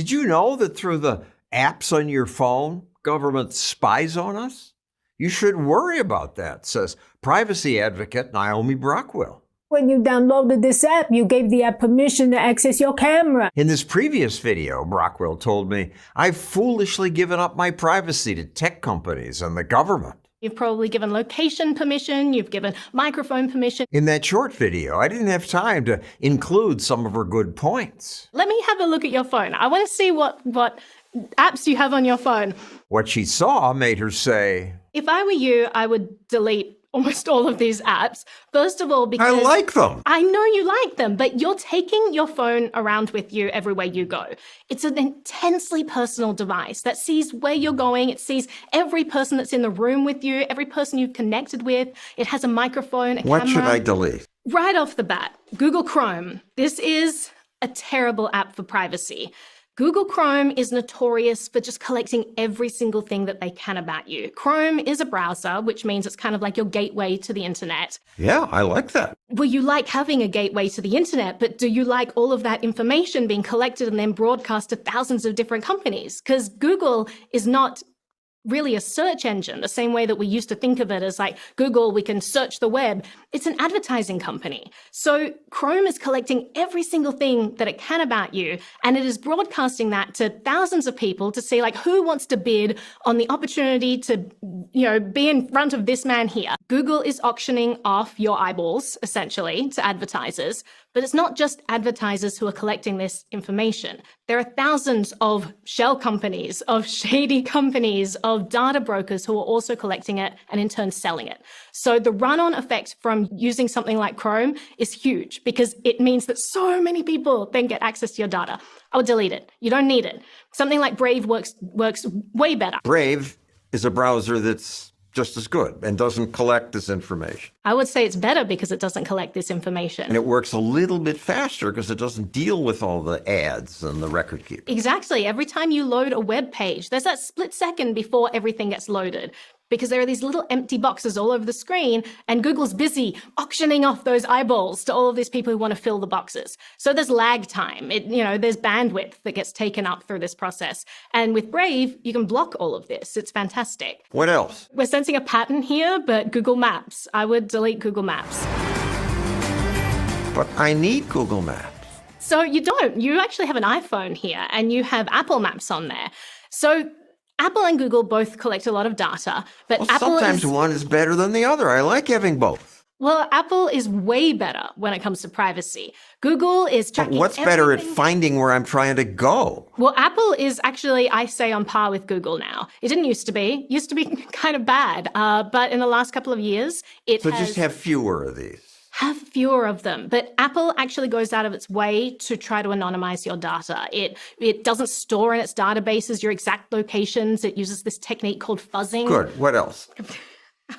Did you know that through the apps on your phone, government spies on us? You should worry about that, says privacy advocate Naomi Brockwell. When you downloaded this app, you gave the app permission to access your camera. In this previous video, Brockwell told me, I've foolishly given up my privacy to tech companies and the government. You've probably given location permission, you've given microphone permission. In that short video, I didn't have time to include some of her good points. Let me have a look at your phone. I want to see what apps you have on your phone. What she saw made her say, if I were you, I would delete almost all of these apps. First of all, because I like them. I know you like them, but you're taking your phone around with you everywhere you go. It's an intensely personal device that sees where you're going. It sees every person that's in the room with you, every person you've connected with. It has a microphone, a camera. What should I delete? Right off the bat, Google Chrome. This is a terrible app for privacy. Google Chrome is notorious for just collecting every single thing that they can about you. Chrome is a browser, which means it's kind of like your gateway to the internet. Yeah, I like that. Well, you like having a gateway to the internet, but do you like all of that information being collected and then broadcast to thousands of different companies? Because Google is not really a search engine, the same way that we used to think of it as like Google, we can search the web. It's an advertising company. So Chrome is collecting every single thing that it can about you, and it is broadcasting that to thousands of people to see like who wants to bid on the opportunity to, be in front of this man here. Google is auctioning off your eyeballs, essentially, to advertisers. But it's not just advertisers who are collecting this information. There are thousands of shell companies, of shady companies, of data brokers who are also collecting it and in turn selling it. So the run-on effect from using something like Chrome is huge because it means that so many people then get access to your data. I would delete it. You don't need it. Something like Brave works way better. Brave is a browser that's just as good and doesn't collect this information. I would say it's better because it doesn't collect this information. And it works a little bit faster because it doesn't deal with all the ads and the record keeping. Exactly. Every time you load a web page, there's that split second before everything gets loaded, because there are these little empty boxes all over the screen and Google's busy auctioning off those eyeballs to all of these people who want to fill the boxes. So there's lag time. There's bandwidth that gets taken up through this process. And with Brave, you can block all of this. It's fantastic. What else? We're sensing a pattern here, but Google Maps. I would delete Google Maps. But I need Google Maps. So you don't. You actually have an iPhone here and you have Apple Maps on there. So Apple and Google both collect a lot of data, but sometimes one is better than the other. I like having both. Well, Apple is way better when it comes to privacy. Google is tracking what's better at finding where I'm trying to go? Well, Apple is actually, I say, on par with Google now. It didn't used to be. It used to be kind of bad. But in the last couple of years, So just have fewer of these. Have fewer of them. But Apple actually goes out of its way to try to anonymize your data. It doesn't store in its databases your exact locations. It uses this technique called fuzzing. Good. What else?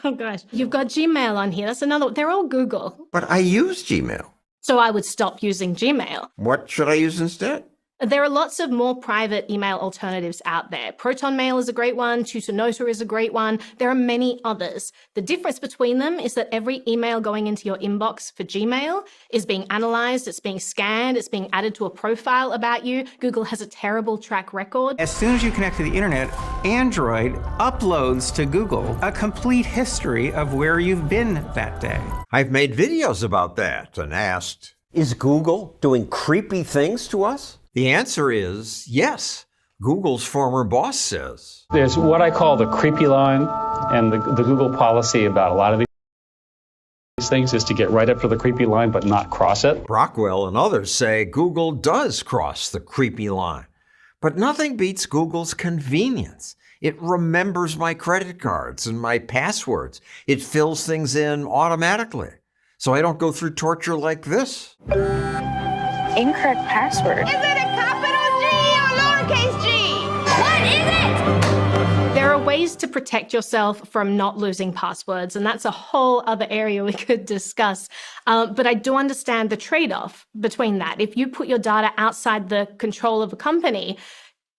Oh, gosh. You've got Gmail on here. That's another. They're all Google. But I use Gmail. So I would stop using Gmail. What should I use instead? There are lots of more private email alternatives out there. Proton Mail is a great one. Tutanota is a great one. There are many others. The difference between them is that every email going into your inbox for Gmail is being analyzed, it's being scanned, it's being added to a profile about you. Google has a terrible track record. As soon as you connect to the internet, Android uploads to Google a complete history of where you've been that day. I've made videos about that and asked, is Google doing creepy things to us? The answer is yes. Google's former boss says. There's what I call the creepy line, and the Google policy about a lot of these things is to get right up to the creepy line but not cross it. Brockwell and others say Google does cross the creepy line. But nothing beats Google's convenience. It remembers my credit cards and my passwords. It fills things in automatically. So I don't go through torture like this. Incorrect password. Is it a capital G or lowercase g? What is it? There are ways to protect yourself from not losing passwords, and that's a whole other area we could discuss. But I do understand the trade-off between that. If you put your data outside the control of a company,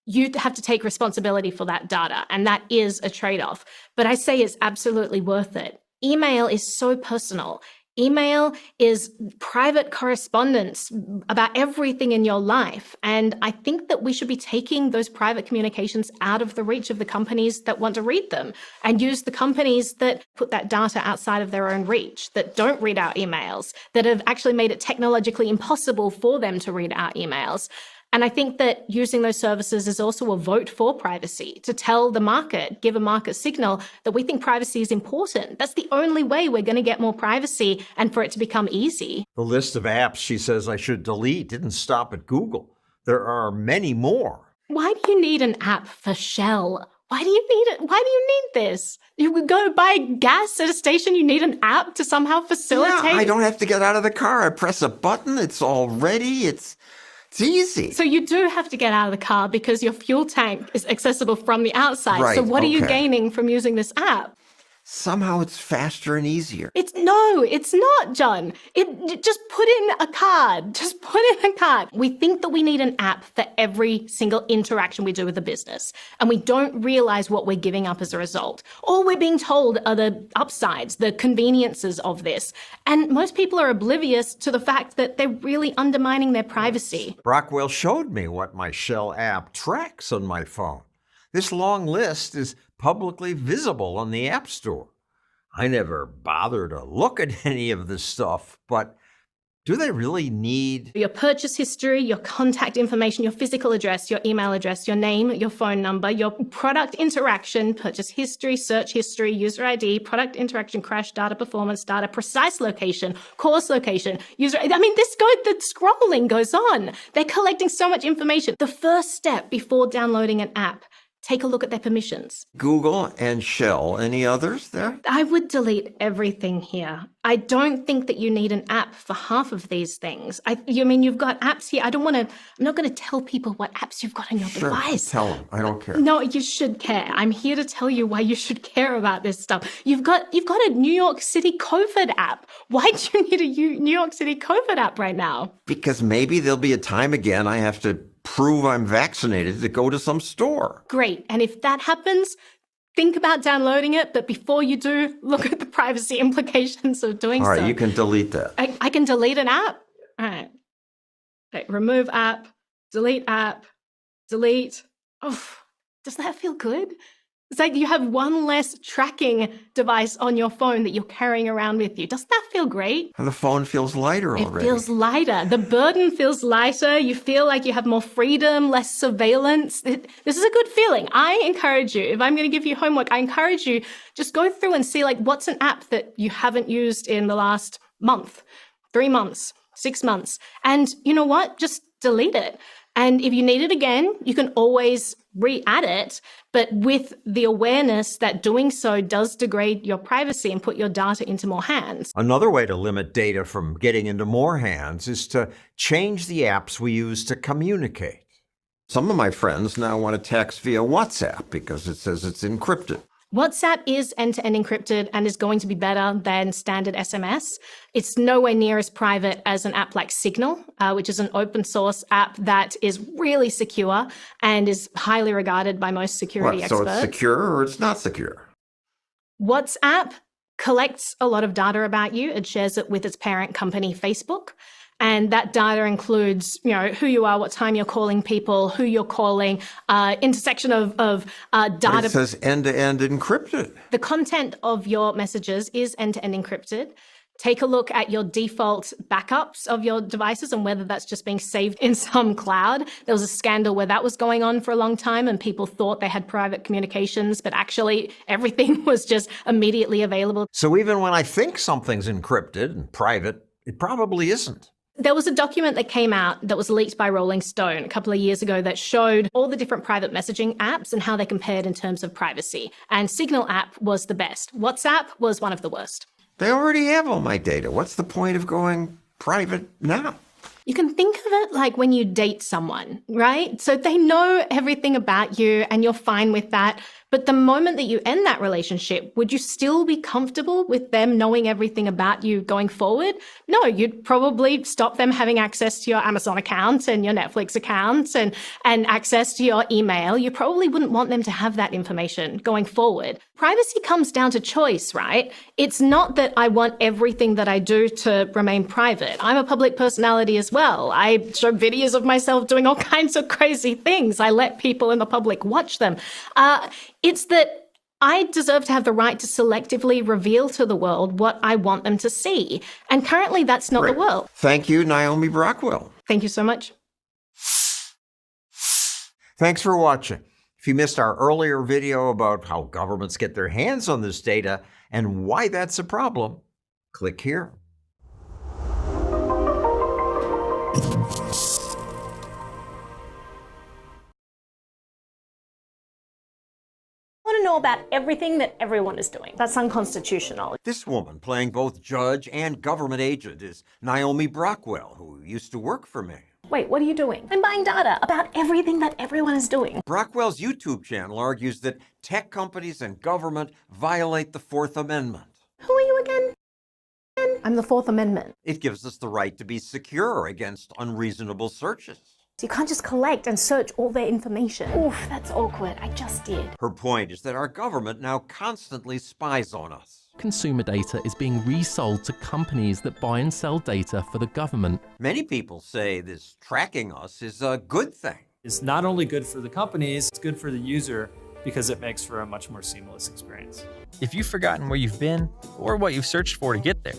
you have to take responsibility for that data, and that is a trade-off. But I say it's absolutely worth it. Email is so personal. Email is private correspondence about everything in your life. And I think that we should be taking those private communications out of the reach of the companies that want to read them and use the companies that put that data outside of their own reach, that don't read our emails, that have actually made it technologically impossible for them to read our emails. And I think that using those services is also a vote for privacy, to tell the market, give a market signal that we think privacy is important. That's the only way we're going to get more privacy and for it to become easy. The list of apps she says I should delete didn't stop at Google. There are many more. Why do you need an app for Shell? Why do you need it? Why do you need this? You would go buy gas at a station, you need an app to somehow facilitate? Yeah, I don't have to get out of the car. I press a button, it's all ready, it's easy. So you do have to get out of the car because your fuel tank is accessible from the outside. Right, so what are you okay. gaining from using this app? Somehow it's faster and easier. It's not, John. Just put in a card. Just put in a card. We think that we need an app for every single interaction we do with the business. And we don't realize what we're giving up as a result. All we're being told are the upsides, the conveniences of this. And most people are oblivious to the fact that they're really undermining their privacy. Brockwell showed me what my Shell app tracks on my phone. This long list is publicly visible on the App Store. I never bother to look at any of this stuff, but do they really need Your purchase history, your contact information, your physical address, your email address, your name, your phone number, your product interaction, purchase history, search history, user ID, product interaction, crash data, performance data, precise location, course location, the scrolling goes on. They're collecting so much information. The first step before downloading an app, take a look at their permissions. Google and Shell? Any others there? I would delete everything here. I don't think that you need an app for half of these things. You've got apps here. I'm not going to tell people what apps you've got on your device. Tell them. I don't care. No, you should care. I'm here to tell you why you should care about this stuff. You've got a New York City COVID app. Why do you need a New York City COVID app right now? Because maybe there'll be a time again I have to prove I'm vaccinated to go to some store. Great. And if that happens, think about downloading it. But before you do, look at the privacy implications of doing so. All right, you can delete that. I can delete an app? All right. Okay, remove app, delete, delete. Oh, does that feel good? It's like you have one less tracking device on your phone that you're carrying around with you. Doesn't that feel great? And the phone feels lighter already. It feels lighter. The burden feels lighter. You feel like you have more freedom, less surveillance. This is a good feeling. I encourage you, if I'm going to give you homework, I encourage you, just go through and see what's an app that you haven't used in the last month, 3 months, 6 months. And you know what? Just delete it. And if you need it again, you can always re-add it, but with the awareness that doing so does degrade your privacy and put your data into more hands. Another way to limit data from getting into more hands is to change the apps we use to communicate. Some of my friends now want to text via WhatsApp because it says it's encrypted. WhatsApp is end-to-end encrypted and is going to be better than standard SMS. It's nowhere near as private as an app like Signal, which is an open source app that is really secure and is highly regarded by most security experts. So it's secure or it's not secure? WhatsApp collects a lot of data about you. It shares it with its parent company, Facebook. And that data includes, who you are, what time you're calling people, who you're calling, intersection of data. But it says end-to-end encrypted. The content of your messages is end-to-end encrypted. Take a look at your default backups of your devices and whether that's just being saved in some cloud. There was a scandal where that was going on for a long time and people thought they had private communications, but actually everything was just immediately available. So even when I think something's encrypted and private, it probably isn't. There was a document that came out that was leaked by Rolling Stone a couple of years ago that showed all the different private messaging apps and how they compared in terms of privacy. And Signal app was the best. WhatsApp was one of the worst. They already have all my data. What's the point of going private now? You can think of it like when you date someone, right? So they know everything about you and you're fine with that. But the moment that you end that relationship, would you still be comfortable with them knowing everything about you going forward? No, you'd probably stop them having access to your Amazon account and your Netflix account and access to your email. You probably wouldn't want them to have that information going forward. Privacy comes down to choice, right? It's not that I want everything that I do to remain private. I'm a public personality as well. I show videos of myself doing all kinds of crazy things. I let people in the public watch them. It's that I deserve to have the right to selectively reveal to the world what I want them to see. And currently, that's not the world. Thank you, Naomi Brockwell. Thank you so much. Thanks for watching. If you missed our earlier video about how governments get their hands on this data and why that's a problem, click here. I want to know about everything that everyone is doing. That's unconstitutional. This woman playing both judge and government agent is Naomi Brockwell, who used to work for me. Wait, what are you doing? I'm buying data about everything that everyone is doing. Brockwell's YouTube channel argues that tech companies and government violate the Fourth Amendment. Who are you again? I'm the Fourth Amendment. It gives us the right to be secure against unreasonable searches. So you can't just collect and search all their information. Oof, that's awkward. I just did. Her point is that our government now constantly spies on us. Consumer data is being resold to companies that buy and sell data for the government. Many people say this tracking us is a good thing. It's not only good for the companies, it's good for the user because it makes for a much more seamless experience. If you've forgotten where you've been or what you've searched for to get there,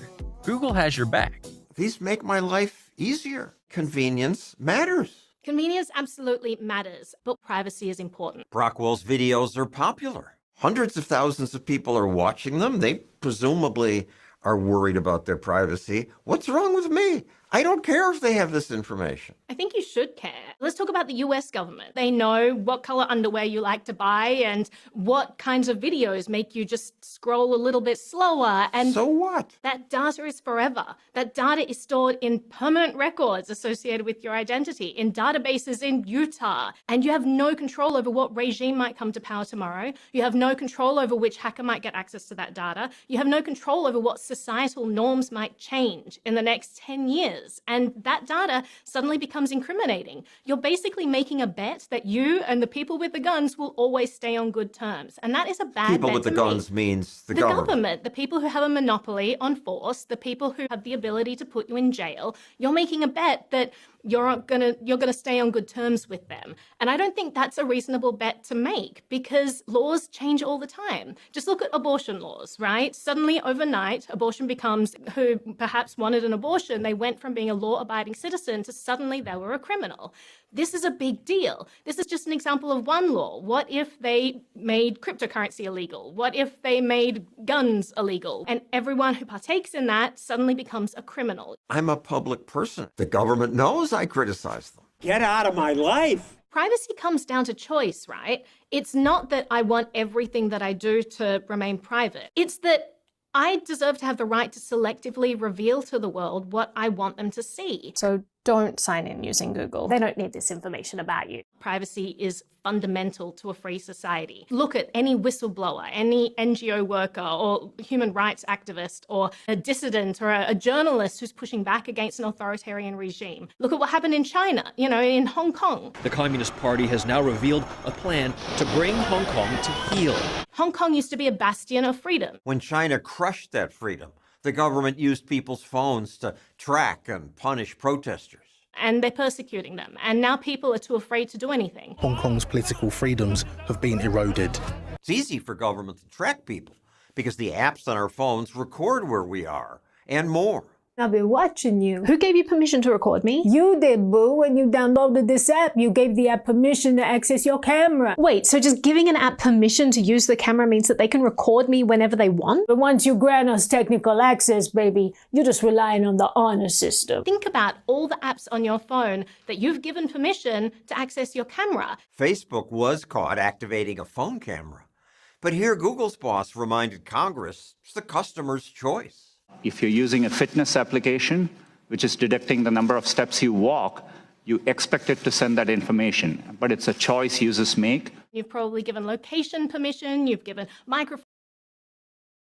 Google has your back. These make my life easier. Convenience matters. Convenience absolutely matters, but privacy is important. Brockwell's videos are popular. Hundreds of thousands of people are watching them. They presumably are worried about their privacy. What's wrong with me? I don't care if they have this information. I think you should care. Let's talk about the US government. They know what color underwear you like to buy and what kinds of videos make you just scroll a little bit slower. And so what? That data is forever. That data is stored in permanent records associated with your identity, in databases in Utah. And you have no control over what regime might come to power tomorrow. You have no control over which hacker might get access to that data. You have no control over what societal norms might change in the next 10 years. And that data suddenly becomes incriminating. You're basically making a bet that you and the people with the guns will always stay on good terms. And that is a bad bet. People with the guns means the government. The people who have a monopoly on force, the people who have the ability to put you in jail. You're making a bet that you're gonna stay on good terms with them. And I don't think that's a reasonable bet to make because laws change all the time. Just look at abortion laws, right? Suddenly overnight, abortion becomes, who perhaps wanted an abortion, they went from being a law-abiding citizen to suddenly they were a criminal. This is a big deal. This is just an example of one law. What if they made cryptocurrency illegal? What if they made guns illegal? And everyone who partakes in that suddenly becomes a criminal. I'm a public person. The government knows I criticize them. Get out of my life. Privacy comes down to choice, right? It's not that I want everything that I do to remain private. It's that I deserve to have the right to selectively reveal to the world what I want them to see. So don't sign in using Google. They don't need this information about you. Privacy is fundamental to a free society. Look at any whistleblower, any NGO worker or human rights activist or a dissident or a journalist who's pushing back against an authoritarian regime. Look at what happened in China, in Hong Kong. The Communist Party has now revealed a plan to bring Hong Kong to heel. Hong Kong used to be a bastion of freedom. When China crushed that freedom, the government used people's phones to track and punish protesters. And they're persecuting them. And now people are too afraid to do anything. Hong Kong's political freedoms have been eroded. It's easy for government to track people because the apps on our phones record where we are and more. I've been watching you. Who gave you permission to record me? You did, boo. When you downloaded this app, you gave the app permission to access your camera. Wait, so just giving an app permission to use the camera means that they can record me whenever they want? But once you grant us technical access, baby, you're just relying on the honor system. Think about all the apps on your phone that you've given permission to access your camera. Facebook was caught activating a phone camera. But here Google's boss reminded Congress it's the customer's choice. If you're using a fitness application, which is detecting the number of steps you walk, You expect it to send that information, but it's a choice users make. You've probably given location permission, you've given microphone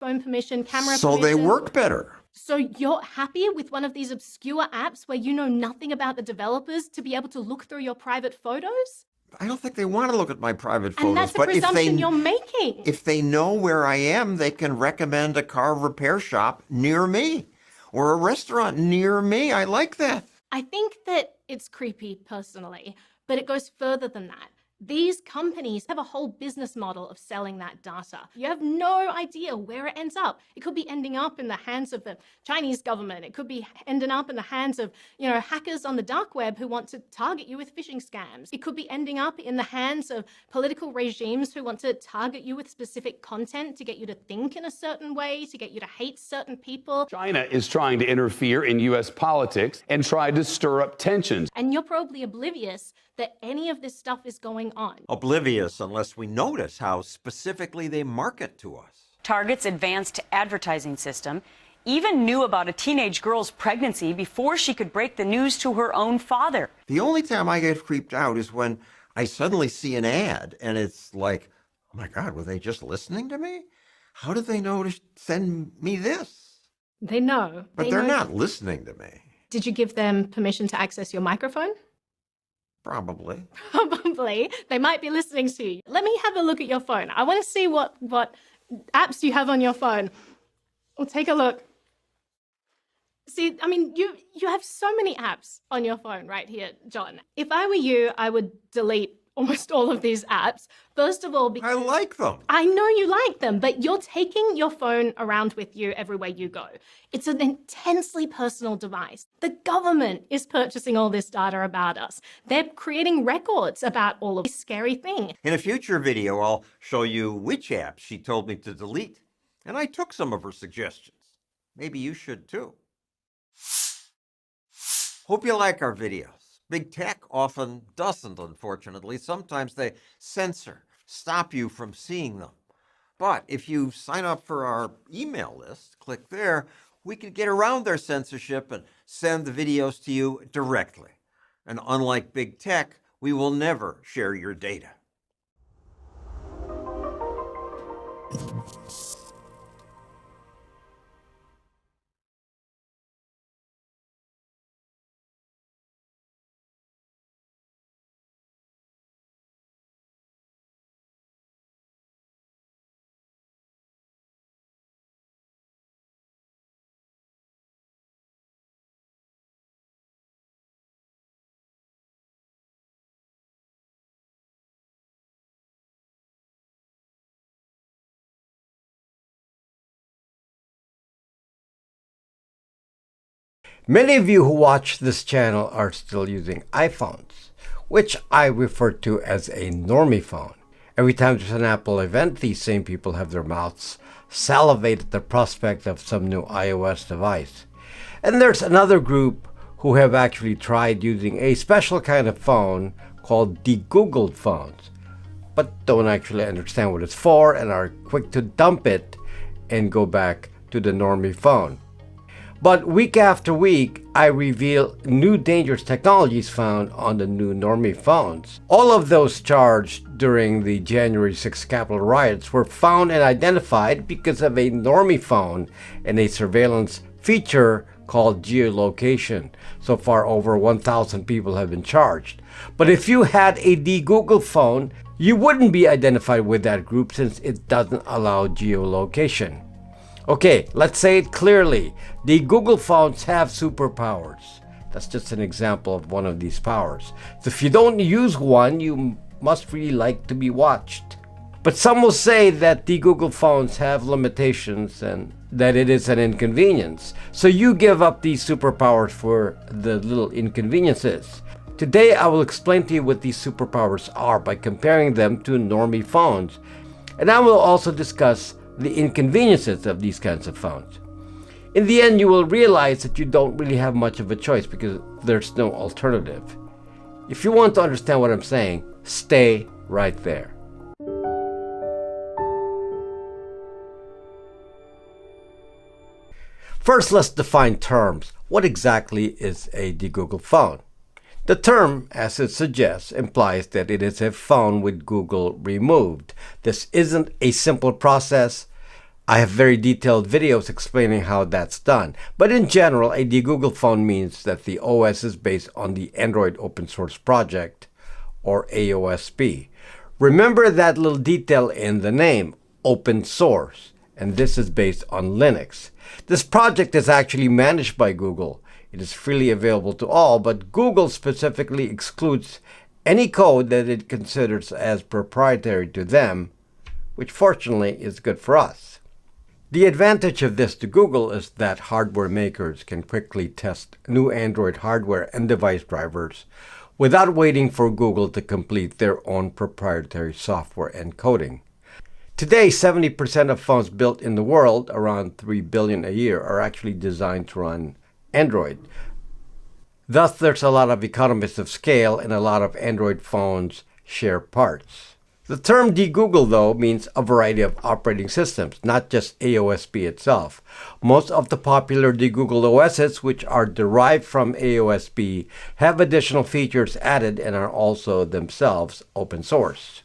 permission, camera So permission. they work better. So you're happy with one of these obscure apps where you know nothing about the developers to be able to look through your private photos? I don't think they want to look at my private photos. And that's a but presumption you're making. If they know where I am, they can recommend a car repair shop near me or a restaurant near me. I like that. I think that it's creepy personally, but it goes further than that. These companies have a whole business model of selling that data. You have no idea where it ends up. It could be ending up in the hands of the Chinese government. It could be ending up in the hands of, hackers on the dark web who want to target you with phishing scams. It could be ending up in the hands of political regimes who want to target you with specific content to get you to think in a certain way, to get you to hate certain people. China is trying to interfere in U.S. politics and try to stir up tensions. And you're probably oblivious that any of this stuff is going on. Oblivious unless we notice how specifically they market to us. Target's advanced advertising system even knew about a teenage girl's pregnancy before she could break the news to her own father. The only time I get creeped out is when I suddenly see an ad and it's like, oh my God, were they just listening to me? How did they know to send me this? They know. But they're not listening to me. Did you give them permission to access your microphone? Probably. Probably. They might be listening to you. Let me have a look at your phone. I want to see what apps you have on your phone. We'll take a look. See, I mean, you have so many apps on your phone right here, John. If I were you, I would delete almost all of these apps. First of all, because I like them. I know you like them, but you're taking your phone around with you everywhere you go. It's an intensely personal device. The government is purchasing all this data about us. They're creating records about all of this scary thing. In a future video, I'll show you which apps she told me to delete. And I took some of her suggestions. Maybe you should too. Hope you like our videos. Big tech often doesn't, unfortunately. Sometimes they censor, stop you from seeing them. But if you sign up for our email list, click there, we can get around their censorship and send the videos to you directly. And unlike big tech, we will never share your data. Many of you who watch this channel are still using iPhones, which I refer to as a normie phone. Every time there's an Apple event, these same people have their mouths salivate at the prospect of some new iOS device. And there's another group who have actually tried using a special kind of phone called de-Googled phones, but don't actually understand what it's for and are quick to dump it and go back to the normie phone. But week after week, I reveal new dangerous technologies found on the new normie phones. All of those charged during the January 6th Capitol riots were found and identified because of a normie phone and a surveillance feature called geolocation. So far, over 1,000 people have been charged. But if you had a de-Googled phone, you wouldn't be identified with that group since it doesn't allow geolocation. Okay, let's say it clearly. The Google phones have superpowers. That's just an example of one of these powers. So if you don't use one, you must really like to be watched. But some will say that the Google phones have limitations and that it is an inconvenience. So you give up these superpowers for the little inconveniences. Today I will explain to you what these superpowers are by comparing them to normie phones. And I will also discuss the inconveniences of these kinds of phones. In the end, you will realize that you don't really have much of a choice because there's no alternative. If you want to understand what I'm saying, stay right there. First, let's define terms. What exactly is a de-Googled phone? The term, as it suggests, implies that it is a phone with Google removed. This isn't a simple process. I have very detailed videos explaining how that's done. But in general, a de-Google phone means that the OS is based on the Android Open Source Project, or AOSP. Remember that little detail in the name, open source, and this is based on Linux. This project is actually managed by Google. It is freely available to all, but Google specifically excludes any code that it considers as proprietary to them, which fortunately is good for us. The advantage of this to Google is that hardware makers can quickly test new Android hardware and device drivers without waiting for Google to complete their own proprietary software and coding. Today, 70% of phones built in the world, around 3 billion a year, are actually designed to run Android. Thus, there's a lot of economies of scale and a lot of Android phones share parts. The term de-Google, though, means a variety of operating systems, not just AOSP itself. Most of the popular de-Googled OSs, which are derived from AOSP, have additional features added and are also themselves open source.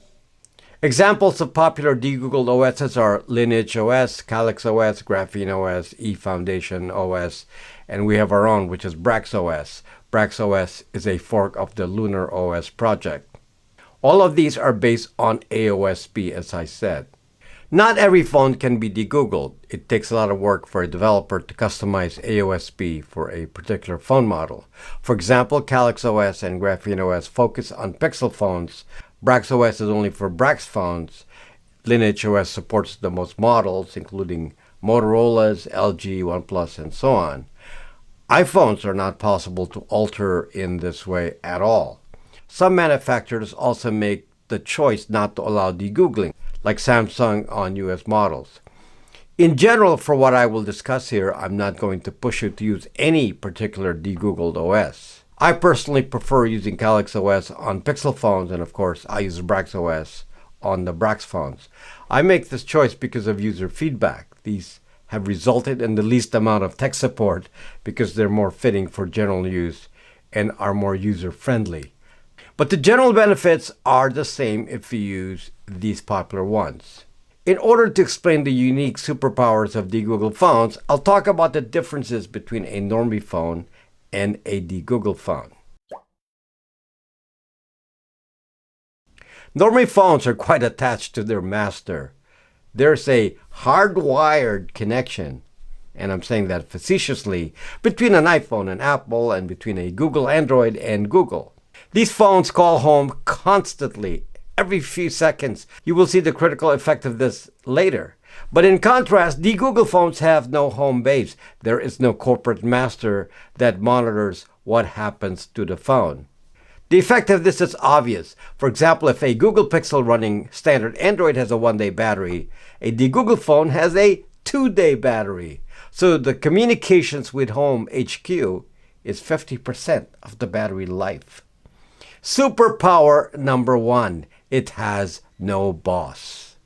Examples of popular de-Googled OSs are Lineage OS, Calyx OS, Graphene OS, eFoundation OS, and we have our own, which is Brax OS. Brax OS is a fork of the Lunar OS project. All of these are based on AOSP, as I said. Not every phone can be de-Googled. It takes a lot of work for a developer to customize AOSP for a particular phone model. For example, Calyx OS and Graphene OS focus on Pixel phones. Brax OS is only for Brax phones. Lineage OS supports the most models, including Motorola's, LG, OnePlus, and so on. iPhones are not possible to alter in this way at all. Some manufacturers also make the choice not to allow de-Googling, like Samsung on US models. In general, for what I will discuss here, I'm not going to push you to use any particular de-Googled OS. I personally prefer using Calyx OS on Pixel phones, and of course, I use Brax OS on the Brax phones. I make this choice because of user feedback. These have resulted in the least amount of tech support because they're more fitting for general use and are more user-friendly. But the general benefits are the same if you use these popular ones. In order to explain the unique superpowers of de-Googled phones, I'll talk about the differences between a normie phone and a de-Googled phone. Normie phones are quite attached to their master. There's a hardwired connection, and I'm saying that facetiously, between an iPhone and Apple and between a Google Android and Google. These phones call home constantly, every few seconds. You will see the critical effect of this later. But in contrast, de-Google phones have no home base. There is no corporate master that monitors what happens to the phone. The effect of this is obvious. For example, if a Google Pixel running standard Android has a 1-day battery, a de-Google phone has a 2-day battery. So the communications with Home HQ is 50% of the battery life. Superpower number 1, it has no boss.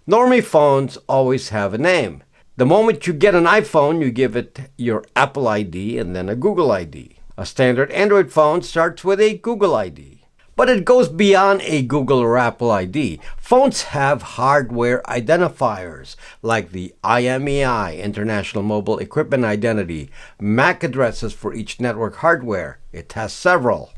Normie phones always have a name. The moment you get an iPhone, you give it your Apple ID and then a Google ID. A standard Android phone starts with a Google ID. But it goes beyond a Google or Apple ID. Phones have hardware identifiers like the IMEI, International Mobile Equipment Identity, MAC addresses for each network hardware. It has several.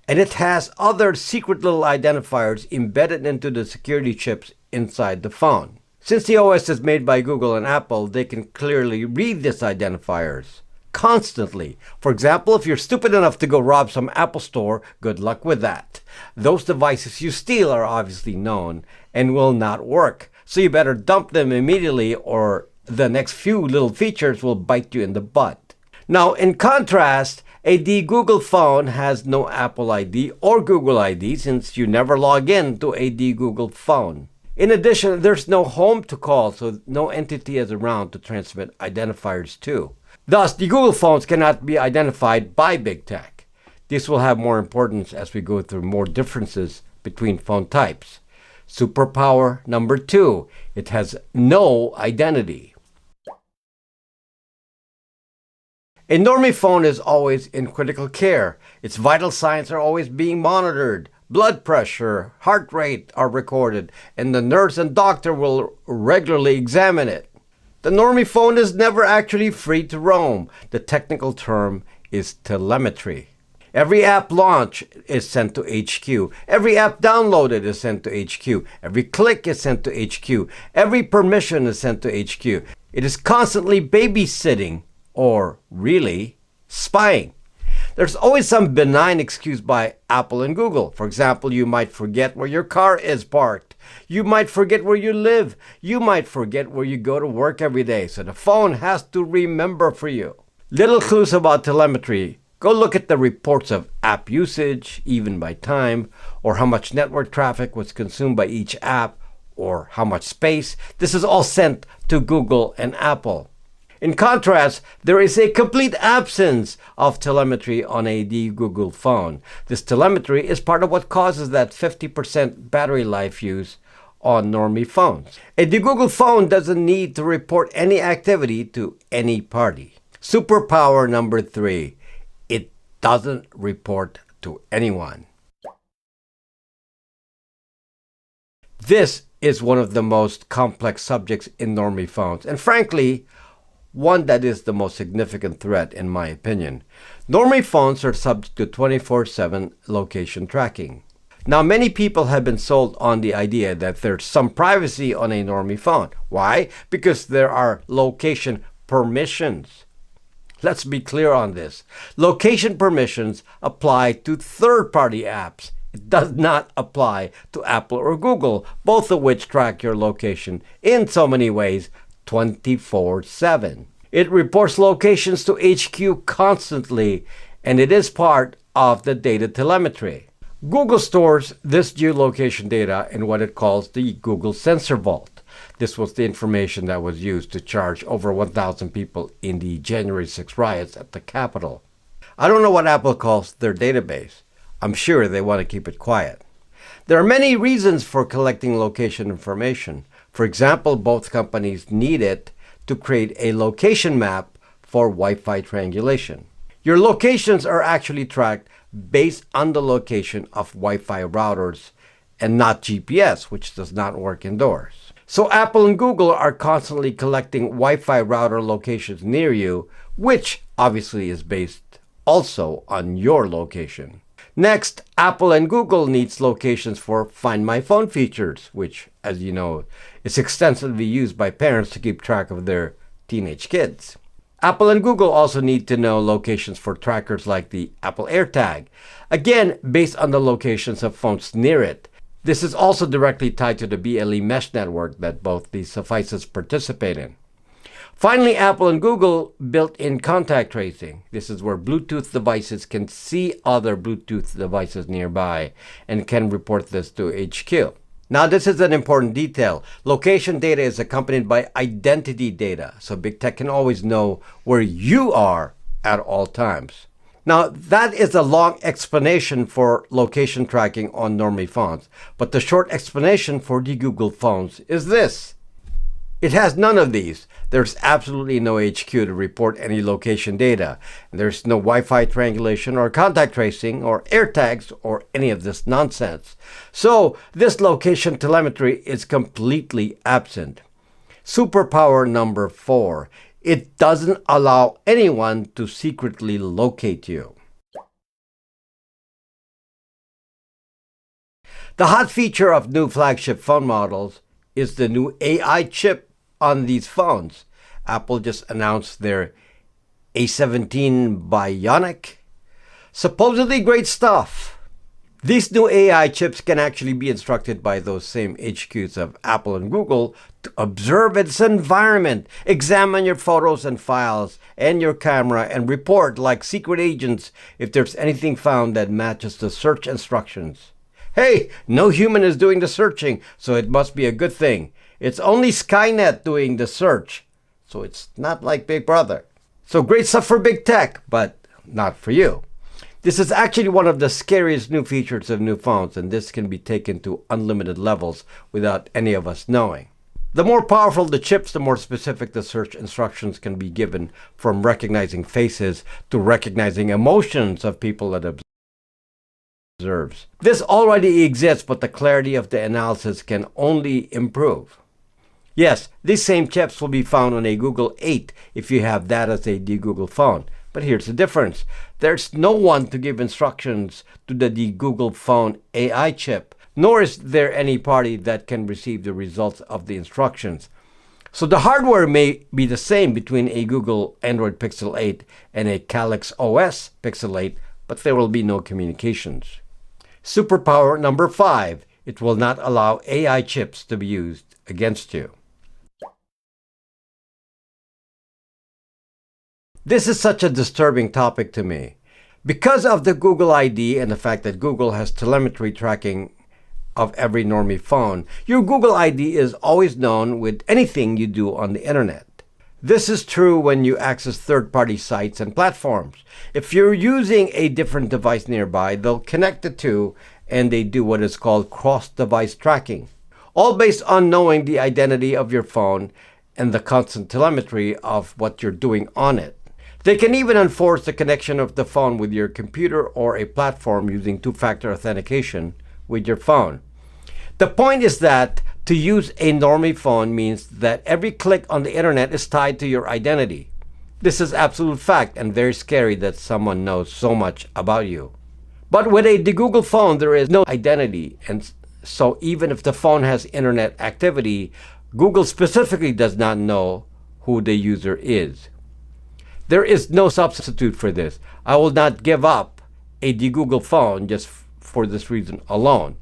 And it has other secret little identifiers embedded into the security chips inside the phone. Since the OS is made by Google and Apple, they can clearly read these identifiers constantly. For example, if you're stupid enough to go rob some Apple store, good luck with that. Those devices you steal are obviously known and will not work. So you better dump them immediately or the next few little features will bite you in the butt. Now, in contrast, a de-Google phone has no Apple ID or Google ID since you never log in to a de-Google phone. In addition, there's no home to call, so no entity is around to transmit identifiers to. Thus, the Google phones cannot be identified by big tech. This will have more importance as we go through more differences between phone types. Superpower number 2, it has no identity. A normie phone is always in critical care. Its vital signs are always being monitored. Blood pressure, heart rate are recorded, and the nurse and doctor will regularly examine it. The normie phone is never actually free to roam. The technical term is telemetry. Every app launch is sent to HQ. Every app downloaded is sent to HQ. Every click is sent to HQ. Every permission is sent to HQ. It is constantly babysitting, or really, spying. There's always some benign excuse by Apple and Google. For example, you might forget where your car is parked. You might forget where you live. You might forget where you go to work every day. So the phone has to remember for you. Little clues about telemetry. Go look at the reports of app usage, even by time, or how much network traffic was consumed by each app, or how much space. This is all sent to Google and Apple. In contrast, there is a complete absence of telemetry on a Google phone. This telemetry is part of what causes that 50% battery life use on normie phones. A Google phone doesn't need to report any activity to any party. Superpower number 3, it doesn't report to anyone. This is one of the most complex subjects in normie phones, and frankly, one that is the most significant threat in my opinion. Normie phones are subject to 24/7 location tracking. Now, many people have been sold on the idea that there's some privacy on a normie phone. Why? Because there are location permissions. Let's be clear on this. Location permissions apply to third-party apps. It does not apply to Apple or Google, both of which track your location in so many ways 24/7. It reports locations to HQ constantly, and it is part of the data telemetry. Google stores this geolocation data in what it calls the Google Sensor Vault. This was the information that was used to charge over 1,000 people in the January 6 riots at the Capitol. I don't know what Apple calls their database. I'm sure they want to keep it quiet. There are many reasons for collecting location information. For example, both companies need it to create a location map for Wi-Fi triangulation. Your locations are actually tracked based on the location of Wi-Fi routers and not GPS, which does not work indoors. So Apple and Google are constantly collecting Wi-Fi router locations near you, which obviously is based also on your location. Next, Apple and Google needs locations for Find My Phone features, which, as you know, is extensively used by parents to keep track of their teenage kids. Apple and Google also need to know locations for trackers like the Apple AirTag, again, based on the locations of phones near it. This is also directly tied to the BLE mesh network that both these devices participate in. Finally, Apple and Google built in contact tracing. This is where Bluetooth devices can see other Bluetooth devices nearby and can report this to HQ. Now, this is an important detail. Location data is accompanied by identity data, so Big Tech can always know where you are at all times. Now, that is a long explanation for location tracking on normie phones, but the short explanation for the Google phones is this. It has none of these. There's absolutely no HQ to report any location data. There's no Wi-Fi triangulation or contact tracing or AirTags or any of this nonsense. So this location telemetry is completely absent. Superpower number 4. It doesn't allow anyone to secretly locate you. The hot feature of new flagship phone models is the new AI chip on these phones. Apple just announced their A17 Bionic. Supposedly great stuff. These new AI chips can actually be instructed by those same HQs of Apple and Google to observe its environment, examine your photos and files and your camera, and report like secret agents if there's anything found that matches the search instructions. Hey, no human is doing the searching, so it must be a good thing. It's only Skynet doing the search, so it's not like Big Brother. So great stuff for Big Tech, but not for you. This is actually one of the scariest new features of new phones, and this can be taken to unlimited levels without any of us knowing. The more powerful the chips, the more specific the search instructions can be given, from recognizing faces to recognizing emotions of people that observes. This already exists, but the clarity of the analysis can only improve. Yes, these same chips will be found on a Google 8 if you have that as a Google phone. But here's the difference. There's no one to give instructions to the Google phone AI chip, nor is there any party that can receive the results of the instructions. So the hardware may be the same between a Google Android Pixel 8 and a Calyx OS Pixel 8, but there will be no communications. Superpower number 5. It will not allow AI chips to be used against you. This is such a disturbing topic to me. Because of the Google ID and the fact that Google has telemetry tracking of every normie phone, your Google ID is always known with anything you do on the internet. This is true when you access third-party sites and platforms. If you're using a different device nearby, they'll connect the two and they do what is called cross-device tracking, all based on knowing the identity of your phone and the constant telemetry of what you're doing on it. They can even enforce the connection of the phone with your computer or a platform using two-factor authentication with your phone. The point is that to use a normie phone means that every click on the internet is tied to your identity. This is absolute fact and very scary that someone knows so much about you. But with a Google phone, there is no identity, and so even if the phone has internet activity, Google specifically does not know who the user is. There is no substitute for this. I will not give up a Google phone just for this reason alone.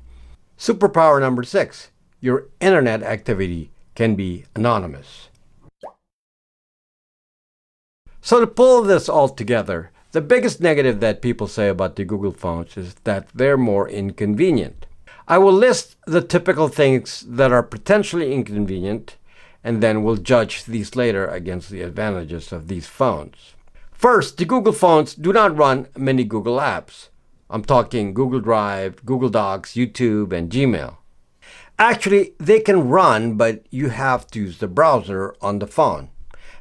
Superpower number 6. Your internet activity can be anonymous. So to pull this all together, the biggest negative that people say about the Google phones is that they're more inconvenient. I will list the typical things that are potentially inconvenient, and then we'll judge these later against the advantages of these phones. First, the Google phones do not run many Google apps. I'm talking Google Drive, Google Docs, YouTube, and Gmail. Actually, they can run, but you have to use the browser on the phone.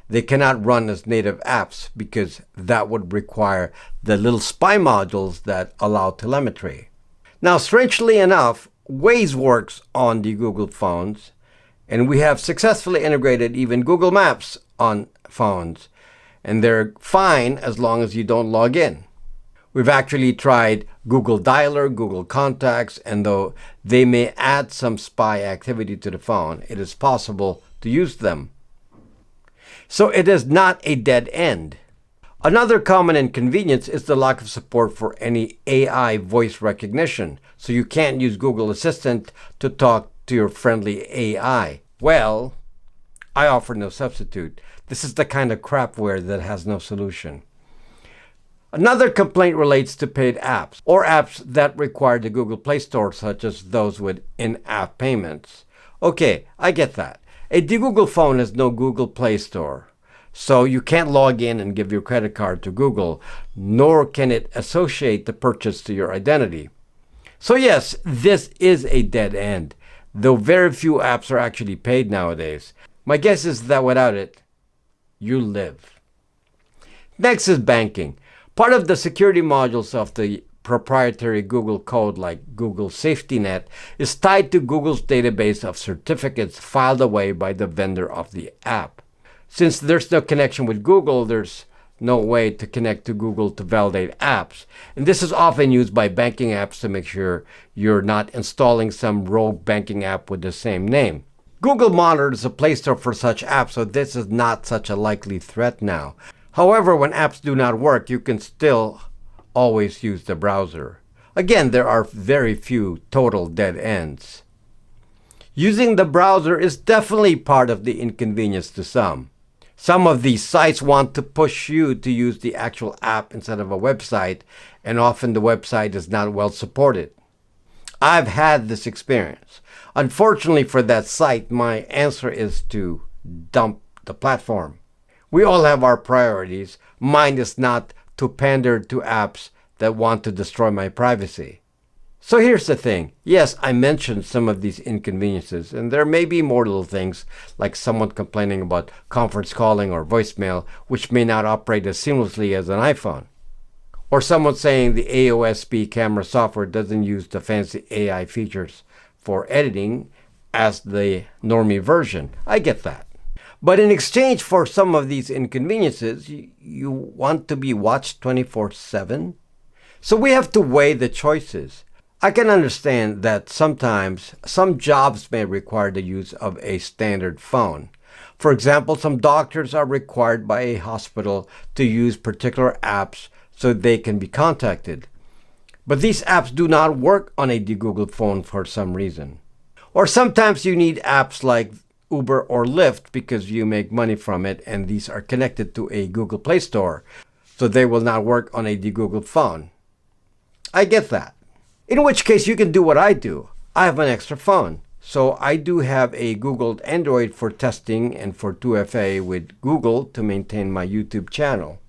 They cannot run as native apps because that would require the little spy modules that allow telemetry. Now, strangely enough, Waze works on the Google phones, and we have successfully integrated even Google Maps on phones, and they're fine as long as you don't log in. We've actually tried Google Dialer, Google Contacts, and though they may add some spy activity to the phone, it is possible to use them. So it is not a dead end. Another common inconvenience is the lack of support for any AI voice recognition, so you can't use Google Assistant to talk to your friendly AI. Well, I offer no substitute. This is the kind of crapware that has no solution. Another complaint relates to paid apps, or apps that require the Google Play Store, such as those with in-app payments. Okay, I get that. A Google phone has no Google Play Store, so you can't log in and give your credit card to Google, nor can it associate the purchase to your identity. So yes, this is a dead end, though very few apps are actually paid nowadays. My guess is that without it, you live. Next is banking. Part of the security modules of the proprietary Google code, like Google Safety Net, is tied to Google's database of certificates filed away by the vendor of the app. Since there's no connection with Google, there's no way to connect to Google to validate apps. And this is often used by banking apps to make sure you're not installing some rogue banking app with the same name. Google monitors the Play Store for such apps, so this is not such a likely threat now. However, when apps do not work, you can still always use the browser. Again, there are very few total dead ends. Using the browser is definitely part of the inconvenience to some. Some of these sites want to push you to use the actual app instead of a website, and often the website is not well supported. I've had this experience. Unfortunately for that site, my answer is to dump the platform. We all have our priorities. Mine is not to pander to apps that want to destroy my privacy. So here's the thing. Yes, I mentioned some of these inconveniences, and there may be more little things, like someone complaining about conference calling or voicemail, which may not operate as seamlessly as an iPhone. Or someone saying the AOSP camera software doesn't use the fancy AI features for editing as the normie version. I get that. But in exchange for some of these inconveniences, you want to be watched 24/7? So we have to weigh the choices. I can understand that sometimes some jobs may require the use of a standard phone. For example, some doctors are required by a hospital to use particular apps so they can be contacted. But these apps do not work on a de-Googled phone for some reason. Or sometimes you need apps like Uber or Lyft because you make money from it, and these are connected to a Google Play Store, so they will not work on a de-Googled phone. I get that. In which case you can do what I do. I have an extra phone. So I do have a Googled Android for testing and for 2FA with Google to maintain my YouTube channel.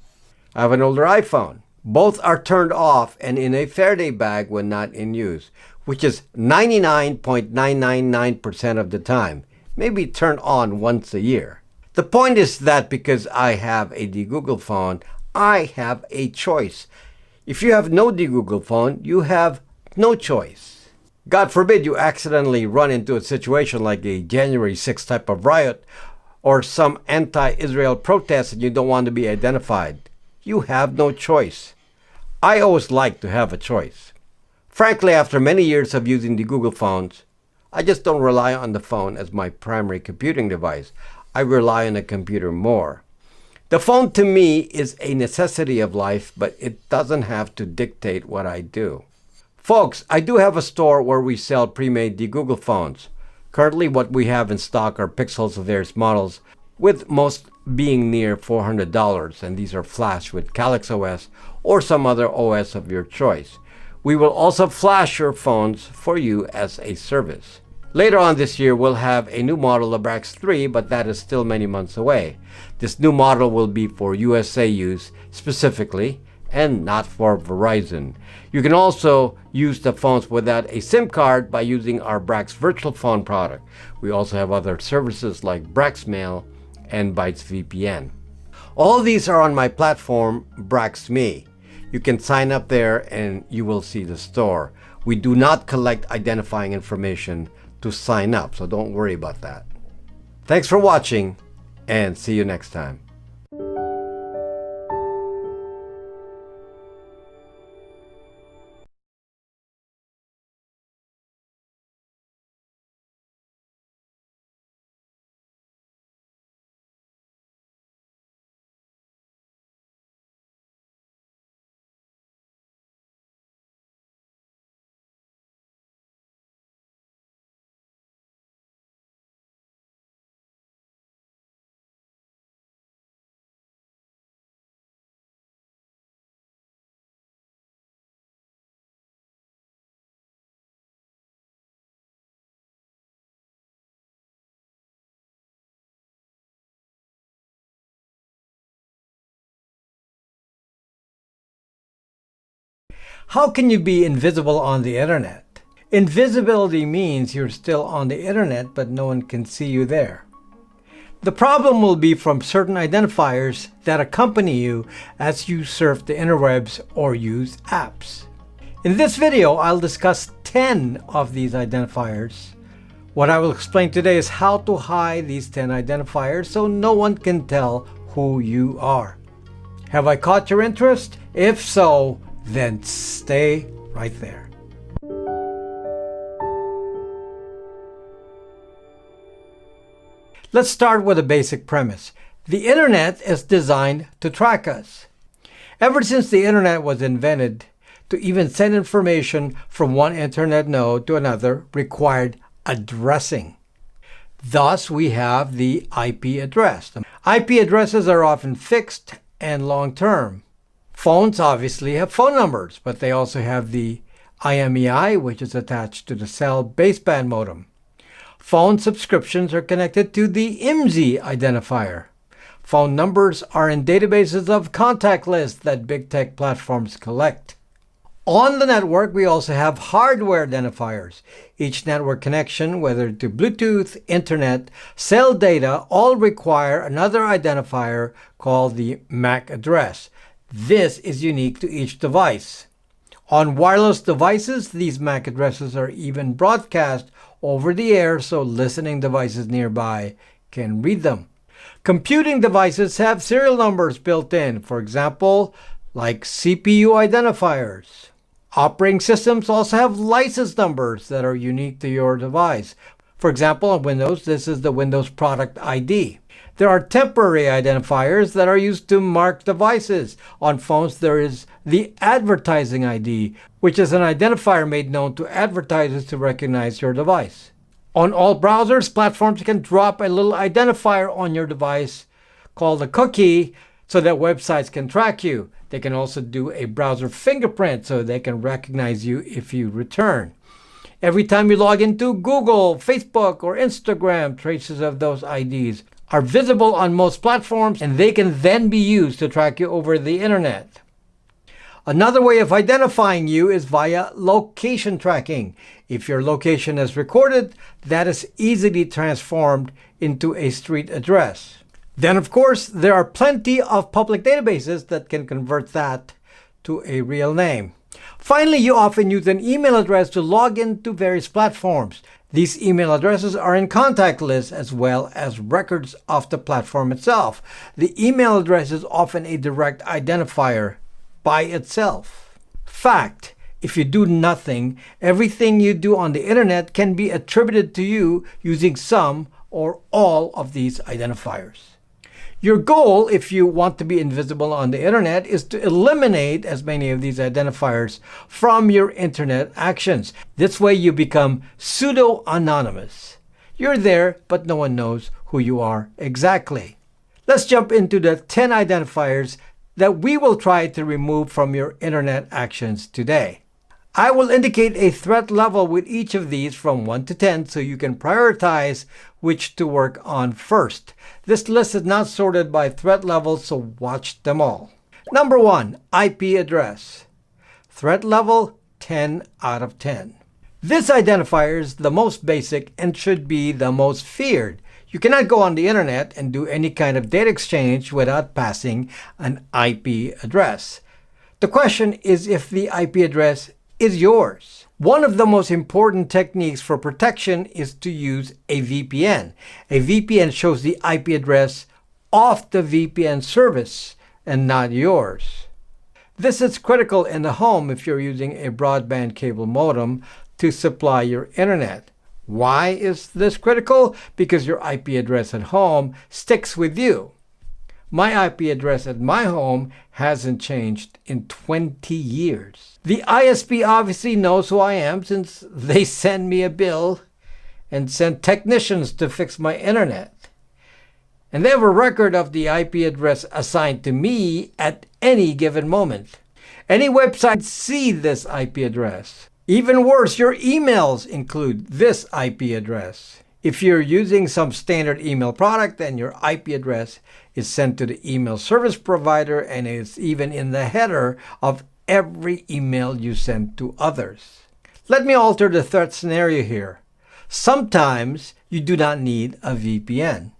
I have an older iPhone. Both are turned off and in a Faraday bag when not in use, which is 99.999% of the time. Maybe turned on once a year. The point is that because I have a de-Googled phone, I have a choice. If you have no de-Googled phone, you have no choice. God forbid you accidentally run into a situation like a January 6th type of riot or some anti-Israel protest and you don't want to be identified. You have no choice. I always like to have a choice. Frankly, after many years of using the Google phones, I just don't rely on the phone as my primary computing device. I rely on the computer more. The phone to me is a necessity of life, but it doesn't have to dictate what I do. Folks, I do have a store where we sell pre-made de-Google phones. Currently, what we have in stock are Pixels of various models, with most being near $400, and these are flashed with Calyx OS or some other OS of your choice. We will also flash your phones for you as a service. Later on this year, we'll have a new model of Brax 3, but that is still many months away. This new model will be for USA use specifically, and not for Verizon. You can also use the phones without a SIM card by using our Brax virtual phone product. We also have other services like Brax Mail and Bytes VPN. All these are on my platform, BraxMe. You can sign up there and you will see the store. We do not collect identifying information to sign up, so don't worry about that. Thanks for watching, and see you next time. How can you be invisible on the internet? Invisibility means you're still on the internet, but no one can see you there. The problem will be from certain identifiers that accompany you as you surf the interwebs or use apps. In this video, I'll discuss 10 of these identifiers. What I will explain today is how to hide these 10 identifiers so no one can tell who you are. Have I caught your interest? If so, then stay right there. Let's start with a basic premise. The internet is designed to track us. Ever since the internet was invented, to even send information from one internet node to another required addressing. Thus, we have the IP address. IP addresses are often fixed and long-term. Phones obviously have phone numbers, but they also have the IMEI, which is attached to the cell baseband modem. Phone subscriptions are connected to the IMSI identifier. Phone numbers are in databases of contact lists that big tech platforms collect. On the network, we also have hardware identifiers. Each network connection, whether to Bluetooth, internet, cell data, all require another identifier called the MAC address. This is unique to each device. On wireless devices, these MAC addresses are even broadcast over the air so listening devices nearby can read them. Computing devices have serial numbers built in, for example, like CPU identifiers. Operating systems also have license numbers that are unique to your device. For example, on Windows, this is the Windows Product ID. There are temporary identifiers that are used to mark devices. On phones, there is the Advertising ID, which is an identifier made known to advertisers to recognize your device. On all browsers, platforms can drop a little identifier on your device called a cookie so that websites can track you. They can also do a browser fingerprint so they can recognize you if you return. Every time you log into Google, Facebook, or Instagram, traces of those IDs are visible on most platforms, and they can then be used to track you over the internet. Another way of identifying you is via location tracking. If your location is recorded, that is easily transformed into a street address. Then, of course, there are plenty of public databases that can convert that to a real name. Finally, you often use an email address to log into various platforms. These email addresses are in contact lists as well as records of the platform itself. The email address is often a direct identifier by itself. Fact: if you do nothing, everything you do on the internet can be attributed to you using some or all of these identifiers. Your goal, if you want to be invisible on the internet, is to eliminate as many of these identifiers from your internet actions. This way you become pseudo-anonymous. You're there, but no one knows who you are exactly. Let's jump into the 10 identifiers that we will try to remove from your internet actions today. I will indicate a threat level with each of these from 1 to 10 so you can prioritize which to work on first. This list is not sorted by threat level, so watch them all. Number 1, IP address. Threat level 10 out of 10. This identifier is the most basic and should be the most feared. You cannot go on the internet and do any kind of data exchange without passing an IP address. The question is if the IP address is yours. One of the most important techniques for protection is to use a VPN. A VPN shows the IP address of the VPN service and not yours. This is critical in the home if you're using a broadband cable modem to supply your internet. Why is this critical? Because your IP address at home sticks with you. My IP address at my home hasn't changed in 20 years. The ISP obviously knows who I am since they send me a bill and send technicians to fix my internet. And they have a record of the IP address assigned to me at any given moment. Any website see this IP address. Even worse, your emails include this IP address. If you're using some standard email product, then your IP address is sent to the email service provider and is even in the header of every email you send to others. Let me alter the threat scenario here. Sometimes you do not need a VPN.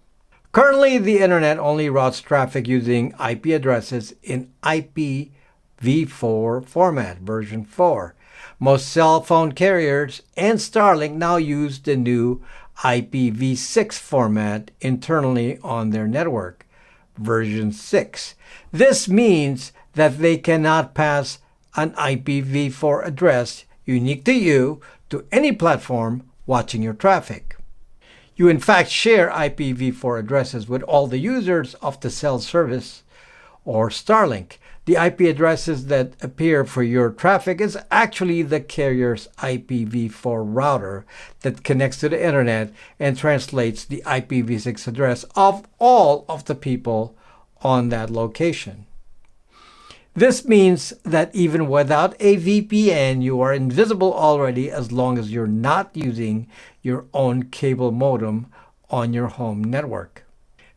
Currently, the internet only routes traffic using IP addresses in IPv4 format, version 4. Most cell phone carriers and Starlink now use the new IPv6 format internally on their network, version 6. This means that they cannot pass an IPv4 address unique to you to any platform watching your traffic. You in fact share IPv4 addresses with all the users of the cell service or Starlink. The IP addresses that appear for your traffic is actually the carrier's IPv4 router that connects to the internet and translates the IPv6 address of all of the people on that location. This means that even without a VPN, you are invisible already as long as you're not using your own cable modem on your home network.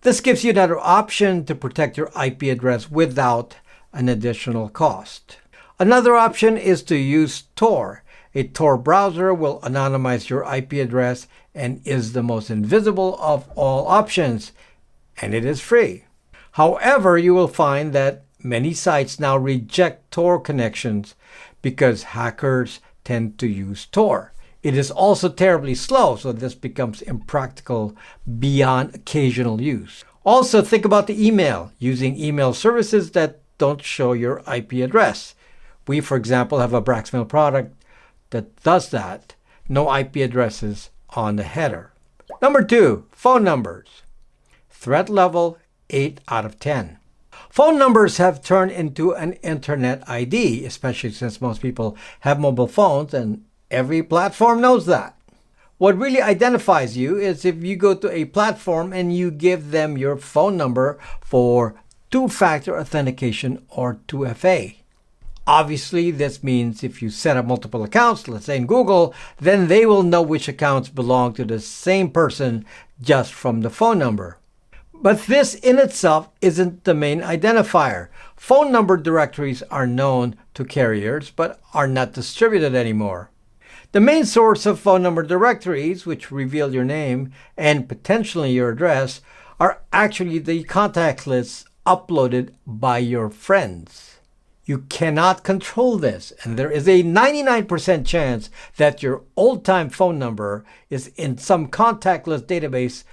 This gives you another option to protect your IP address without an additional cost. Another option is to use Tor. A Tor browser will anonymize your IP address and is the most invisible of all options, and it is free. However, you will find that many sites now reject Tor connections because hackers tend to use Tor. It is also terribly slow, so this becomes impractical beyond occasional use. Also, think about the email, using email services that don't show your IP address. We, for example, have a Braxmail product that does that. No IP addresses on the header. Number 2, phone numbers. Threat level 8 out of 10. Phone numbers have turned into an internet ID, especially since most people have mobile phones and every platform knows that. What really identifies you is if you go to a platform and you give them your phone number for two-factor authentication or 2FA. Obviously, this means if you set up multiple accounts, let's say in Google, then they will know which accounts belong to the same person just from the phone number. But this in itself isn't the main identifier. Phone number directories are known to carriers but are not distributed anymore. The main source of phone number directories, which reveal your name and potentially your address, are actually the contact lists uploaded by your friends. You cannot control this, and there is a 99% chance that your old-time phone number is in some contact list database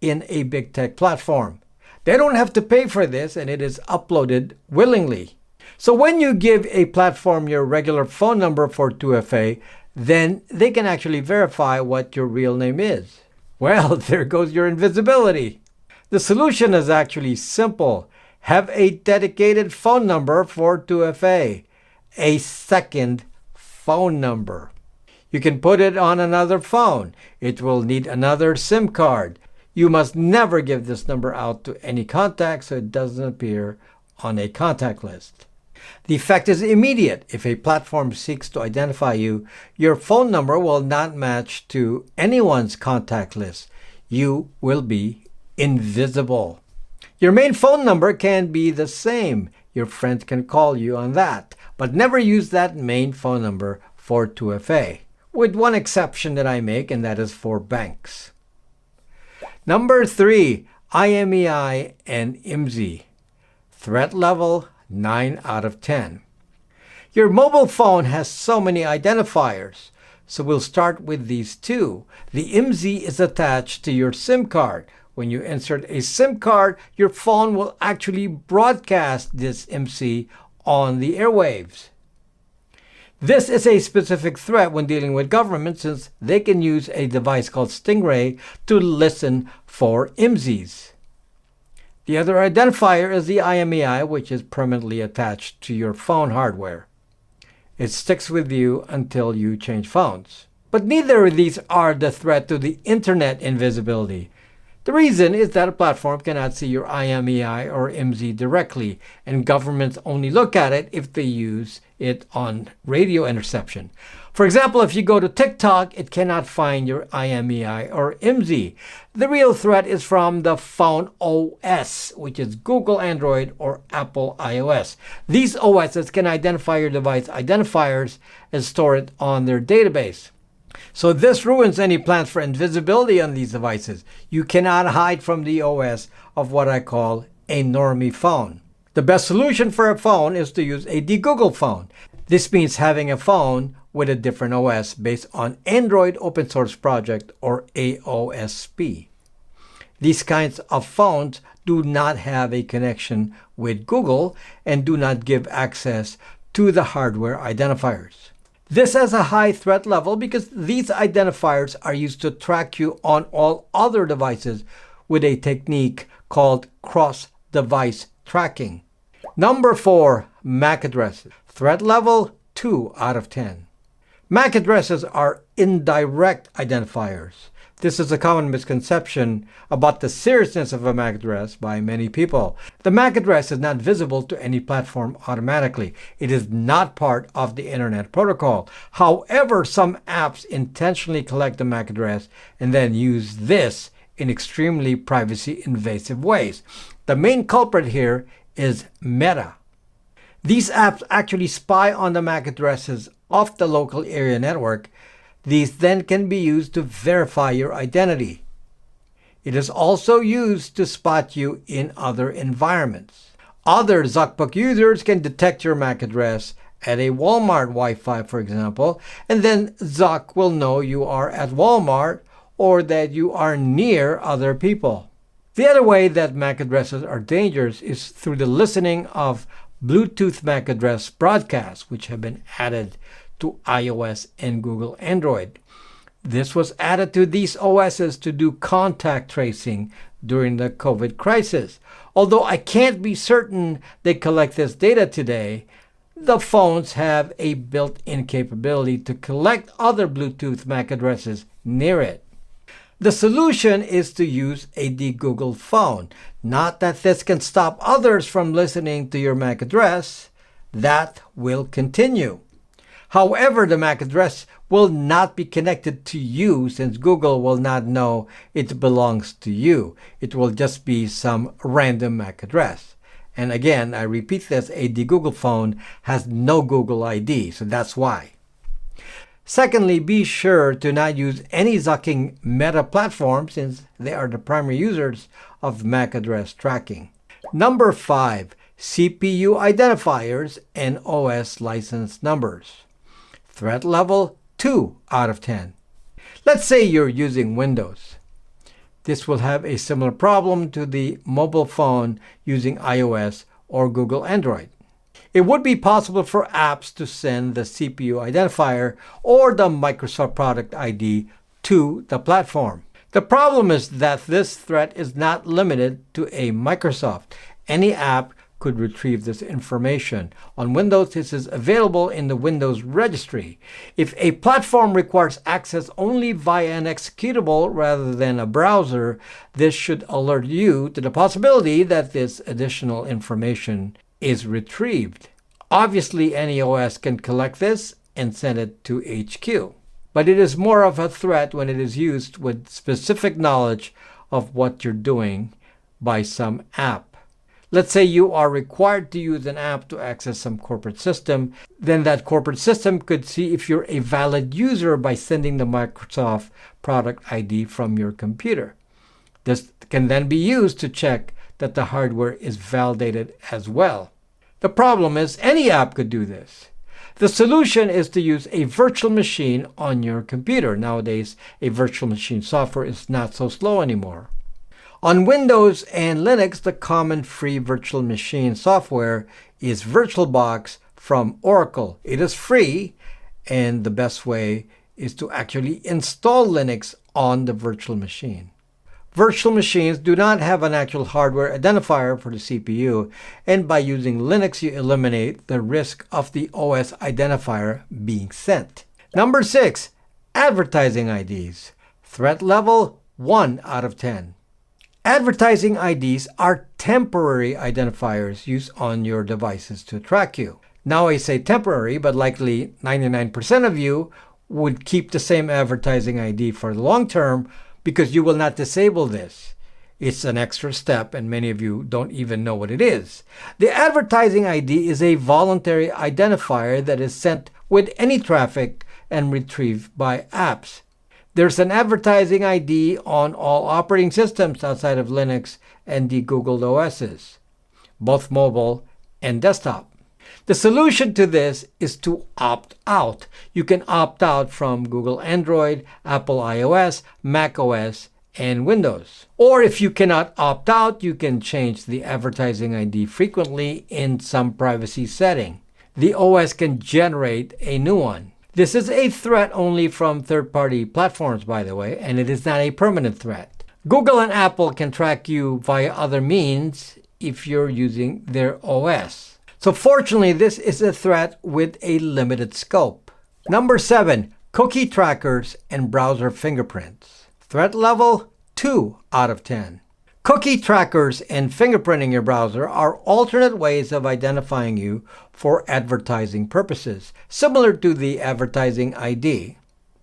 in a big tech platform. They don't have to pay for this, and it is uploaded willingly. So when you give a platform your regular phone number for 2FA, then they can actually verify what your real name is. Well, there goes your invisibility. The solution is actually simple. Have a dedicated phone number for 2FA, a second phone number. You can put it on another phone. It will need another SIM card. You must never give this number out to any contact so it doesn't appear on a contact list. The effect is immediate. If a platform seeks to identify you, your phone number will not match to anyone's contact list. You will be invisible. Your main phone number can be the same. Your friends can call you on that, but never use that main phone number for 2FA, with one exception that I make, and that is for banks. Number 3, IMEI and IMSI. Threat level 9 out of 10. Your mobile phone has so many identifiers, so we'll start with these two. The IMSI is attached to your SIM card. When you insert a SIM card, your phone will actually broadcast this IMSI on the airwaves. This is a specific threat when dealing with government, since they can use a device called Stingray to listen for IMSIs. The other identifier is the IMEI, which is permanently attached to your phone hardware. It sticks with you until you change phones. But neither of these are the threat to the internet invisibility. The reason is that a platform cannot see your IMEI or IMSI directly, and governments only look at it if they use it on radio interception. For example, if you go to TikTok, it cannot find your IMEI or IMSI. The real threat is from the phone OS, which is Google Android or Apple iOS. These OSs can identify your device identifiers and store it on their database. So this ruins any plans for invisibility on these devices. You cannot hide from the OS of what I call a normie phone. The best solution for a phone is to use a de-Google phone. This means having a phone with a different OS based on Android Open Source Project or AOSP. These kinds of phones do not have a connection with Google and do not give access to the hardware identifiers. This has a high threat level because these identifiers are used to track you on all other devices with a technique called cross-device tracking. Number 4, MAC addresses. Threat level 2 out of 10. MAC addresses are indirect identifiers. This is a common misconception about the seriousness of a MAC address by many people. The MAC address is not visible to any platform automatically. It is not part of the Internet Protocol. However, some apps intentionally collect the MAC address and then use this in extremely privacy invasive ways. The main culprit here is Meta. These apps actually spy on the MAC addresses of the local area network. These then can be used to verify your identity. It is also used to spot you in other environments. Other ZocBook users can detect your MAC address at a Walmart Wi-Fi, for example, and then Zoc will know you are at Walmart or that you are near other people. The other way that MAC addresses are dangerous is through the listening of Bluetooth MAC address broadcasts, which have been added to iOS and Google Android. This was added to these OSs to do contact tracing during the COVID crisis. Although I can't be certain they collect this data today, the phones have a built-in capability to collect other Bluetooth MAC addresses near it. The solution is to use a de-Googled phone. Not that this can stop others from listening to your MAC address. That will continue. However, the MAC address will not be connected to you since Google will not know it belongs to you. It will just be some random MAC address. And again, I repeat this, a de-Googled phone has no Google ID, so that's why. Secondly, be sure to not use any Zucking Meta platform since they are the primary users of MAC address tracking. Number 5, CPU identifiers and OS license numbers. Threat level 2 out of 10. Let's say you're using Windows. This will have a similar problem to the mobile phone using iOS or Google Android. It would be possible for apps to send the CPU identifier or the Microsoft product ID to the platform. The problem is that this threat is not limited to a Microsoft. Any app could retrieve this information. On Windows, this is available in the Windows registry. If a platform requires access only via an executable rather than a browser, this should alert you to the possibility that this additional information is retrieved. Obviously, any OS can collect this and send it to HQ, but it is more of a threat when it is used with specific knowledge of what you're doing by some app. Let's say you are required to use an app to access some corporate system, then that corporate system could see if you're a valid user by sending the Microsoft product ID from your computer. This can then be used to check that the hardware is validated as well. The problem is any app could do this. The solution is to use a virtual machine on your computer. Nowadays, a virtual machine software is not so slow anymore. On Windows and Linux, the common free virtual machine software is VirtualBox from Oracle. It is free, and the best way is to actually install Linux on the virtual machine. Virtual machines do not have an actual hardware identifier for the CPU, and by using Linux, you eliminate the risk of the OS identifier being sent. Number 6, advertising IDs. Threat level 1 out of 10. Advertising IDs are temporary identifiers used on your devices to track you. Now I say temporary, but likely 99% of you would keep the same advertising ID for the long term because you will not disable this. It's an extra step and many of you don't even know what it is. The advertising ID is a voluntary identifier that is sent with any traffic and retrieved by apps. There's an advertising ID on all operating systems outside of Linux and the Google OSs, both mobile and desktop. The solution to this is to opt out. You can opt out from Google Android, Apple iOS, Mac OS, and Windows. Or if you cannot opt out, you can change the advertising ID frequently in some privacy setting. The OS can generate a new one. This is a threat only from third-party platforms, by the way, and it is not a permanent threat. Google and Apple can track you via other means if you're using their OS. So fortunately, this is a threat with a limited scope. Number 7, cookie trackers and browser fingerprints. Threat level 2 out of 10. Cookie trackers and fingerprinting your browser are alternate ways of identifying you for advertising purposes, similar to the advertising ID.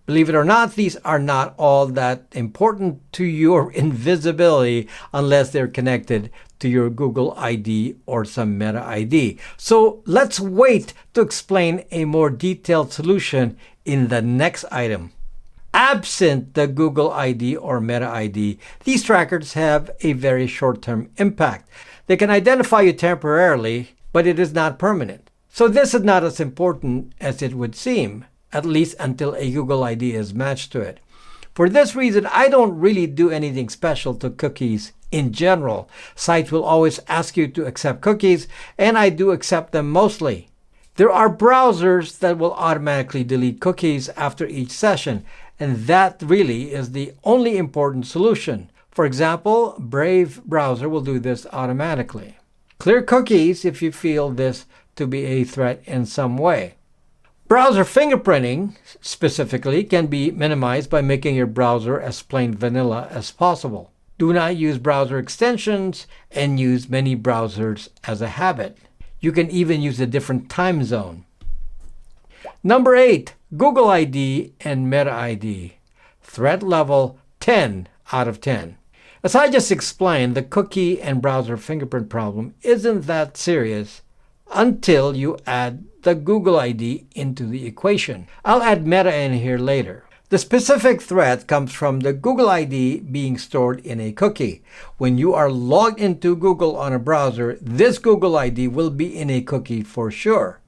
Believe it or not, these are not all that important to your invisibility unless they're connected to your Google ID or some Meta ID. So let's wait to explain a more detailed solution in the next item. Absent the Google ID or Meta ID, these trackers have a very short-term impact. They can identify you temporarily, but it is not permanent. So this is not as important as it would seem, at least until a Google ID is matched to it. For this reason, I don't really do anything special to cookies in general. Sites will always ask you to accept cookies, and I do accept them mostly. There are browsers that will automatically delete cookies after each session, and that really is the only important solution. For example, Brave browser will do this automatically. Clear cookies if you feel this to be a threat in some way. Browser fingerprinting, specifically, can be minimized by making your browser as plain vanilla as possible. Do not use browser extensions and use many browsers as a habit. You can even use a different time zone. Number 8, Google ID and Meta ID. Threat level 10 out of 10. As I just explained, the cookie and browser fingerprint problem isn't that serious until you add the Google ID into the equation. I'll add Meta in here later. The specific threat comes from the Google ID being stored in a cookie. When you are logged into Google on a browser, this Google ID will be in a cookie for sure.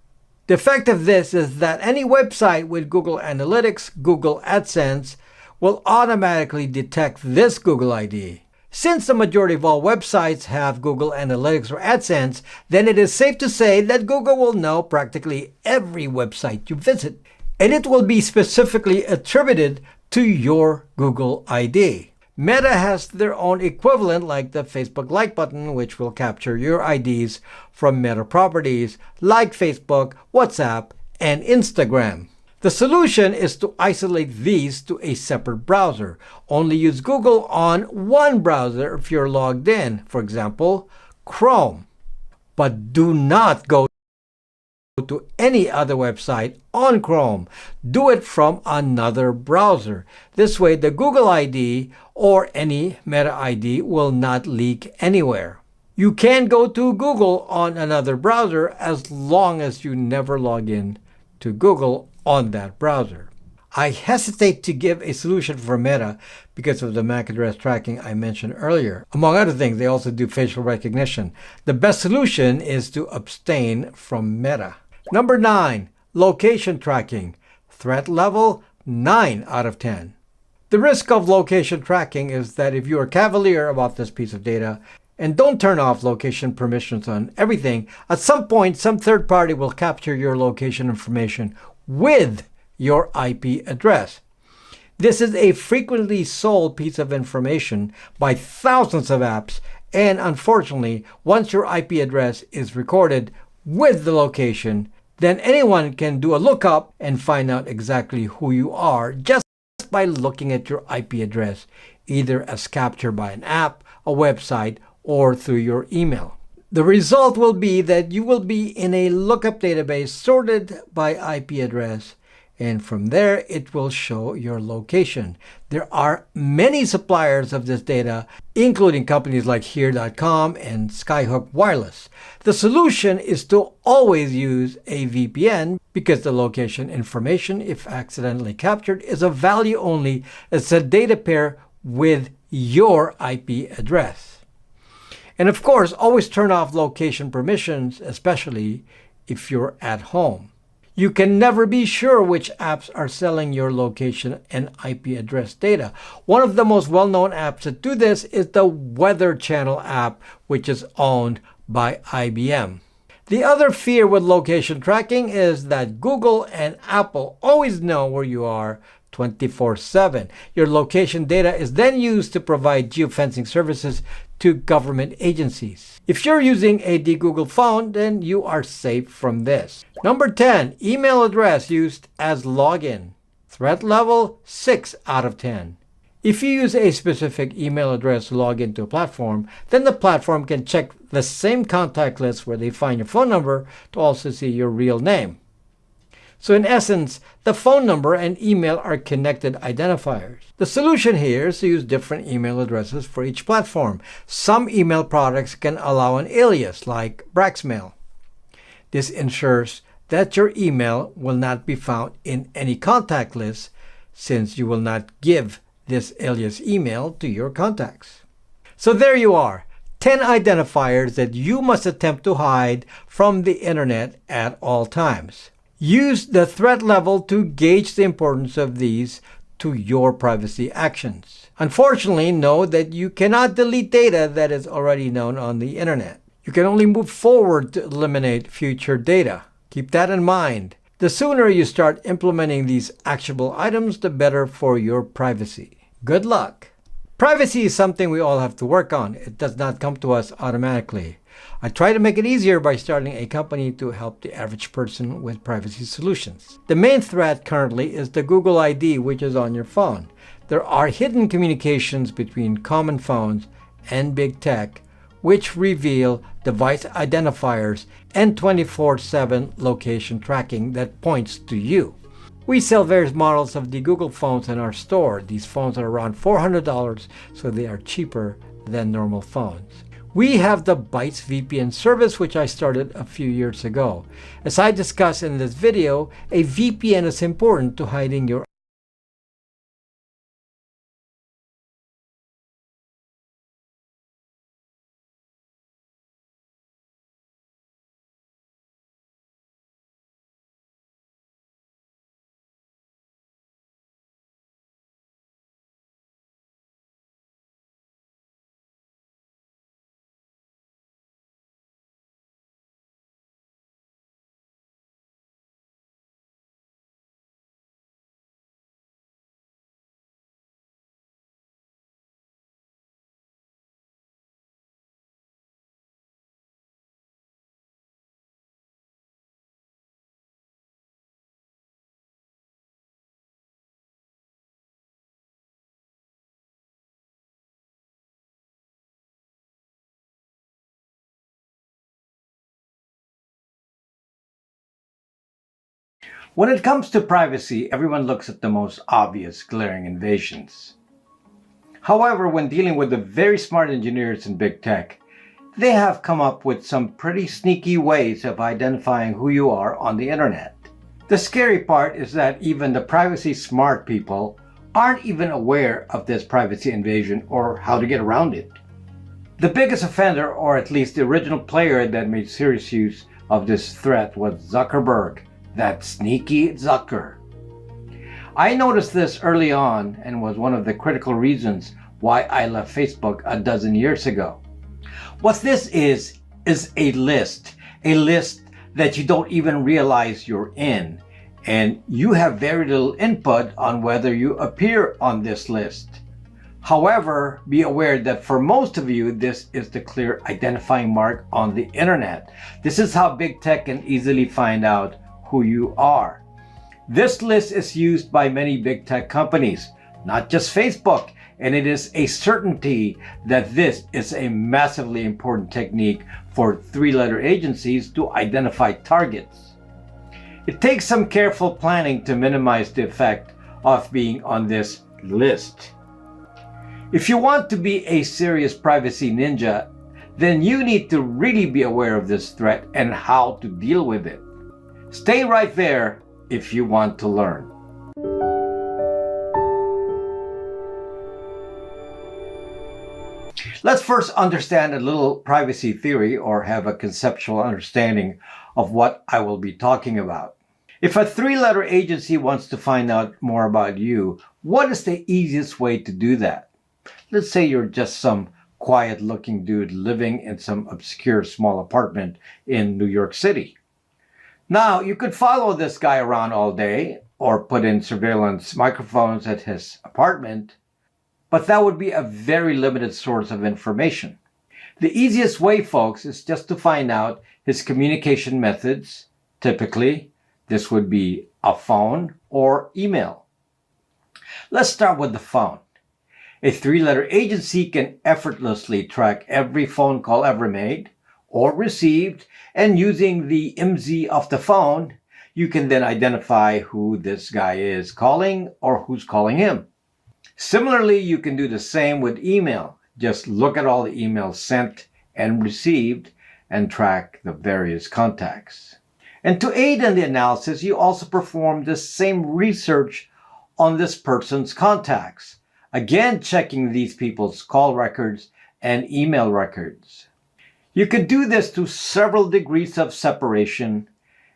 The effect of this is that any website with Google Analytics, Google AdSense, will automatically detect this Google ID. Since the majority of all websites have Google Analytics or AdSense, then it is safe to say that Google will know practically every website you visit, and it will be specifically attributed to your Google ID. Meta has their own equivalent like the Facebook like button, which will capture your IDs from Meta properties like Facebook, WhatsApp, and Instagram. The solution is to isolate these to a separate browser. Only use Google on one browser if you're logged in, for example, Chrome. But do not go to any other website on Chrome. Do it from another browser. This way, the Google ID or any Meta ID will not leak anywhere. You can go to Google on another browser as long as you never log in to Google on that browser. I hesitate to give a solution for Meta because of the MAC address tracking I mentioned earlier. Among other things, they also do facial recognition. The best solution is to abstain from Meta. Number 9, location tracking. Threat level 9 out of 10. The risk of location tracking is that if you are cavalier about this piece of data and don't turn off location permissions on everything, at some point some third party will capture your location information with your IP address. This is a frequently sold piece of information by thousands of apps, and unfortunately, once your IP address is recorded with the location, then anyone can do a lookup and find out exactly who you are just by looking at your IP address, either as captured by an app, a website, or through your email. The result will be that you will be in a lookup database sorted by IP address, and from there it will show your location. There are many suppliers of this data, including companies like Here.com and Skyhook Wireless. The solution is to always use a VPN because the location information, if accidentally captured, is of value only as a data pair with your IP address. And of course, always turn off location permissions, especially if you're at home. You can never be sure which apps are selling your location and IP address data. One of the most well-known apps that do this is the Weather Channel app, which is owned by IBM. The other fear with location tracking is that Google and Apple always know where you are 24/7. Your location data is then used to provide geofencing services to government agencies. If you're using a Google phone, then you are safe from this. Number 10, email address used as login. Threat level 6 out of 10. If you use a specific email address to log into a platform, then the platform can check the same contact list where they find your phone number to also see your real name. So in essence, the phone number and email are connected identifiers. The solution here is to use different email addresses for each platform. Some email products can allow an alias like Braxmail. This ensures that your email will not be found in any contact list since you will not give this alias email to your contacts. So there you are, 10 identifiers that you must attempt to hide from the internet at all times. Use the threat level to gauge the importance of these to your privacy actions. Unfortunately, know that you cannot delete data that is already known on the internet. You can only move forward to eliminate future data. Keep that in mind. The sooner you start implementing these actionable items, the better for your privacy. Good luck! Privacy is something we all have to work on. It does not come to us automatically. I try to make it easier by starting a company to help the average person with privacy solutions. The main threat currently is the Google ID, which is on your phone. There are hidden communications between common phones and big tech, which reveal device identifiers and 24/7 location tracking that points to you. We sell various models of the Google phones in our store. These phones are around $400, so they are cheaper than normal phones. We have the Bytes VPN service, which I started a few years ago. As I discussed in this video, a VPN is important to hiding your When it comes to privacy, everyone looks at the most obvious glaring invasions. However, when dealing with the very smart engineers in big tech, they have come up with some pretty sneaky ways of identifying who you are on the internet. The scary part is that even the privacy smart people aren't even aware of this privacy invasion or how to get around it. The biggest offender, or at least the original player that made serious use of this threat, was Zuckerberg. That sneaky Zucker. I noticed this early on and was one of the critical reasons why I left Facebook a dozen years ago. What this is a list that you don't even realize you're in, and you have very little input on whether you appear on this list. However, be aware that for most of you, this is the clear identifying mark on the internet. This is how big tech can easily find out who you are. This list is used by many big tech companies, not just Facebook, and it is a certainty that this is a massively important technique for three-letter agencies to identify targets. It takes some careful planning to minimize the effect of being on this list. If you want to be a serious privacy ninja, then you need to really be aware of this threat and how to deal with it. Stay right there if you want to learn. Let's first understand a little privacy theory, or have a conceptual understanding of what I will be talking about. If a three-letter agency wants to find out more about you, what is the easiest way to do that? Let's say you're just some quiet-looking dude living in some obscure small apartment in New York City. Now, you could follow this guy around all day or put in surveillance microphones at his apartment, but that would be a very limited source of information. The easiest way, folks, is just to find out his communication methods. Typically, this would be a phone or email. Let's start with the phone. A three-letter agency can effortlessly track every phone call ever made or received, and using the IMSI of the phone, you can then identify who this guy is calling or who's calling him. Similarly, you can do the same with email. Just look at all the emails sent and received and track the various contacts. And to aid in the analysis, you also perform the same research on this person's contacts, again checking these people's call records and email records. You could do this to several degrees of separation,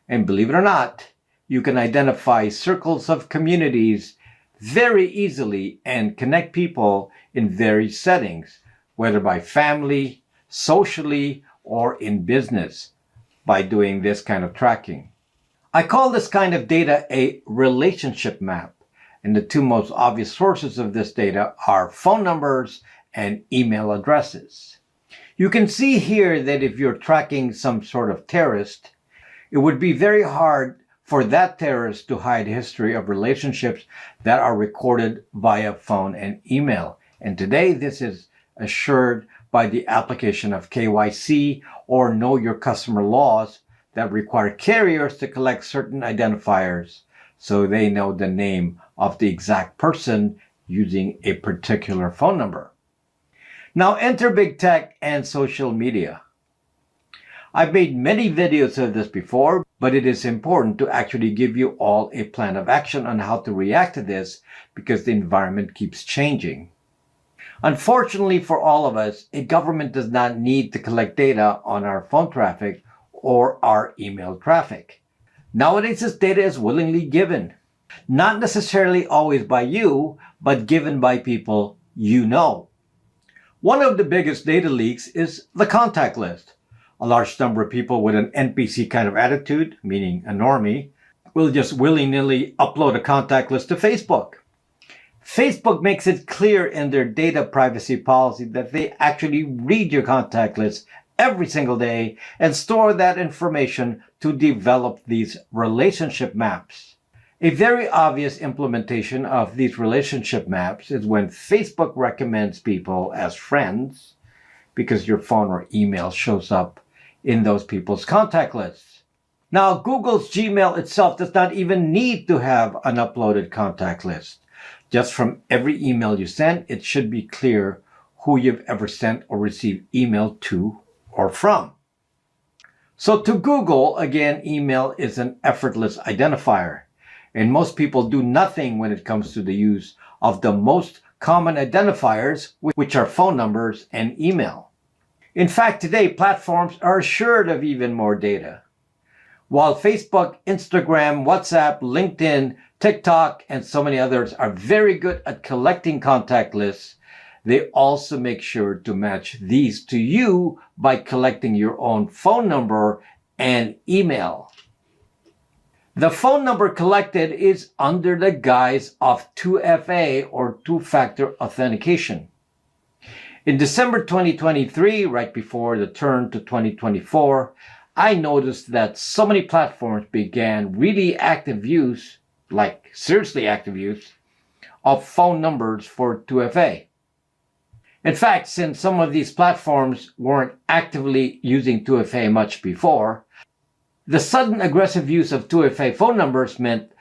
and believe it or not, you can identify circles of communities very easily and connect people in various settings, whether by family, socially, or in business, by doing this kind of tracking. I call this kind of data a relationship map, and the two most obvious sources of this data are phone numbers and email addresses. You can see here that if you're tracking some sort of terrorist, it would be very hard for that terrorist to hide history of relationships that are recorded via phone and email. And today, this is assured by the application of KYC or Know Your Customer laws that require carriers to collect certain identifiers so they know the name of the exact person using a particular phone number. Now enter big tech and social media. I've made many videos of this before, but it is important to actually give you all a plan of action on how to react to this because the environment keeps changing. Unfortunately for all of us, a government does not need to collect data on our phone traffic or our email traffic. Nowadays, this data is willingly given. Not necessarily always by you, but given by people you know. One of the biggest data leaks is the contact list. A large number of people with an NPC kind of attitude, meaning a normie, will just willy-nilly upload a contact list to Facebook. Facebook makes it clear in their data privacy policy that they actually read your contact list every single day and store that information to develop these relationship maps. A very obvious implementation of these relationship maps is when Facebook recommends people as friends because your phone or email shows up in those people's contact lists. Now, Google's Gmail itself does not even need to have an uploaded contact list. Just from every email you send, it should be clear who you've ever sent or received email to or from. So to Google, again, email is an effortless identifier. And most people do nothing when it comes to the use of the most common identifiers, which are phone numbers and email. In fact, today, platforms are assured of even more data. While Facebook, Instagram, WhatsApp, LinkedIn, TikTok, and so many others are very good at collecting contact lists, they also make sure to match these to you by collecting your own phone number and email. The phone number collected is under the guise of 2FA or two-factor authentication. In December 2023, right before the turn to 2024, I noticed that so many platforms began really active use, like seriously active use, of phone numbers for 2FA. In fact, since some of these platforms weren't actively using 2FA much before, the sudden aggressive use of 2FA phone numbers meant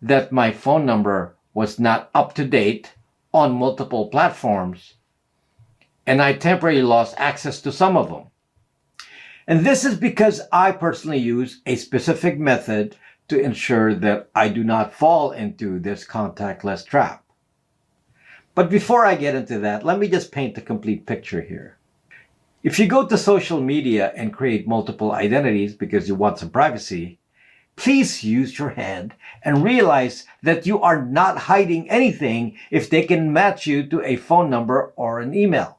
that my phone number was not up to date on multiple platforms, and I temporarily lost access to some of them. And this is because I personally use a specific method to ensure that I do not fall into this contactless trap. But before I get into that, let me just paint the complete picture here. If you go to social media and create multiple identities because you want some privacy, please use your head and realize that you are not hiding anything if they can match you to a phone number or an email.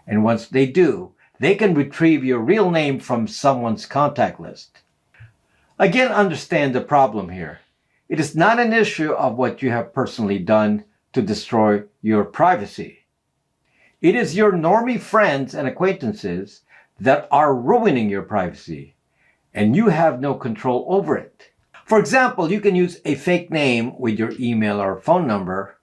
And once they do, they can retrieve your real name from someone's contact list. Again, understand the problem here. It is not an issue of what you have personally done to destroy your privacy. It is your normie friends and acquaintances that are ruining your privacy, and you have no control over it. For example, you can use a fake name with your email or phone number,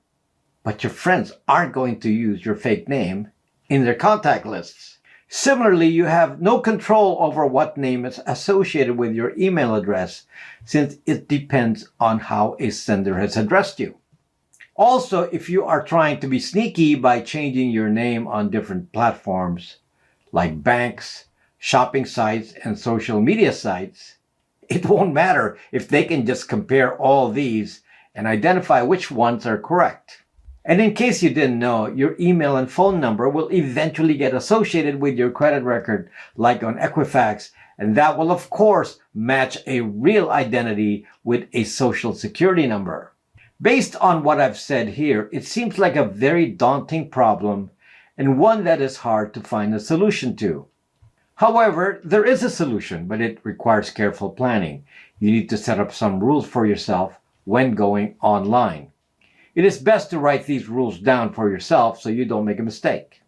but your friends aren't going to use your fake name in their contact lists. Similarly, you have no control over what name is associated with your email address, since it depends on how a sender has addressed you. Also, if you are trying to be sneaky by changing your name on different platforms, like banks, shopping sites, and social media sites, it won't matter if they can just compare all these and identify which ones are correct. And in case you didn't know, your email and phone number will eventually get associated with your credit record, like on Equifax, and that will of course match a real identity with a social security number. Based on what I've said here, it seems like a very daunting problem and one that is hard to find a solution to. However, there is a solution, but it requires careful planning. You need to set up some rules for yourself when going online. It is best to write these rules down for yourself so you don't make a mistake.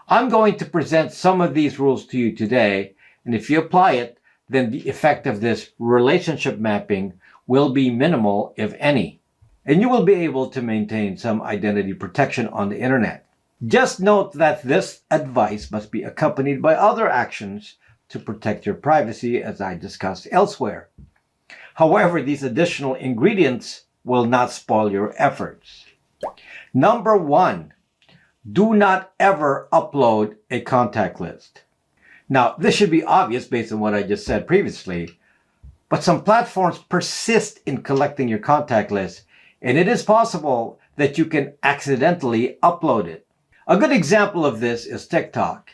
I'm going to present some of these rules to you today, and if you apply it, then the effect of this relationship mapping will be minimal, if any, and you will be able to maintain some identity protection on the internet. Just note that this advice must be accompanied by other actions to protect your privacy, as I discussed elsewhere. However, these additional ingredients will not spoil your efforts. Number 1, do not ever upload a contact list. Now, this should be obvious based on what I just said previously, but some platforms persist in collecting your contact list, and it is possible that you can accidentally upload it. A good example of this is TikTok.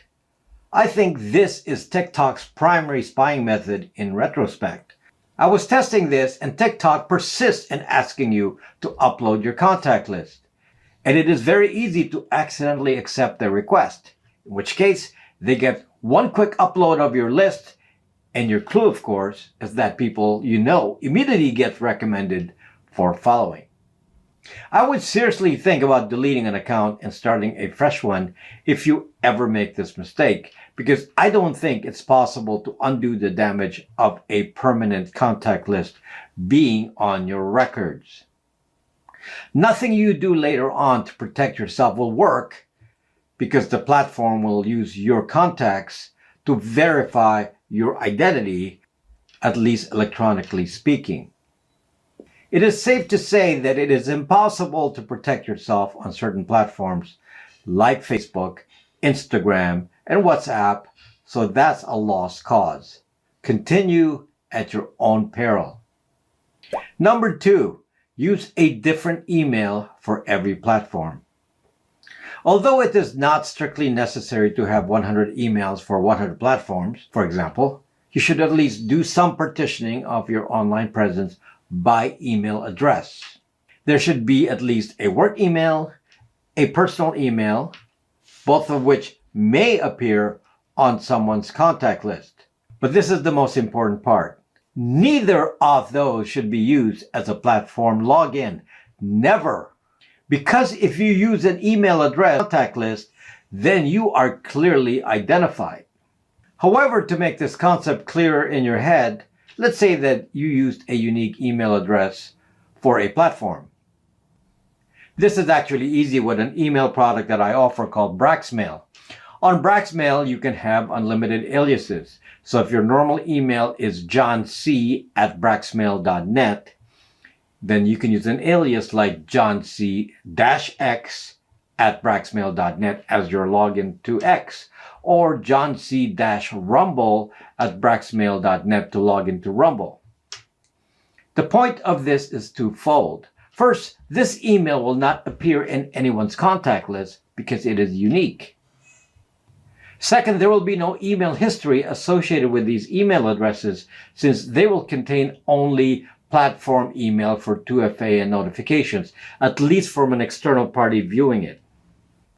I think this is TikTok's primary spying method in retrospect. I was testing this, and TikTok persists in asking you to upload your contact list. And it is very easy to accidentally accept their request, in which case they get one quick upload of your list, and your clue, of course, is that people you know immediately get recommended for following. I would seriously think about deleting an account and starting a fresh one if you ever make this mistake, because I don't think it's possible to undo the damage of a permanent contact list being on your records. Nothing you do later on to protect yourself will work, because the platform will use your contacts to verify your identity, at least electronically speaking. It is safe to say that it is impossible to protect yourself on certain platforms like Facebook, Instagram, and WhatsApp, so that's a lost cause. Continue at your own peril. Number 2, use a different email for every platform. Although it is not strictly necessary to have 100 emails for 100 platforms, for example, you should at least do some partitioning of your online presence by email address. There should be at least a work email, a personal email, both of which may appear on someone's contact list. But this is the most important part. Neither of those should be used as a platform login. Never. Because if you use an email address contact list, then you are clearly identified. However, to make this concept clearer in your head, let's say that you used a unique email address for a platform. This is actually easy with an email product that I offer called Braxmail. On Braxmail, you can have unlimited aliases. So if your normal email is johnc@braxmail.net, then you can use an alias like johnc-x@braxmail.net as your login to X, or johnc-rumble@braxmail.net to log into Rumble. The point of this is twofold. First, this email will not appear in anyone's contact list because it is unique. Second, there will be no email history associated with these email addresses, since they will contain only platform email for 2FA and notifications, at least from an external party viewing it.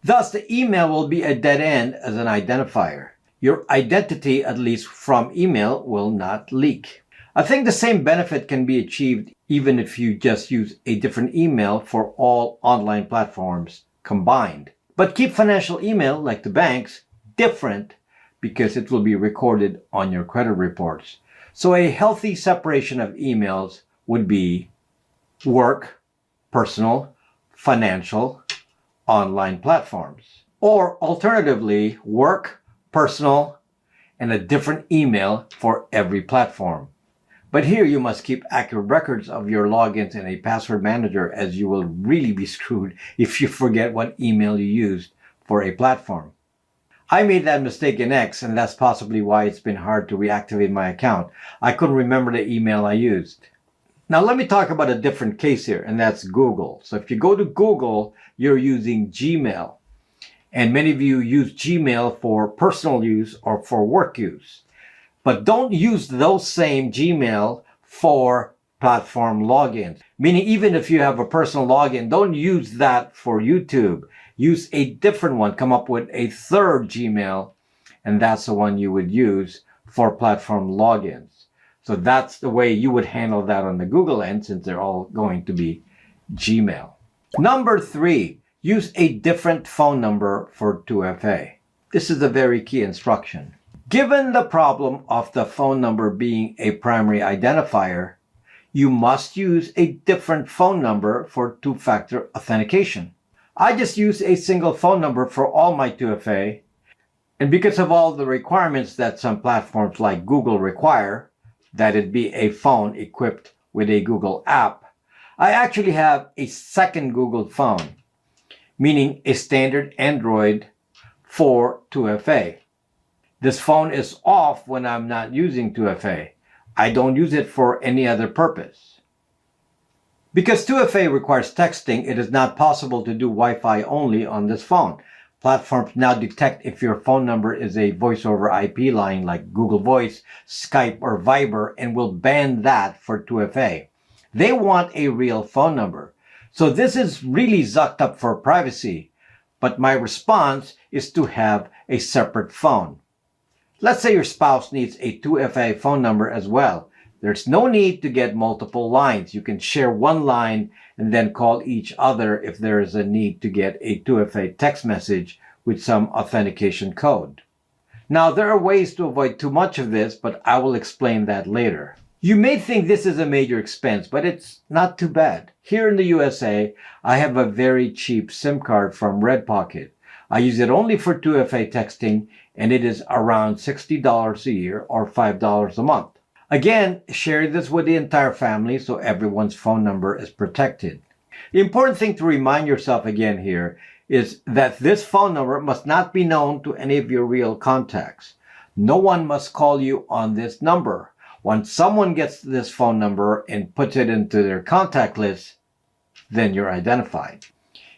Thus, the email will be a dead end as an identifier. Your identity, at least from email, will not leak. I think the same benefit can be achieved even if you just use a different email for all online platforms combined. But keep financial email, like the banks, different, because it will be recorded on your credit reports. So a healthy separation of emails would be work, personal, financial, online platforms. Or alternatively, work, personal, and a different email for every platform. But here you must keep accurate records of your logins in a password manager, as you will really be screwed if you forget what email you used for a platform. I made that mistake in X, and that's possibly why it's been hard to reactivate my account. I couldn't remember the email I used. Now let me talk about a different case here, and that's Google. So if you go to Google, you're using Gmail. And many of you use Gmail for personal use or for work use. But don't use those same Gmail for platform logins. Meaning even if you have a personal login, don't use that for YouTube. Use a different one. Come up with a third Gmail, and that's the one you would use for platform logins. So that's the way you would handle that on the Google end, since they're all going to be Gmail. Number 3, use a different phone number for 2FA. This is a very key instruction. Given the problem of the phone number being a primary identifier, you must use a different phone number for two-factor authentication. I just use a single phone number for all my 2FA, and because of all the requirements that some platforms like Google require, that it be a phone equipped with a Google app, I actually have a second Google phone, meaning a standard Android for 2FA. This phone is off when I'm not using 2FA. I don't use it for any other purpose. Because 2FA requires texting, it is not possible to do Wi-Fi only on this phone. Platforms now detect if your phone number is a voice over IP line like Google Voice, Skype, or Viber, and will ban that for 2FA. They want a real phone number. So this is really zucked up for privacy. But my response is to have a separate phone. Let's say your spouse needs a 2FA phone number as well. There's no need to get multiple lines. You can share one line and then call each other if there is a need to get a 2FA text message with some authentication code. Now, there are ways to avoid too much of this, but I will explain that later. You may think this is a major expense, but it's not too bad. Here in the USA, I have a very cheap SIM card from Red Pocket. I use it only for 2FA texting, and it is around $60 a year or $5 a month. Again, share this with the entire family so everyone's phone number is protected. The important thing to remind yourself again here is that this phone number must not be known to any of your real contacts. No one must call you on this number. Once someone gets this phone number and puts it into their contact list, then you're identified.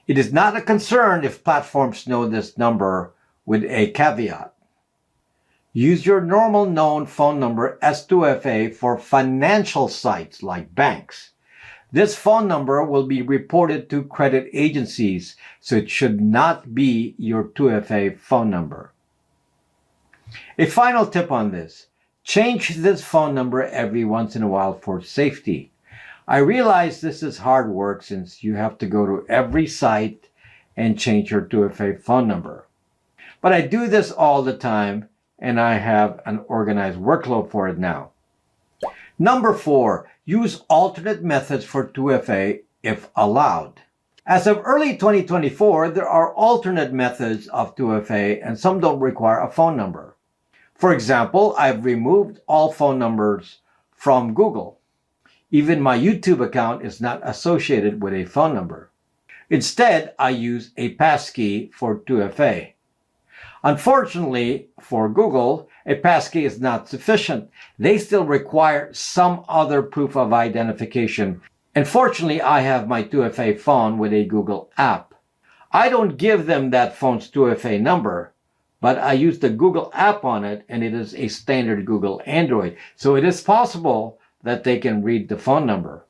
It is not a concern if platforms know this number, with a caveat. Use your normal known phone number as 2FA for financial sites like banks. This phone number will be reported to credit agencies, so it should not be your 2FA phone number. A final tip on this: change this phone number every once in a while for safety. I realize this is hard work since you have to go to every site and change your 2FA phone number. But I do this all the time, and I have an organized workload for it now. Number 4, use alternate methods for 2FA if allowed. As of early 2024, there are alternate methods of 2FA, and some don't require a phone number. For example, I've removed all phone numbers from Google. Even my YouTube account is not associated with a phone number. Instead, I use a passkey for 2FA. Unfortunately, for Google, a passkey is not sufficient. They still require some other proof of identification. And fortunately, I have my 2FA phone with a Google app. I don't give them that phone's 2FA number, but I use the Google app on it, and it is a standard Google Android. So it is possible that they can read the phone number.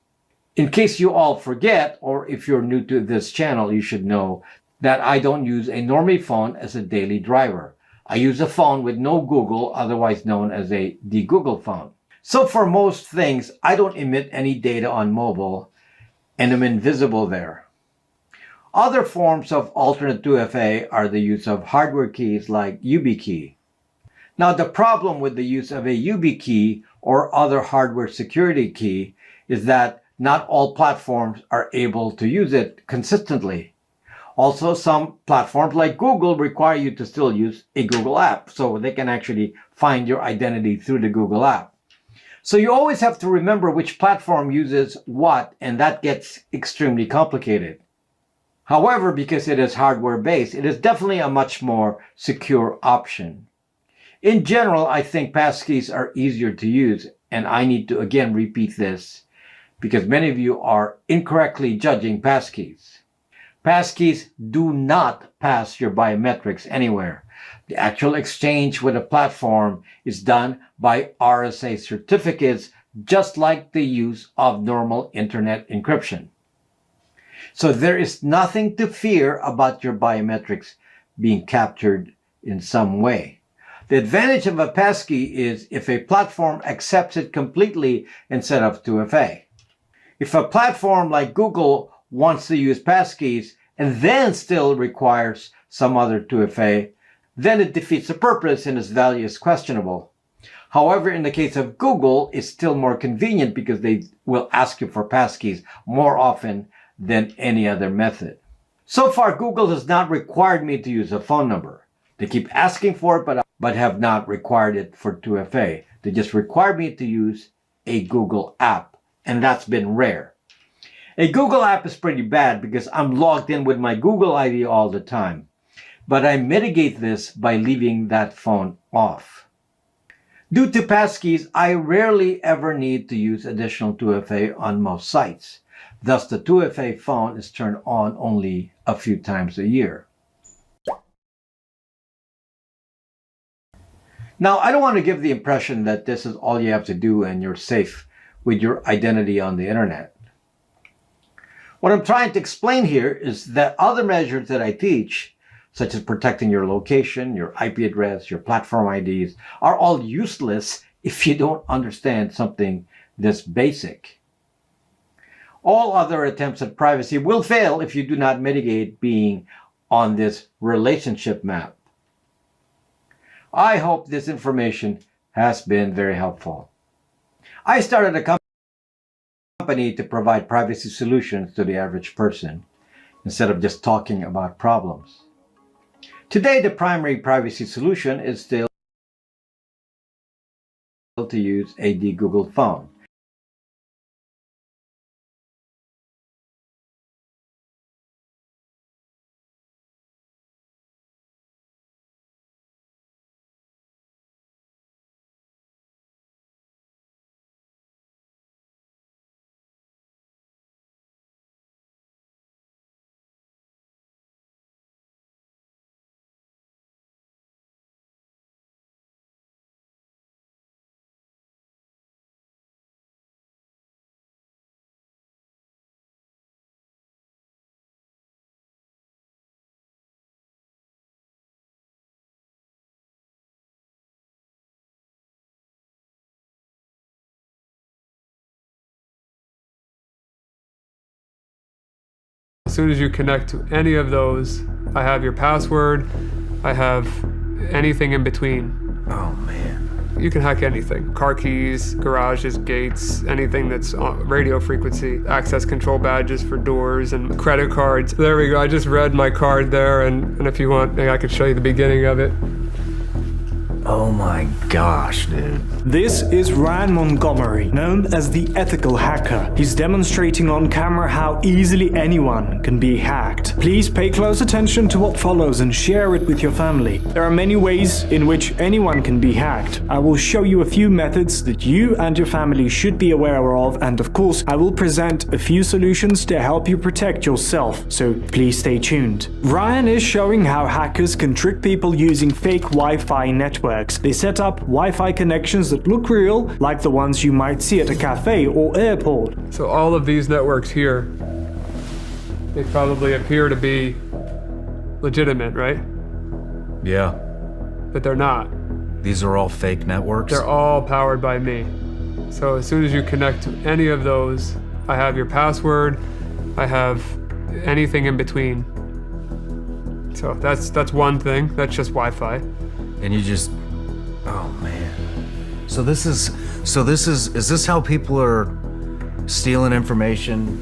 In case you all forget, or if you're new to this channel, you should know that I don't use a normie phone as a daily driver. I use a phone with no Google, otherwise known as a de-Google phone. So for most things, I don't emit any data on mobile, and am invisible there. Other forms of alternate 2FA are the use of hardware keys like YubiKey. Now, the problem with the use of a YubiKey or other hardware security key is that not all platforms are able to use it consistently. Also, some platforms like Google require you to still use a Google app, so they can actually find your identity through the Google app. So you always have to remember which platform uses what, and that gets extremely complicated. However, because it is hardware-based, it is definitely a much more secure option. In general, I think passkeys are easier to use, and I need to again repeat this because many of you are incorrectly judging passkeys. Passkeys do not pass your biometrics anywhere. The actual exchange with a platform is done by RSA certificates, just like the use of normal internet encryption. So there is nothing to fear about your biometrics being captured in some way. The advantage of a passkey is if a platform accepts it completely instead of 2FA. If a platform like Google wants to use passkeys and then still requires some other 2FA, then it defeats the purpose and its value is questionable. However, in the case of Google, it's still more convenient because they will ask you for passkeys more often than any other method. So far, Google has not required me to use a phone number. They keep asking for it, but have not required it for 2FA. They just require me to use a Google app, and that's been rare. A Google app is pretty bad because I'm logged in with my Google ID all the time. But I mitigate this by leaving that phone off. Due to passkeys, I rarely ever need to use additional 2FA on most sites. Thus, the 2FA phone is turned on only a few times a year. Now, I don't want to give the impression that this is all you have to do and you're safe with your identity on the internet. What I'm trying to explain here is that other measures that I teach, such as protecting your location, your IP address, your platform IDs, are all useless if you don't understand something this basic. All other attempts at privacy will fail if you do not mitigate being on this relationship map. I hope this information has been very helpful. I started a company to provide privacy solutions to the average person instead of just talking about problems. Today, the primary privacy solution is still to use a Google phone. As soon as you connect to any of those, I have your password, I have anything in between. Oh man. You can hack anything. Car keys, garages, gates, anything that's on radio frequency, access control badges for doors and credit cards. There we go, I just read my card there, and if you want, I could show you the beginning of it. Oh my gosh, dude. This is Ryan Montgomery, known as the ethical hacker. He's demonstrating on camera how easily anyone can be hacked. Please pay close attention to what follows and share it with your family. There are many ways in which anyone can be hacked. I will show you a few methods that you and your family should be aware of, and of course, I will present a few solutions to help you protect yourself, so please stay tuned. Ryan is showing how hackers can trick people using fake Wi-Fi networks. They set up Wi-Fi connections that look real, like the ones you might see at a cafe or airport. So all of these networks here, they probably appear to be legitimate, right? Yeah. But they're not. These are all fake networks? They're all powered by me. So as soon as you connect to any of those, I have your password, I have anything in between. So that's one thing, that's just Wi-Fi. And you just, oh man. So this is this how people are stealing information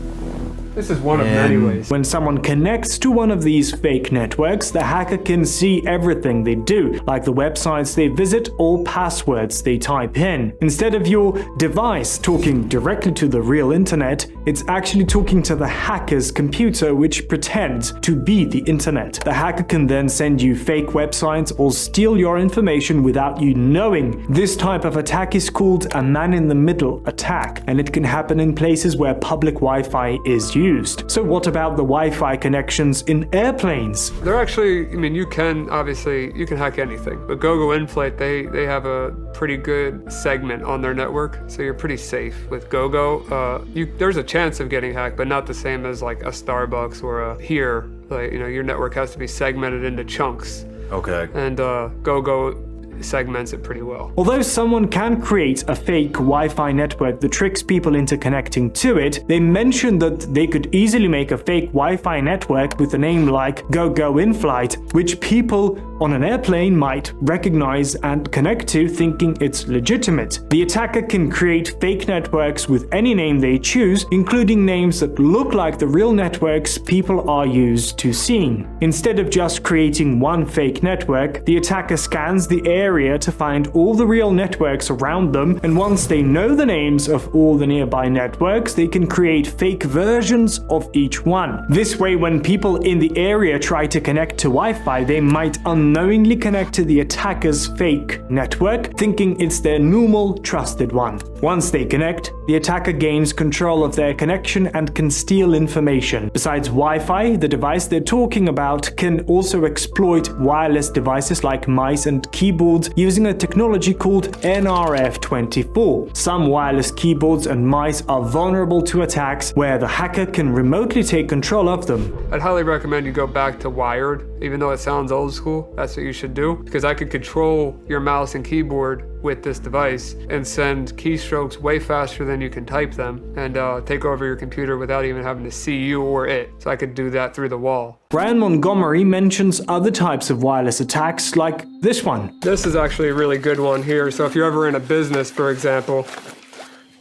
This is one of many ways. When someone connects to one of these fake networks, the hacker can see everything they do, like the websites they visit or passwords they type in. Instead of your device talking directly to the real internet, it's actually talking to the hacker's computer, which pretends to be the internet. The hacker can then send you fake websites or steal your information without you knowing. This type of attack is called a man-in-the-middle attack, and it can happen in places where public Wi-Fi is used. So what about the Wi-Fi connections in airplanes? They're actually, I mean, you can hack anything, but GoGo InFlight, they have a pretty good segment on their network, so you're pretty safe with GoGo. There's a chance of getting hacked, but not the same as like a Starbucks or a here. Like, your network has to be segmented into chunks. Okay. And GoGo segments it pretty well. Although someone can create a fake Wi-Fi network that tricks people into connecting to it, they mentioned that they could easily make a fake Wi-Fi network with a name like GoGo InFlight, which people on an airplane might recognize and connect to, thinking it's legitimate. The attacker can create fake networks with any name they choose, including names that look like the real networks people are used to seeing. Instead of just creating one fake network, the attacker scans the area to find all the real networks around them, and once they know the names of all the nearby networks, they can create fake versions of each one. This way, when people in the area try to connect to Wi-Fi, they might unknowingly connect to the attacker's fake network, thinking it's their normal, trusted one. Once they connect, the attacker gains control of their connection and can steal information. Besides Wi-Fi, the device they're talking about can also exploit wireless devices like mice and keyboards using a technology called NRF24. Some wireless keyboards and mice are vulnerable to attacks where the hacker can remotely take control of them. I'd highly recommend you go back to wired, even though it sounds old school. That's what you should do, because I could control your mouse and keyboard with this device and send keystrokes way faster than you can type them, and take over your computer without even having to see you or it. So I could do that through the wall. Brian Montgomery mentions other types of wireless attacks like this one. This is actually a really good one here. So if you're ever in a business, for example,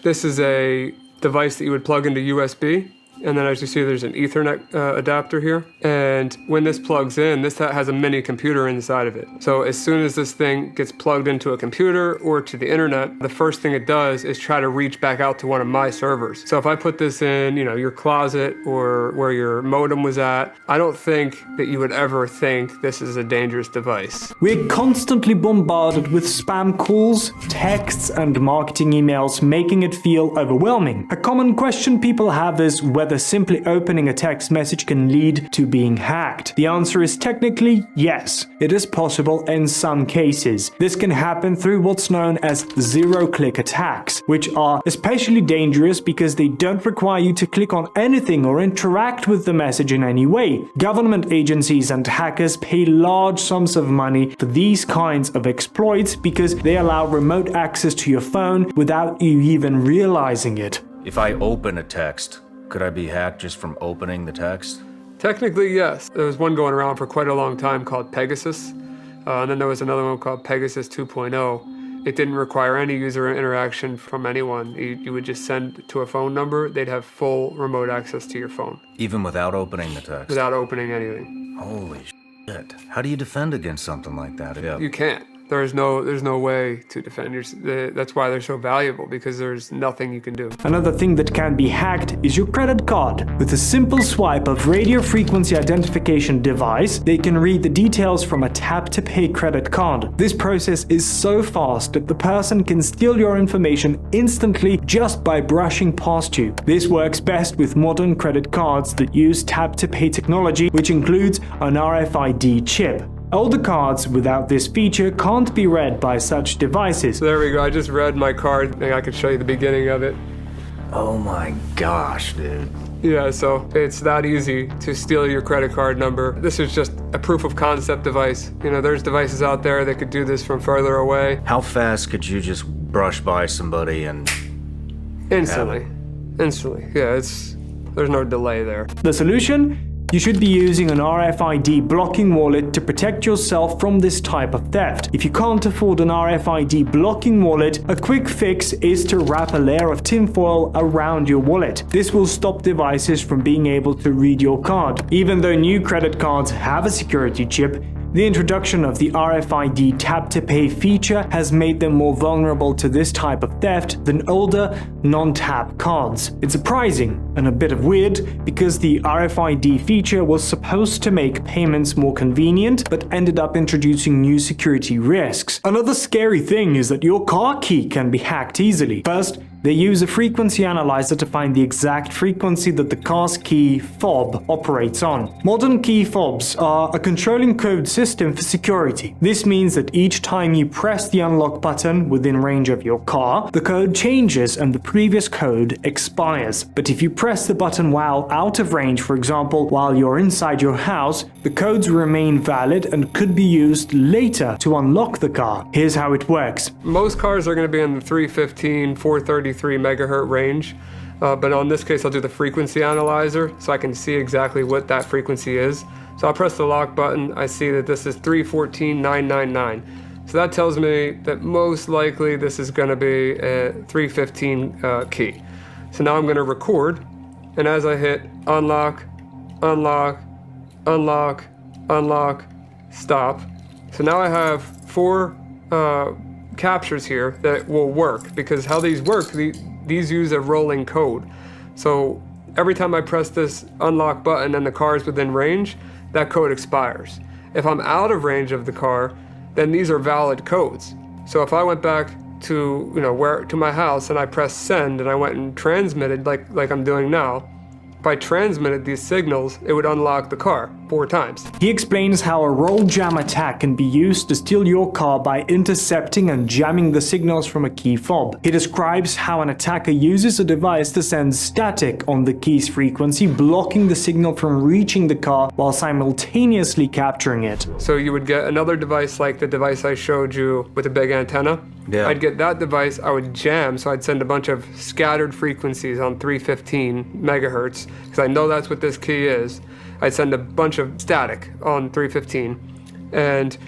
this is a device that you would plug into USB. And then as you see, there's an Ethernet adapter here. And when this plugs in, this has a mini computer inside of it. So as soon as this thing gets plugged into a computer or to the internet, the first thing it does is try to reach back out to one of my servers. So if I put this in, your closet or where your modem was at, I don't think that you would ever think this is a dangerous device. We're constantly bombarded with spam calls, texts, and marketing emails, making it feel overwhelming. A common question people have is whether simply opening a text message can lead to being hacked. The answer is technically yes. It is possible in some cases. This can happen through what's known as zero-click attacks, which are especially dangerous because they don't require you to click on anything or interact with the message in any way. Government agencies and hackers pay large sums of money for these kinds of exploits because they allow remote access to your phone without you even realizing it. If I open a text, could I be hacked just from opening the text? Technically, yes. There was one going around for quite a long time called Pegasus. And then there was another one called Pegasus 2.0. It didn't require any user interaction from anyone. You would just send to a phone number. They'd have full remote access to your phone. Even without opening the text? Without opening anything. Holy shit. How do you defend against something like that? Yeah. You can't. There's no way to defend yourself. That's why they're so valuable, because there's nothing you can do. Another thing that can be hacked is your credit card. With a simple swipe of radio frequency identification device, they can read the details from a tap-to-pay credit card. This process is so fast that the person can steal your information instantly just by brushing past you. This works best with modern credit cards that use tap-to-pay technology, which includes an RFID chip. Older cards without this feature can't be read by such devices. So there we go, I just read my card. I could show you the beginning of it. Oh my gosh, dude. Yeah, so it's that easy to steal your credit card number. This is just a proof of concept device. There's devices out there that could do this from further away. How fast could you just brush by somebody and... Instantly. Instantly. Yeah, there's no delay there. The solution? You should be using an RFID blocking wallet to protect yourself from this type of theft. If you can't afford an RFID blocking wallet, a quick fix is to wrap a layer of tinfoil around your wallet. This will stop devices from being able to read your card. Even though new credit cards have a security chip, the introduction of the RFID tap-to-pay feature has made them more vulnerable to this type of theft than older, non-tap cards. It's surprising and a bit of weird because the RFID feature was supposed to make payments more convenient but ended up introducing new security risks. Another scary thing is that your car key can be hacked easily. First, they use a frequency analyzer to find the exact frequency that the car's key fob operates on. Modern key fobs are a controlling code system for security. This means that each time you press the unlock button within range of your car, the code changes and the previous code expires. But if you press the button while out of range, for example, while you're inside your house, the codes remain valid and could be used later to unlock the car. Here's how it works. Most cars are going to be in the 315, 433 megahertz range, but on this case I'll do the frequency analyzer so I can see exactly what that frequency is. So I'll press the lock button, I see that this is 314.999. So that tells me that most likely this is going to be a 315 key. So now I'm going to record, and as I hit unlock, unlock, unlock, unlock, stop. So now I have 4 captures here that will work, because how these work, these use a rolling code. So every time I press this unlock button and the car is within range, that code expires. If I'm out of range of the car, then these are valid codes. So if I went back to to my house and I pressed send and I went and transmitted like I'm doing now, if I transmitted these signals, it would unlock the car 4 times. He explains how a roll jam attack can be used to steal your car by intercepting and jamming the signals from a key fob. He describes how an attacker uses a device to send static on the key's frequency, blocking the signal from reaching the car while simultaneously capturing it. So you would get another device like the device I showed you with a big antenna. Yeah. I'd get that device, I would jam, so I'd send a bunch of scattered frequencies on 315 megahertz, because I know that's what this key is. I'd send a bunch of static on 315, and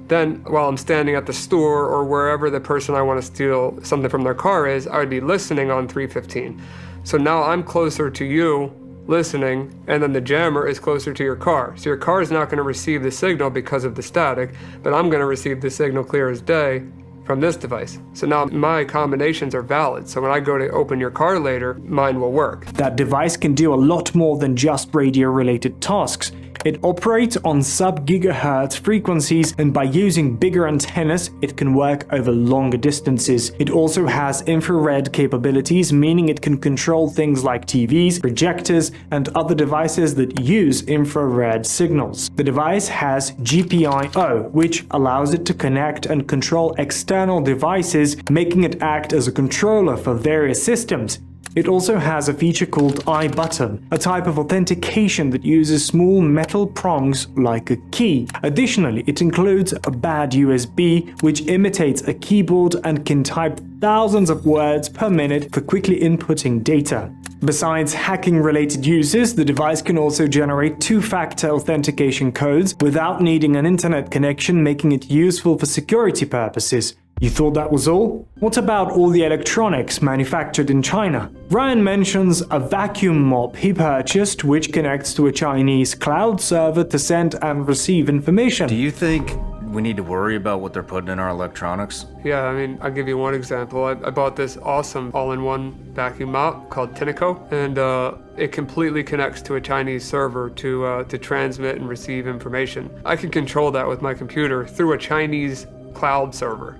then while I'm standing at the store or wherever the person I want to steal something from their car is, I would be listening on 315. So now I'm closer to you listening, and then the jammer is closer to your car. So your car is not going to receive the signal because of the static, but I'm going to receive the signal clear as day from this device. So now my combinations are valid. So when I go to open your car later, mine will work. That device can do a lot more than just radio-related tasks. It operates on sub-gigahertz frequencies, and by using bigger antennas, it can work over longer distances. It also has infrared capabilities, meaning it can control things like TVs, projectors, and other devices that use infrared signals. The device has GPIO, which allows it to connect and control external devices, making it act as a controller for various systems. It also has a feature called iButton, a type of authentication that uses small metal prongs like a key. Additionally, it includes a bad USB, which imitates a keyboard and can type thousands of words per minute for quickly inputting data. Besides hacking-related uses, the device can also generate 2-factor authentication codes without needing an internet connection, making it useful for security purposes. You thought that was all? What about all the electronics manufactured in China? Ryan mentions a vacuum mop he purchased, which connects to a Chinese cloud server to send and receive information. Do you think we need to worry about what they're putting in our electronics? Yeah, I mean, I'll give you one example. I bought this awesome all-in-one vacuum mop called Tinico, and it completely connects to a Chinese server to transmit and receive information. I can control that with my computer through a Chinese cloud server.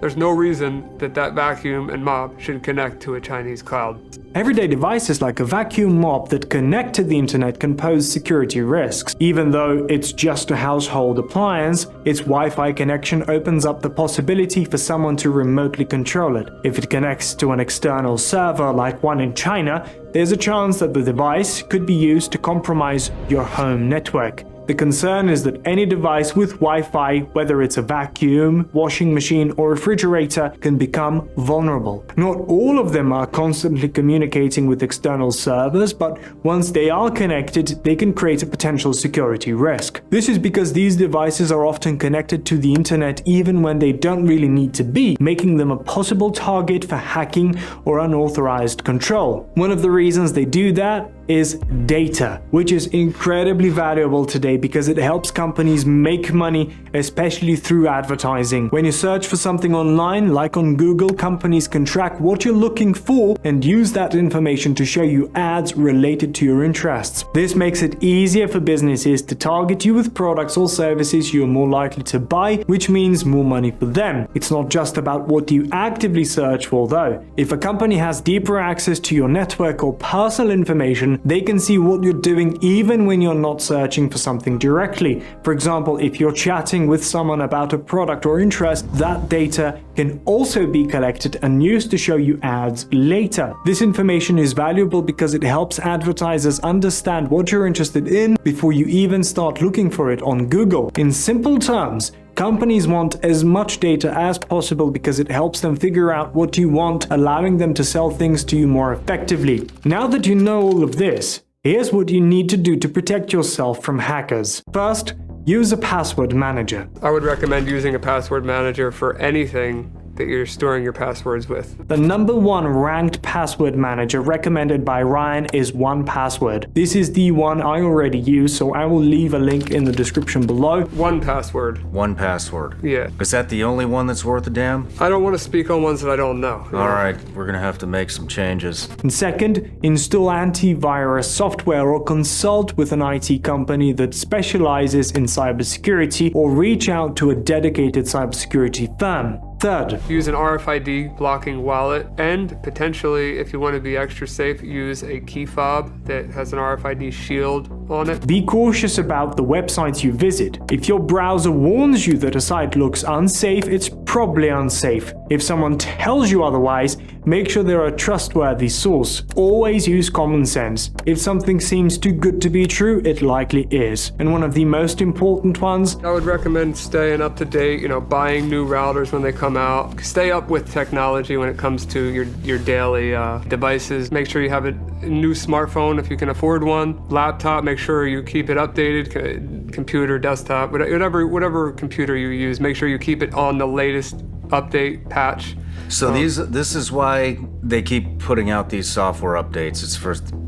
There's no reason that vacuum and mop should connect to a Chinese cloud. Everyday devices like a vacuum mop that connect to the internet can pose security risks. Even though it's just a household appliance, its Wi-Fi connection opens up the possibility for someone to remotely control it. If it connects to an external server like one in China, there's a chance that the device could be used to compromise your home network. The concern is that any device with Wi-Fi, whether it's a vacuum, washing machine, or refrigerator, can become vulnerable. Not all of them are constantly communicating with external servers, but once they are connected, they can create a potential security risk. This is because these devices are often connected to the internet even when they don't really need to be, making them a possible target for hacking or unauthorized control. One of the reasons they do that is data, which is incredibly valuable today because it helps companies make money, especially through advertising. When you search for something online, like on Google, companies can track what you're looking for and use that information to show you ads related to your interests. This makes it easier for businesses to target you with products or services you're more likely to buy, which means more money for them. It's not just about what you actively search for though. If a company has deeper access to your network or personal information, they can see what you're doing even when you're not searching for something directly. For example, if you're chatting with someone about a product or interest, that data can also be collected and used to show you ads later. This information is valuable because it helps advertisers understand what you're interested in before you even start looking for it on Google. In simple terms, companies want as much data as possible because it helps them figure out what you want, allowing them to sell things to you more effectively. Now that you know all of this, here's what you need to do to protect yourself from hackers. First, use a password manager. I would recommend using a password manager for anything that you're storing your passwords with. The #1 ranked password manager recommended by Ryan is 1Password. This is the one I already use, so I will leave a link in the description below. 1Password. 1Password. Yeah. Is that the only one that's worth a damn? I don't want to speak on ones that I don't know. Alright, we're gonna have to make some changes. And second, install antivirus software or consult with an IT company that specializes in cybersecurity or reach out to a dedicated cybersecurity firm. Third, use an RFID blocking wallet, and potentially, if you want to be extra safe, use a key fob that has an RFID shield on it. Be cautious about the websites you visit. If your browser warns you that a site looks unsafe, it's probably unsafe. If someone tells you otherwise, make sure they're a trustworthy source. Always use common sense. If something seems too good to be true, it likely is. And one of the most important ones, I would recommend staying up to date, buying new routers when they come out. Stay up with technology when it comes to your daily devices. Make sure you have a new smartphone if you can afford one. Laptop, make sure you keep it updated. Computer, desktop, whatever computer you use, make sure you keep it on the latest update patch. So this is why they keep putting out these software updates.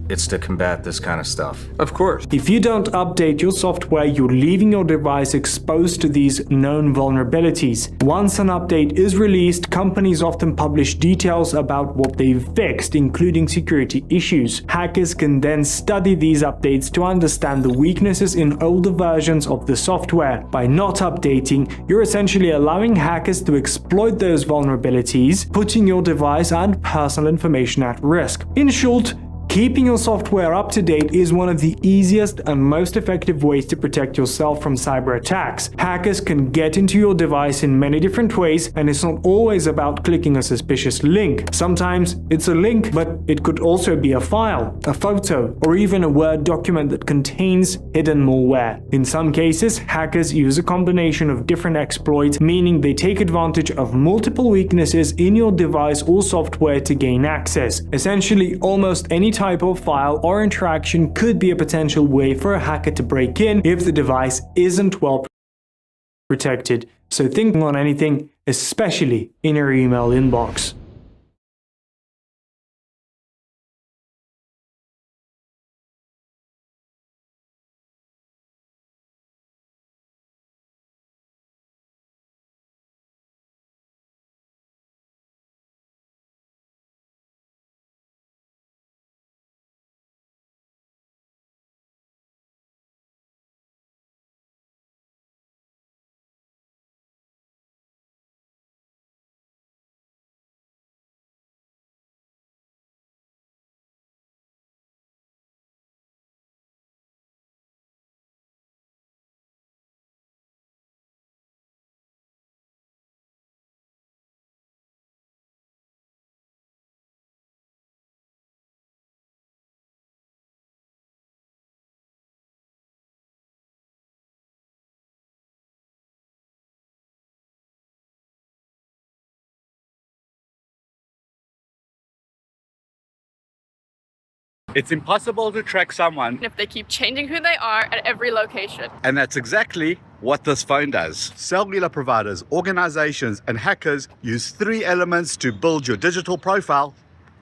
It's to combat this kind of stuff. Of course. If you don't update your software, you're leaving your device exposed to these known vulnerabilities. Once an update is released, companies often publish details about what they've fixed, including security issues. Hackers can then study these updates to understand the weaknesses in older versions of the software. By not updating, you're essentially allowing hackers to exploit those vulnerabilities, putting your device and personal information at risk. In short, keeping your software up to date is one of the easiest and most effective ways to protect yourself from cyber attacks. Hackers can get into your device in many different ways, and it's not always about clicking a suspicious link. Sometimes it's a link, but it could also be a file, a photo, or even a Word document that contains hidden malware. In some cases, hackers use a combination of different exploits, meaning they take advantage of multiple weaknesses in your device or software to gain access. Essentially, almost any type of file or interaction could be a potential way for a hacker to break in if the device isn't well protected. So think on anything, especially in your email inbox. It's impossible to track someone if they keep changing who they are at every location. And that's exactly what this phone does. Cellular providers, organizations, and hackers use 3 elements to build your digital profile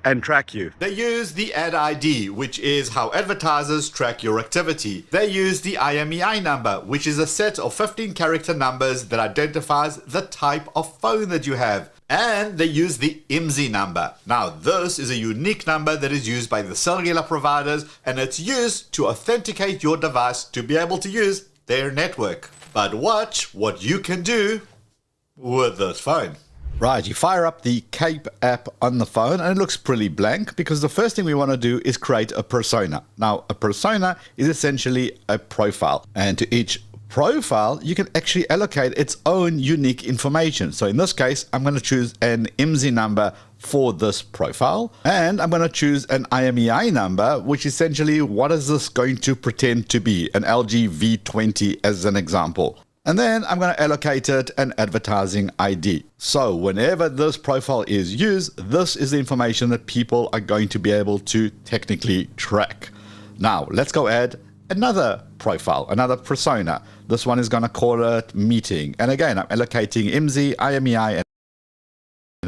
and track you. They use the ad ID, which is how advertisers track your activity. They use the IMEI number, which is a set of 15 character numbers that identifies the type of phone that you have. And they use the IMSI number. Now, this is a unique number that is used by the cellular providers, and it's used to authenticate your device to be able to use their network. But watch what you can do with this phone. Right, you fire up the Cape app on the phone and it looks pretty blank because the first thing we want to do is create a persona. Now, a persona is essentially a profile, and to each profile you can actually allocate its own unique information. So in this case, I'm going to choose an IMSI number for this profile, and I'm going to choose an IMEI number, which essentially what is this going to pretend to be, an LG V20 as an example. And then I'm going to allocate it an advertising ID. So whenever this profile is used, this is the information that people are going to be able to technically track. Now, let's go add another profile, another persona. This one is going to call it meeting. And again, I'm allocating IMSI, IMEI, and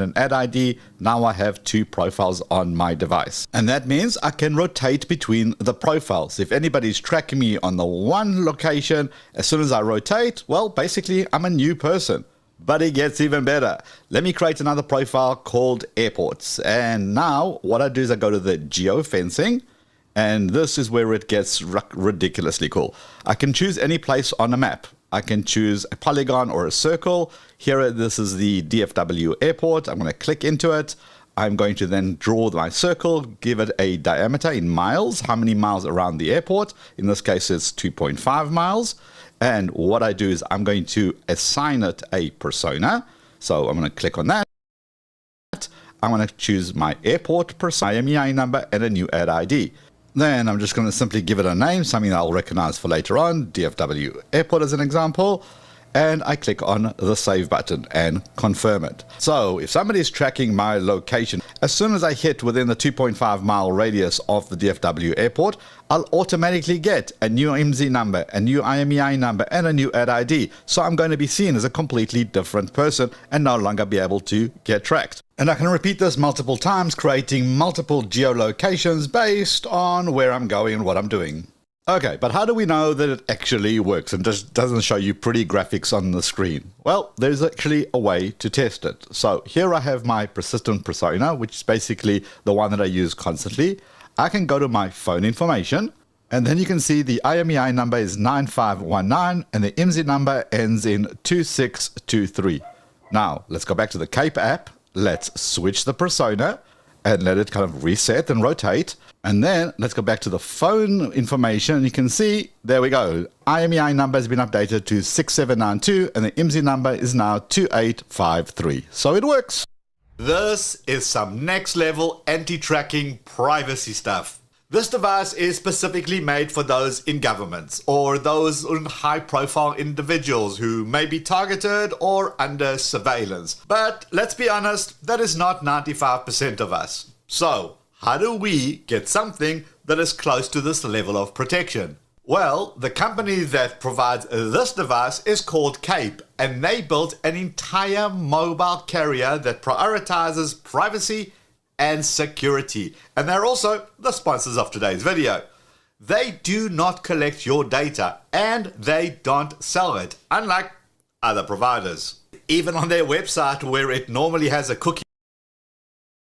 an ad ID. Now I have 2 profiles on my device. And that means I can rotate between the profiles. If anybody's tracking me on the one location, as soon as I rotate, well, basically I'm a new person. But it gets even better. Let me create another profile called airports. And now what I do is I go to the geofencing, and this is where it gets ridiculously cool. I can choose any place on a map. I can choose a polygon or a circle. Here, this is the DFW airport. I'm going to click into it. I'm going to then draw my circle, give it a diameter in miles, how many miles around the airport. In this case, it's 2.5 miles. And what I do is I'm going to assign it a persona. So I'm going to click on that. I'm going to choose my airport persona, IMEI number, and a new ad ID. Then I'm just going to simply give it a name, something that I'll recognize for later on, DFW Airport as an example, and I click on the save button and confirm it. So if somebody's tracking my location, as soon as I hit within the 2.5 mile radius of the DFW Airport, I'll automatically get a new IMSI number, a new IMEI number, and a new ad ID. So I'm going to be seen as a completely different person and no longer be able to get tracked. And I can repeat this multiple times, creating multiple geolocations based on where I'm going and what I'm doing. Okay, but how do we know that it actually works and just doesn't show you pretty graphics on the screen? Well, there's actually a way to test it. So here I have my persistent persona, which is basically the one that I use constantly. I can go to my phone information, and then you can see the IMEI number is 9519 and the IMSI number ends in 2623. Now, let's go back to the Cape app. Let's switch the persona and let it kind of reset and rotate. And then let's go back to the phone information. You can see, there we go. IMEI number has been updated to 6792 and the IMSI number is now 2853. So it works. This is some next level anti-tracking privacy stuff. This device is specifically made for those in governments or those high-profile individuals who may be targeted or under surveillance. But let's be honest, that is not 95% of us. So, how do we get something that is close to this level of protection? Well, the company that provides this device is called Cape, and they built an entire mobile carrier that prioritizes privacy and security. And they're also the sponsors of today's video. They do not collect your data and they don't sell it, unlike other providers. Even on their website, where it normally has a cookie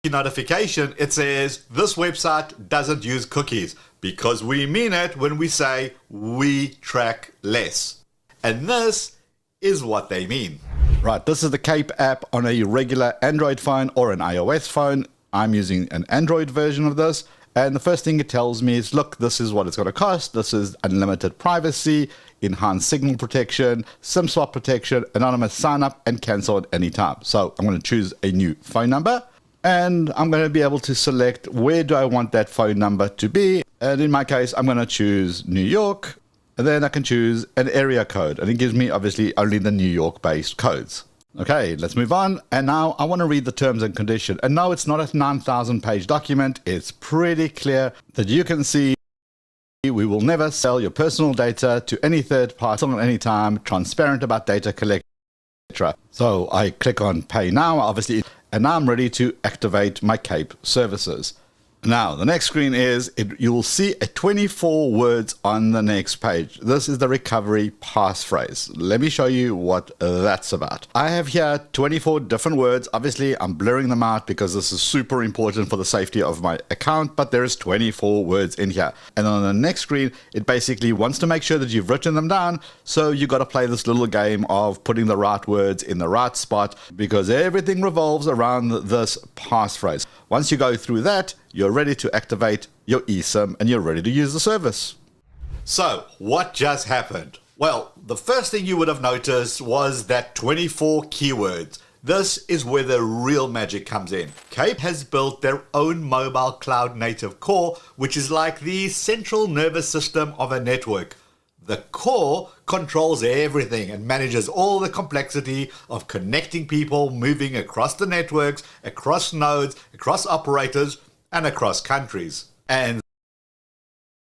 notification, it says this website doesn't use cookies, because we mean it when we say we track less. And this is what they mean. Right, this is the Cape app on a regular Android phone or an iOS phone. I'm using an Android version of this, and the first thing it tells me is, look, this is what it's going to cost. This is unlimited privacy, enhanced signal protection, SIM swap protection, anonymous sign up, and cancel at any time. So I'm going to choose a new phone number, and I'm going to be able to select where do I want that phone number to be. And in my case, I'm going to choose New York, and then I can choose an area code, and it gives me obviously only the New York based codes. Okay, let's move on. And now I want to read the terms and condition. And no, it's not a 9,000 page document. It's pretty clear that you can see we will never sell your personal data to any third party at any time, transparent about data collection, etc. So I click on Pay Now, obviously, and now I'm ready to activate my CAPE services. Now, the next screen is, you will see a 24 words on the next page. This is the recovery passphrase. Let me show you what that's about. I have here 24 different words. Obviously, I'm blurring them out because this is super important for the safety of my account, but there's 24 words in here. And on the next screen, it basically wants to make sure that you've written them down. So you got to play this little game of putting the right words in the right spot, because everything revolves around this passphrase. Once you go through that, you're ready to activate your eSIM and you're ready to use the service. So, what just happened? Well, the first thing you would have noticed was that 24 keywords. This is where the real magic comes in. CAPE has built their own mobile cloud native core, which is like the central nervous system of a network. The core controls everything and manages all the complexity of connecting people, moving across the networks, across nodes, across operators, and across countries. And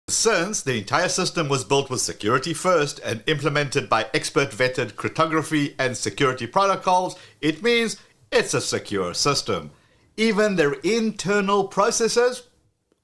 since the entire system was built with security first and implemented by expert-vetted cryptography and security protocols, it means it's a secure system. Even their internal processes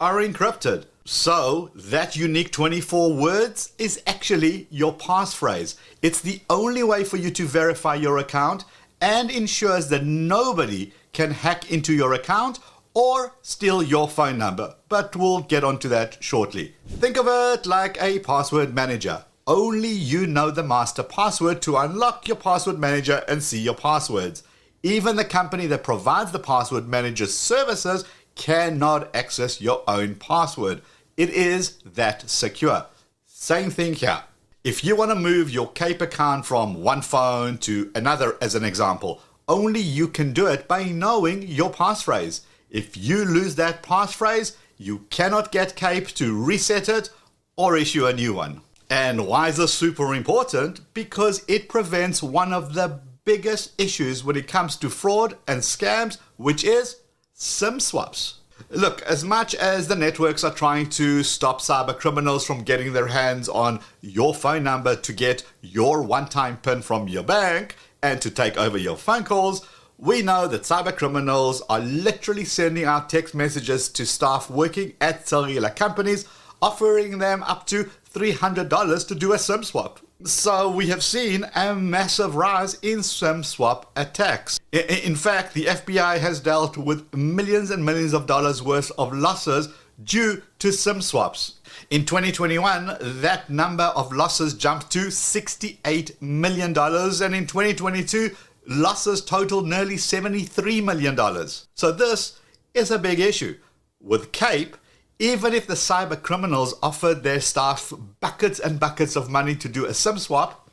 are encrypted. So, that unique 24 words is actually your passphrase. It's the only way for you to verify your account and ensures that nobody can hack into your account or steal your phone number. But we'll get onto that shortly. Think of it like a password manager. Only you know the master password to unlock your password manager and see your passwords. Even the company that provides the password manager services cannot access your own password. It is that secure. Same thing here. If you want to move your CAPE account from one phone to another, as an example, only you can do it by knowing your passphrase. If you lose that passphrase, you cannot get CAPE to reset it or issue a new one. And why is this super important? Because it prevents one of the biggest issues when it comes to fraud and scams, which is SIM swaps. Look, as much as the networks are trying to stop cyber criminals from getting their hands on your phone number to get your one-time PIN from your bank and to take over your phone calls, we know that cyber criminals are literally sending out text messages to staff working at cellular companies, offering them up to $300 to do a SIM swap. So we have seen a massive rise in SIM swap attacks. In fact, the FBI has dealt with millions and millions of dollars worth of losses due to SIM swaps. In 2021, that number of losses jumped to $68 million, and in 2022, losses totaled nearly $73 million. So this is a big issue. With CAPE, even if the cyber criminals offered their staff buckets and buckets of money to do a SIM swap,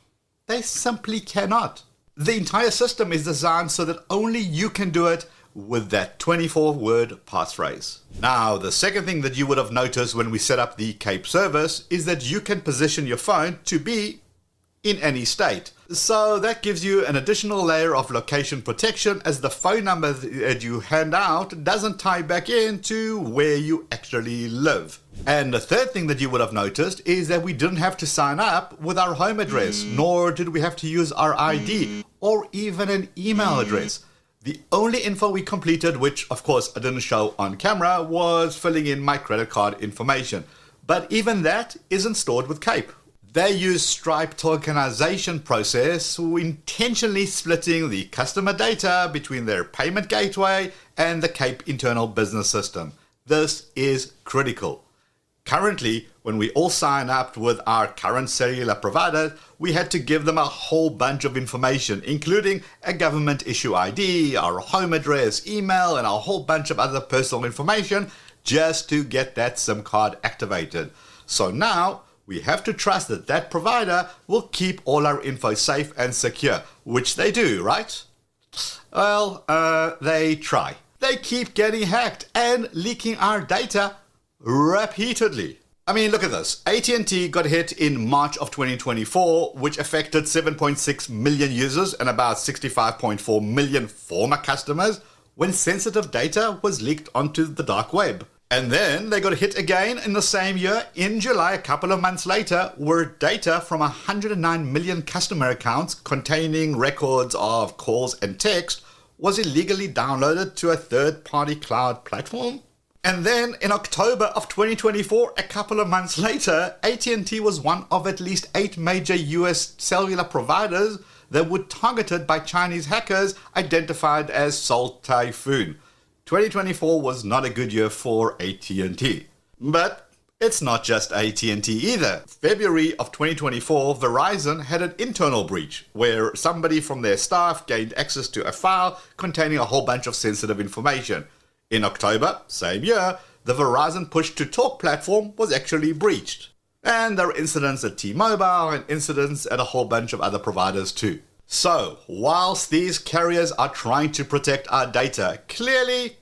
they simply cannot. The entire system is designed so that only you can do it with that 24-word passphrase. Now, the second thing that you would have noticed when we set up the CAPE service is that you can position your phone to be in any state. So that gives you an additional layer of location protection, as the phone number that you hand out doesn't tie back into where you actually live. And the third thing that you would have noticed is that we didn't have to sign up with our home address, nor did we have to use our ID or even an email address. The only info we completed, which of course I didn't show on camera, was filling in my credit card information. But even that isn't stored with CAPE. They use Stripe tokenization process, intentionally splitting the customer data between their payment gateway and the CAPE internal business system. This is critical. Currently, when we all sign up with our current cellular provider, we had to give them a whole bunch of information, including a government issue ID, our home address, email, and a whole bunch of other personal information just to get that SIM card activated. So now, we have to trust that that provider will keep all our info safe and secure, which they do, right? Well, they try. They keep getting hacked and leaking our data repeatedly. I mean, look at this. AT&T got hit in March of 2024, which affected 7.6 million users and about 65.4 million former customers when sensitive data was leaked onto the dark web. And then they got hit again in the same year in July, a couple of months later, where data from 109 million customer accounts containing records of calls and text was illegally downloaded to a third-party cloud platform. And then in October of 2024, a couple of months later, AT&T was one of at least 8 major US cellular providers that were targeted by Chinese hackers identified as Salt Typhoon. 2024 was not a good year for AT&T. But it's not just AT&T either. February of 2024, Verizon had an internal breach where somebody from their staff gained access to a file containing a whole bunch of sensitive information. In October, same year, the Verizon push-to-talk platform was actually breached. And there are incidents at T-Mobile and incidents at a whole bunch of other providers too. So, whilst these carriers are trying to protect our data, clearly,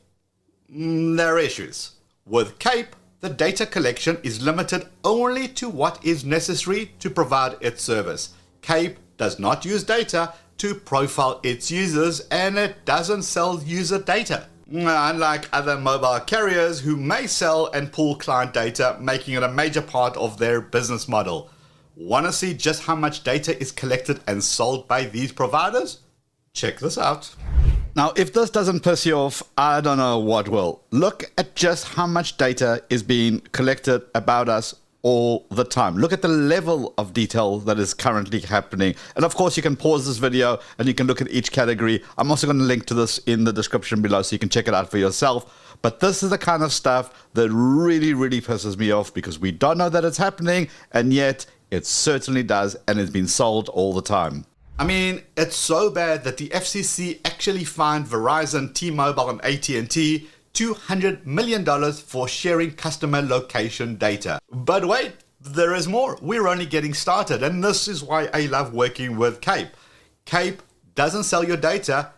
there are issues. With CAPE, the data collection is limited only to what is necessary to provide its service. CAPE does not use data to profile its users, and it doesn't sell user data. Unlike other mobile carriers who may sell and pull client data, making it a major part of their business model. Want to see just how much data is collected and sold by these providers? Check this out. Now, if this doesn't piss you off, I don't know what will. Look at just how much data is being collected about us all the time. Look at the level of detail that is currently happening. And of course, you can pause this video and you can look at each category. I'm also going to link to this in the description below so you can check it out for yourself. But this is the kind of stuff that really, really pisses me off because we don't know that it's happening, and yet it certainly does, and it's been sold all the time. I mean, it's so bad that the FCC actually fined Verizon, T-Mobile, and AT&T $200 million for sharing customer location data. But wait, there is more. We're only getting started, and this is why I love working with CAPE. CAPE doesn't sell your data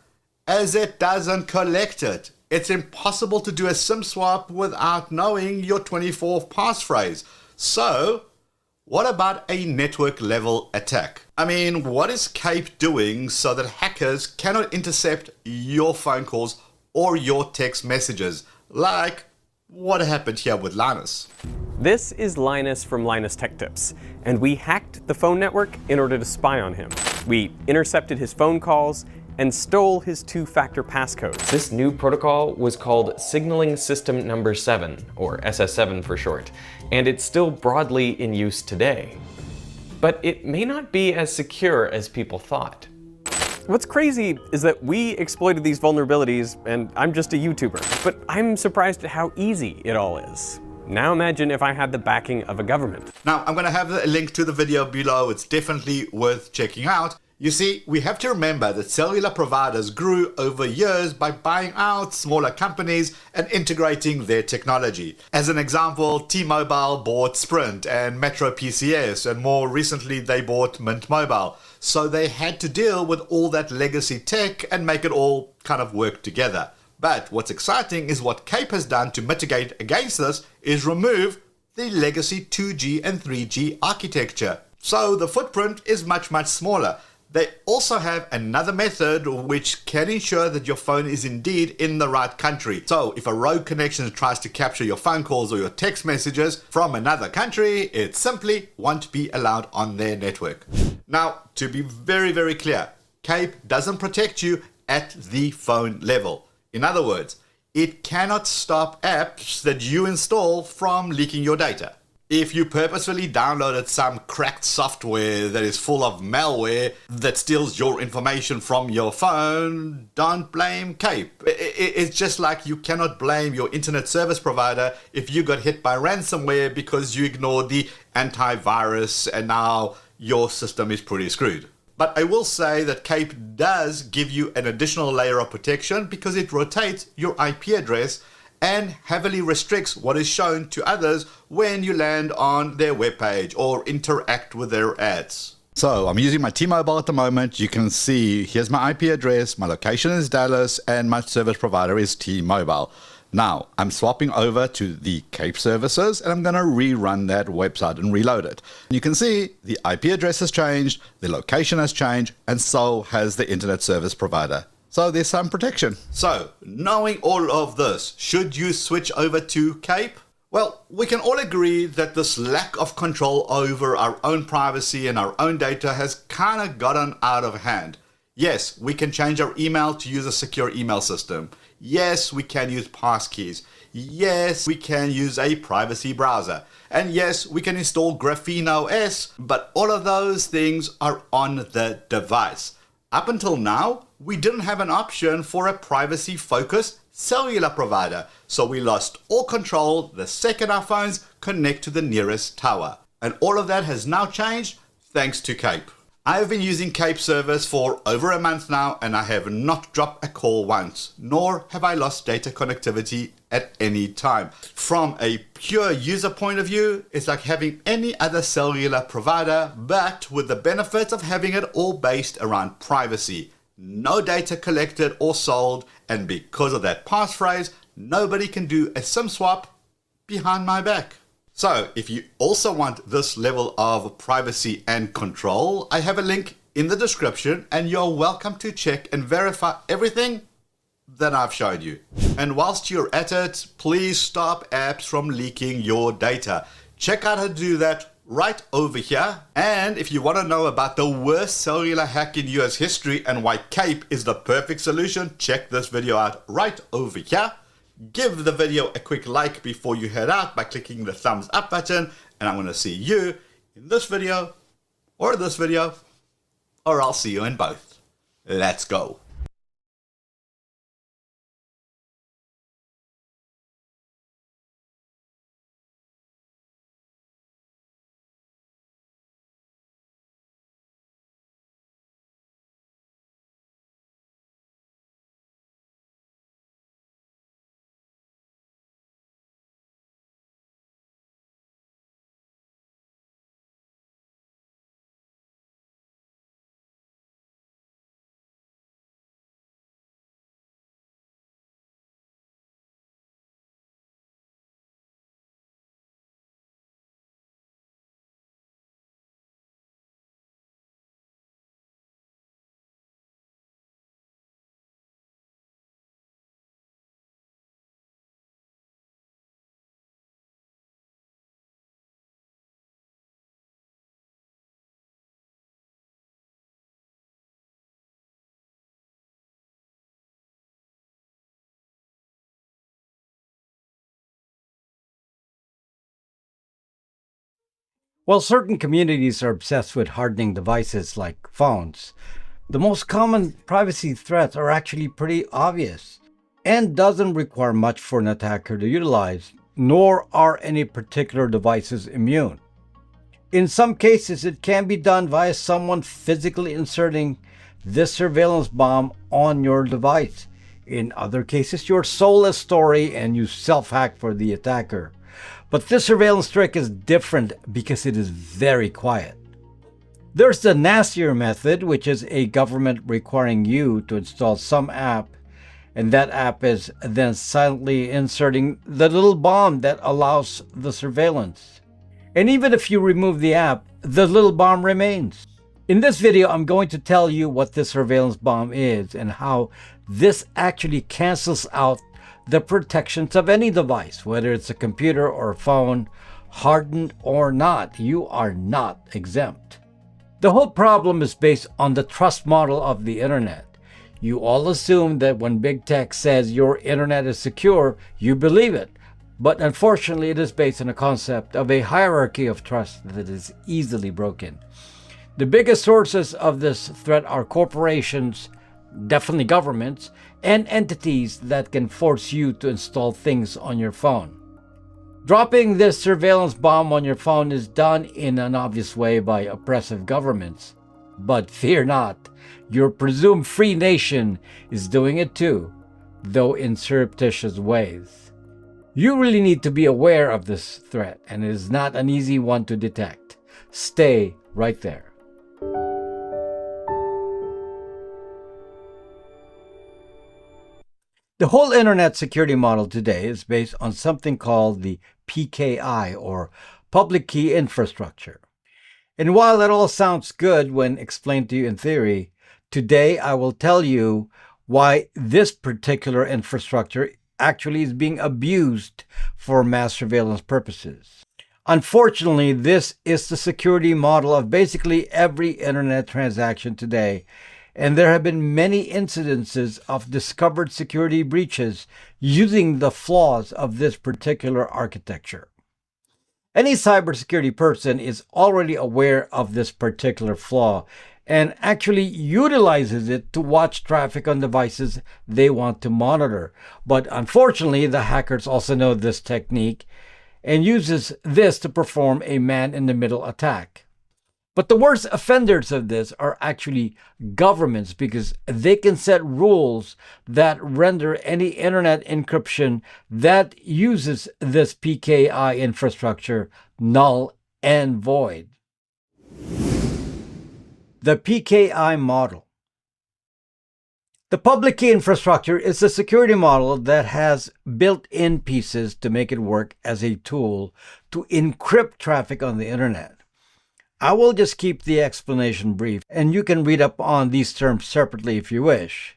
as it doesn't collect it. It's impossible to do a SIM swap without knowing your 24th passphrase. So, what about a network level attack? I mean, what is CAPE doing so that hackers cannot intercept your phone calls or your text messages, like what happened here with Linus? This is Linus from Linus Tech Tips, and we hacked the phone network in order to spy on him. We intercepted his phone calls and stole his two-factor passcode. This new protocol was called Signaling System Number 7, or SS7 for short, and it's still broadly in use today. But it may not be as secure as people thought. What's crazy is that we exploited these vulnerabilities, and I'm just a YouTuber, but I'm surprised at how easy it all is. Now imagine if I had the backing of a government. Now, I'm going to have a link to the video below. It's definitely worth checking out. You see, we have to remember that cellular providers grew over years by buying out smaller companies and integrating their technology. As an example, T-Mobile bought Sprint and Metro PCS, and more recently they bought Mint Mobile. So they had to deal with all that legacy tech and make it all kind of work together. But what's exciting is what CAPE has done to mitigate against this is remove the legacy 2G and 3G architecture. So the footprint is much, much smaller. They also have another method which can ensure that your phone is indeed in the right country. So if a rogue connection tries to capture your phone calls or your text messages from another country, it simply won't be allowed on their network. Now, to be very, very clear, CAPE doesn't protect you at the phone level. In other words, it cannot stop apps that you install from leaking your data. If you purposefully downloaded some cracked software that is full of malware that steals your information from your phone, don't blame CAPE. It's just like you cannot blame your internet service provider if you got hit by ransomware because you ignored the antivirus and now your system is pretty screwed. But I will say that CAPE does give you an additional layer of protection because it rotates your IP address and heavily restricts what is shown to others when you land on their webpage or interact with their ads. So I'm using my T-Mobile at the moment. You can see here's my IP address, my location is Dallas, and my service provider is T-Mobile. Now, I'm swapping over to the Cape services and I'm going to rerun that website and reload it. You can see the IP address has changed, the location has changed, and so has the internet service provider. So there's some protection. So, knowing all of this, should you switch over to Cape? Well, we can all agree that this lack of control over our own privacy and our own data has kind of gotten out of hand. Yes, we can change our email to use a secure email system. Yes, we can use passkeys. Yes, we can use a privacy browser. And yes, we can install Graphene OS, but all of those things are on the device. Up until now, we didn't have an option for a privacy-focused cellular provider, so we lost all control the second our phones connect to the nearest tower. And all of that has now changed thanks to Cape. I have been using Cape service for over a month now and I have not dropped a call once, nor have I lost data connectivity at any time. From a pure user point of view, it's like having any other cellular provider, but with the benefits of having it all based around privacy. No data collected or sold, and because of that passphrase, nobody can do a SIM swap behind my back. So, if you also want this level of privacy and control, I have a link in the description and you're welcome to check and verify everything that I've showed you. And whilst you're at it, please stop apps from leaking your data. Check out how to do that right over here. And if you want to know about the worst cellular hack in US history and why Cape is the perfect solution, check this video out right over here. Give the video a quick like before you head out by clicking the thumbs up button, and I'm going to see you in this video, or I'll see you in both. Let's go. While certain communities are obsessed with hardening devices like phones, the most common privacy threats are actually pretty obvious and doesn't require much for an attacker to utilize, nor are any particular devices immune. In some cases, it can be done via someone physically inserting this surveillance bomb on your device. In other cases, you're sole a story and you self-hack for the attacker. But this surveillance trick is different because it is very quiet. There's the nastier method, which is a government requiring you to install some app, and that app is then silently inserting the little bomb that allows the surveillance. And even if you remove the app, the little bomb remains. In this video, I'm going to tell you what this surveillance bomb is and how this actually cancels out the protections of any device, whether it's a computer or a phone, hardened or not. You are not exempt. The whole problem is based on the trust model of the internet. You all assume that when big tech says your internet is secure, you believe it. But unfortunately, it is based on a concept of a hierarchy of trust that is easily broken. The biggest sources of this threat are corporations, definitely governments, and entities that can force you to install things on your phone. Dropping this surveillance bomb on your phone is done in an obvious way by oppressive governments. But fear not, your presumed free nation is doing it too, though in surreptitious ways. You really need to be aware of this threat, and it is not an easy one to detect. Stay right there. The whole internet security model today is based on something called the PKI, or Public Key Infrastructure. And while it all sounds good when explained to you in theory, today I will tell you why this particular infrastructure actually is being abused for mass surveillance purposes. Unfortunately, this is the security model of basically every internet transaction today, and there have been many incidences of discovered security breaches using the flaws of this particular architecture. Any cybersecurity person is already aware of this particular flaw and actually utilizes it to watch traffic on devices they want to monitor. But unfortunately, the hackers also know this technique and uses this to perform a man-in-the-middle attack. But the worst offenders of this are actually governments, because they can set rules that render any internet encryption that uses this PKI infrastructure null and void. The PKI model. The public key infrastructure is a security model that has built-in pieces to make it work as a tool to encrypt traffic on the internet. I will just keep the explanation brief, and you can read up on these terms separately if you wish.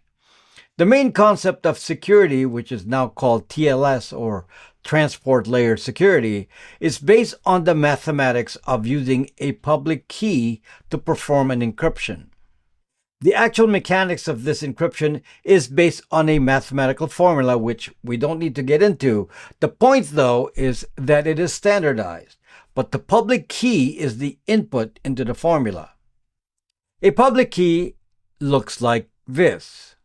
The main concept of security, which is now called TLS, or Transport Layer Security, is based on the mathematics of using a public key to perform an encryption. The actual mechanics of this encryption is based on a mathematical formula, which we don't need to get into. The point, though, is that it is standardized, but the public key is the input into the formula. A public key looks like this.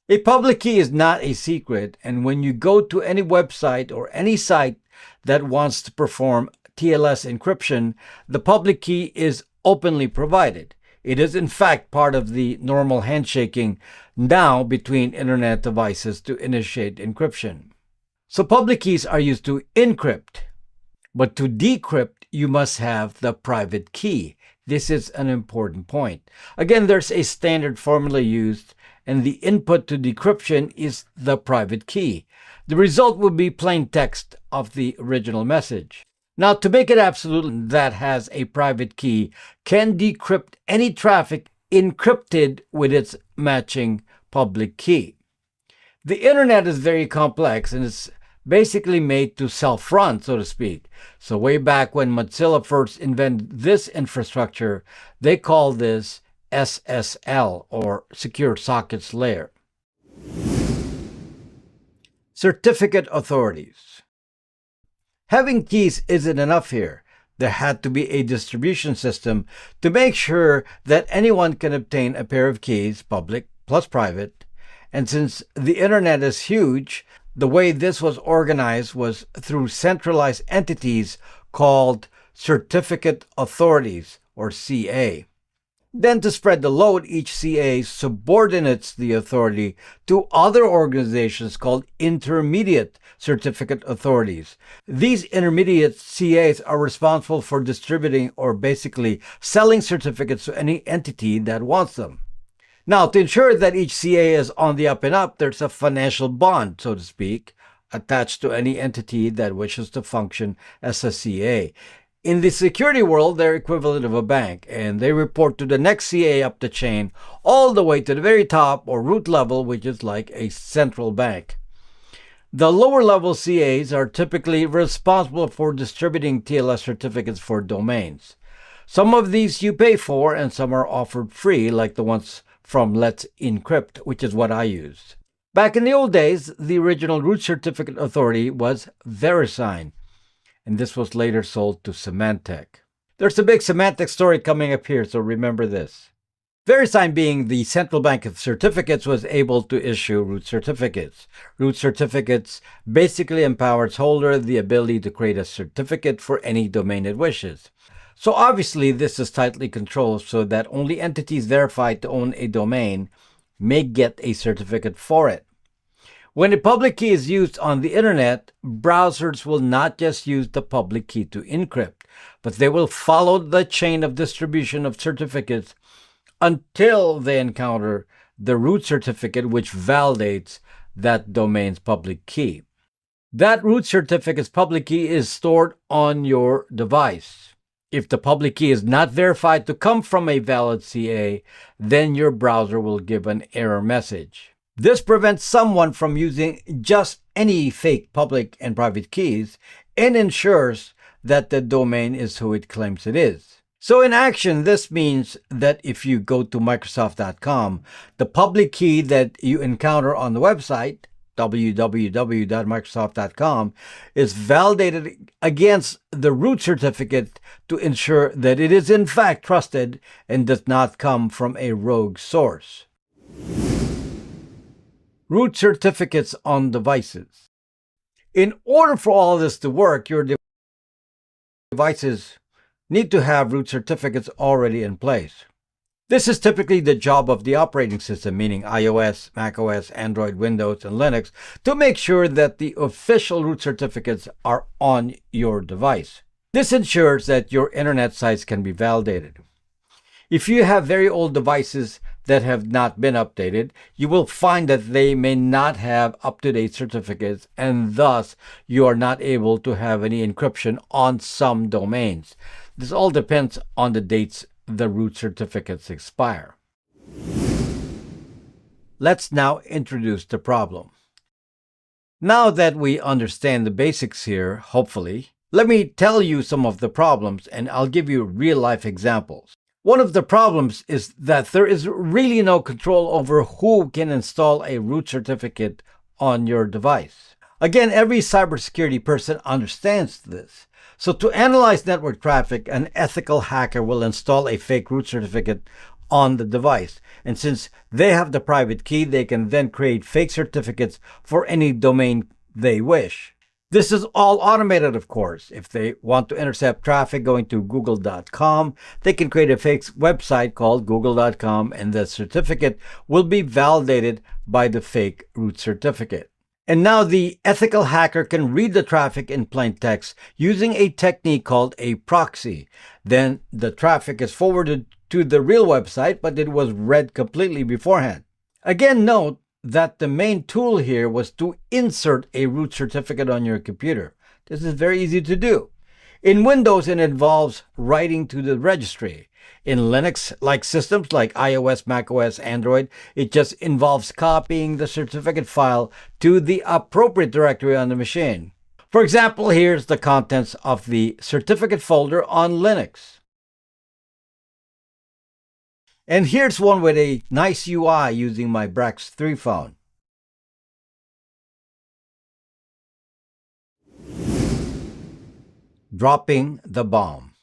A public key is not a secret, and when you go to any website or any site that wants to perform TLS encryption, the public key is openly provided. It is in fact part of the normal handshaking now between internet devices to initiate encryption. So public keys are used to encrypt, but to decrypt you must have the private key. This is an important point. Again, there's a standard formula used, and the input to decryption is the private key. The result will be plain text of the original message. Now, to make it absolute, that has a private key can decrypt any traffic encrypted with its matching public key. The internet is very complex, and it's basically made to self-run, so to speak. So way back when Mozilla first invented this infrastructure, they called this SSL, or Secure Sockets Layer. Certificate authorities. Having keys isn't enough here. There had to be a distribution system to make sure that anyone can obtain a pair of keys, public plus private. And since the internet is huge, the way this was organized was through centralized entities called certificate authorities, or CA. Then to spread the load, each CA subordinates the authority to other organizations called intermediate certificate authorities. These intermediate CAs are responsible for distributing, or basically selling, certificates to any entity that wants them. Now, to ensure that each CA is on the up and up, there's a financial bond, so to speak, attached to any entity that wishes to function as a CA. In the security world, they're equivalent of a bank, and they report to the next CA up the chain, all the way to the very top, or root level, which is like a central bank. The lower level CAs are typically responsible for distributing TLS certificates for domains. Some of these you pay for, and some are offered free, like the ones from Let's Encrypt, which is what I used. Back in the old days, the original root certificate authority was VeriSign, and this was later sold to Symantec. There's a big Symantec story coming up here, so remember this. VeriSign, being the central bank of certificates, was able to issue root certificates. Root certificates basically empower its holder the ability to create a certificate for any domain it wishes. So obviously this is tightly controlled so that only entities verified to own a domain may get a certificate for it. When a public key is used on the internet, browsers will not just use the public key to encrypt, but they will follow the chain of distribution of certificates until they encounter the root certificate which validates that domain's public key. That root certificate's public key is stored on your device. If the public key is not verified to come from a valid CA, then your browser will give an error message. This prevents someone from using just any fake public and private keys and ensures that the domain is who it claims it is. So in action, this means that if you go to Microsoft.com, the public key that you encounter on the website, www.microsoft.com, is validated against the root certificate to ensure that it is in fact trusted and does not come from a rogue source. Root certificates on devices. In order for all this to work, your devices need to have root certificates already in place. This is typically the job of the operating system, meaning iOS, macOS, Android, Windows, and Linux, to make sure that the official root certificates are on your device. This ensures that your internet sites can be validated. If you have very old devices that have not been updated, you will find that they may not have up-to-date certificates, and thus you are not able to have any encryption on some domains. This all depends on the dates the root certificates expire. Let's now introduce the problem. Now that we understand the basics here, hopefully, let me tell you some of the problems and I'll give you real-life examples. One of the problems is that there is really no control over who can install a root certificate on your device. Again, every cybersecurity person understands this. So to analyze network traffic, an ethical hacker will install a fake root certificate on the device. And since they have the private key, they can then create fake certificates for any domain they wish. This is all automated, of course. If they want to intercept traffic going to google.com, they can create a fake website called google.com, and the certificate will be validated by the fake root certificate. And now the ethical hacker can read the traffic in plain text using a technique called a proxy. Then the traffic is forwarded to the real website, but it was read completely beforehand. Again, note that the main tool here was to insert a root certificate on your computer. This is very easy to do. In Windows, it involves writing to the registry. In Linux-like systems like iOS, macOS, Android, it just involves copying the certificate file to the appropriate directory on the machine. For example, here's the contents of the certificate folder on Linux. And here's one with a nice UI using my Brax 3 phone. Dropping the bomb.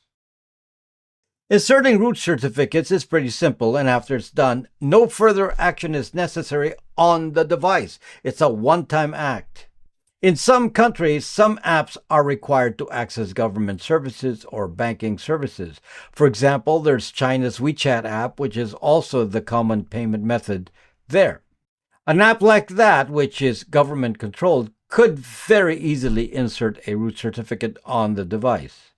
Inserting root certificates is pretty simple, and after it's done, no further action is necessary on the device. It's a one-time act. In some countries, some apps are required to access government services or banking services. For example, there's China's WeChat app, which is also the common payment method there. An app like that, which is government-controlled, could very easily insert a root certificate on the device.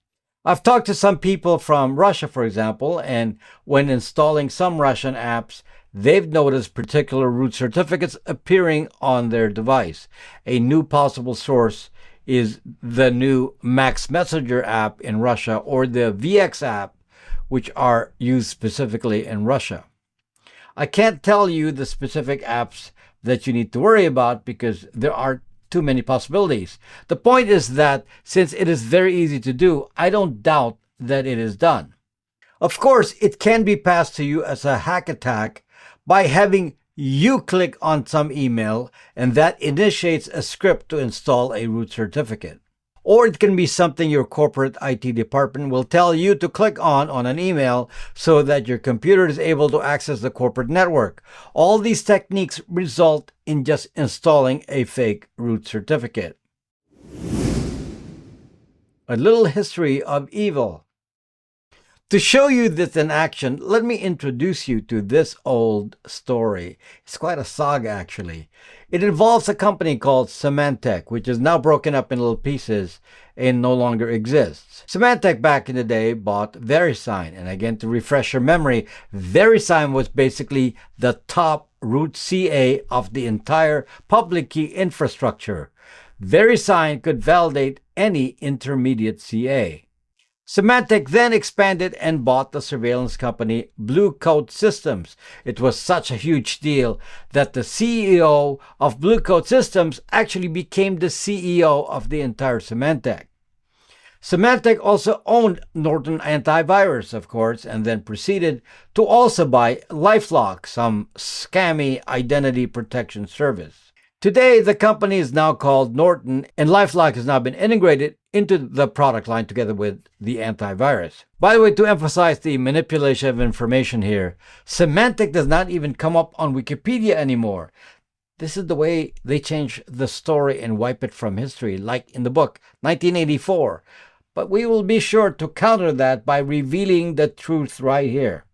I've talked to some people from Russia, for example, and when installing some Russian apps, they've noticed particular root certificates appearing on their device. A new possible source is the new Max Messenger app in Russia or the VX app, which are used specifically in Russia. I can't tell you the specific apps that you need to worry about because there are too many possibilities. The point is that since it is very easy to do, I don't doubt that it is done. Of course, it can be passed to you as a hack attack by having you click on some email and that initiates a script to install a root certificate. Or it can be something your corporate IT department will tell you to click on an email so that your computer is able to access the corporate network. All these techniques result in just installing a fake root certificate. A little history of evil. To show you this in action, let me introduce you to this old story. It's quite a saga, actually. It involves a company called Symantec, which is now broken up in little pieces and no longer exists. Symantec back in the day bought VeriSign, and again, to refresh your memory, VeriSign was basically the top root CA of the entire public key infrastructure. VeriSign could validate any intermediate CA. Symantec then expanded and bought the surveillance company Blue Coat Systems. It was such a huge deal that the CEO of Blue Coat Systems actually became the CEO of the entire Symantec. Symantec also owned Norton Antivirus, of course, and then proceeded to also buy LifeLock, some scammy identity protection service. Today, the company is now called Norton, and LifeLock has now been integrated into the product line together with the antivirus. By the way, to emphasize the manipulation of information here, Symantec does not even come up on Wikipedia anymore. This is the way they change the story and wipe it from history, like in the book 1984. But we will be sure to counter that by revealing the truth right here.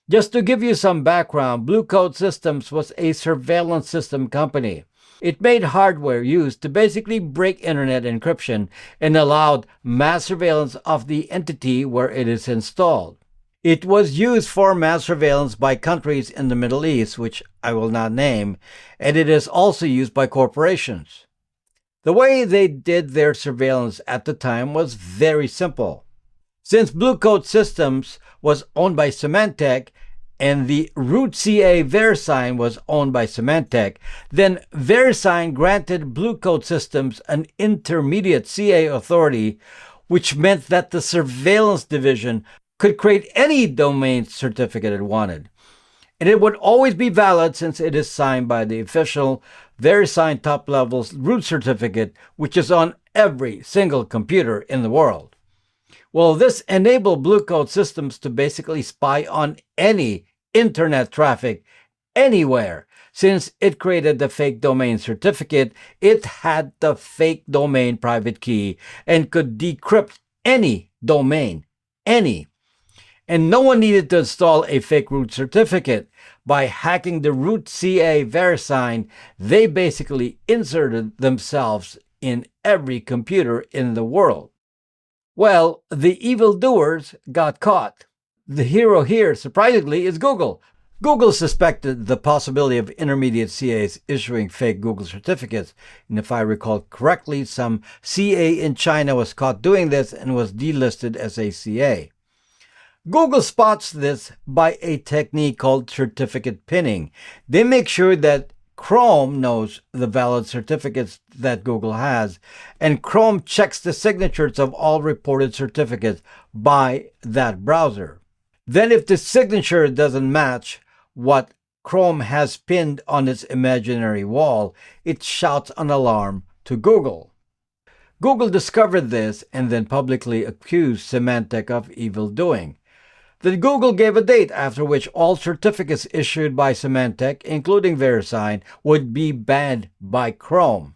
Just to give you some background, Blue Coat Systems was a surveillance system company. It made hardware used to basically break internet encryption and allowed mass surveillance of the entity where it is installed. It was used for mass surveillance by countries in the Middle East, which I will not name, and it is also used by corporations. The way they did their surveillance at the time was very simple. Since Blue Coat Systems was owned by Symantec and the root CA VeriSign was owned by Symantec, then VeriSign granted Blue Coat Systems an intermediate CA authority, which meant that the surveillance division could create any domain certificate it wanted. And it would always be valid since it is signed by the official VeriSign top level root certificate, which is on every single computer in the world. Well, this enabled Blue Coat Systems to basically spy on any internet traffic anywhere. Since it created the fake domain certificate, it had the fake domain private key and could decrypt any domain, any. And no one needed to install a fake root certificate. By hacking the root CA VeriSign, they basically inserted themselves in every computer in the world. Well, the evildoers got caught. The hero here, surprisingly, is Google. Google suspected the possibility of intermediate CAs issuing fake Google certificates, and if I recall correctly, some CA in China was caught doing this and was delisted as a CA. Google spots this by a technique called certificate pinning. They make sure that Chrome knows the valid certificates that Google has, and Chrome checks the signatures of all reported certificates by that browser. Then if the signature doesn't match what Chrome has pinned on its imaginary wall, it shouts an alarm to Google. Google discovered this and then publicly accused Symantec of evildoing. Then Google gave a date after which all certificates issued by Symantec, including VeriSign, would be banned by Chrome.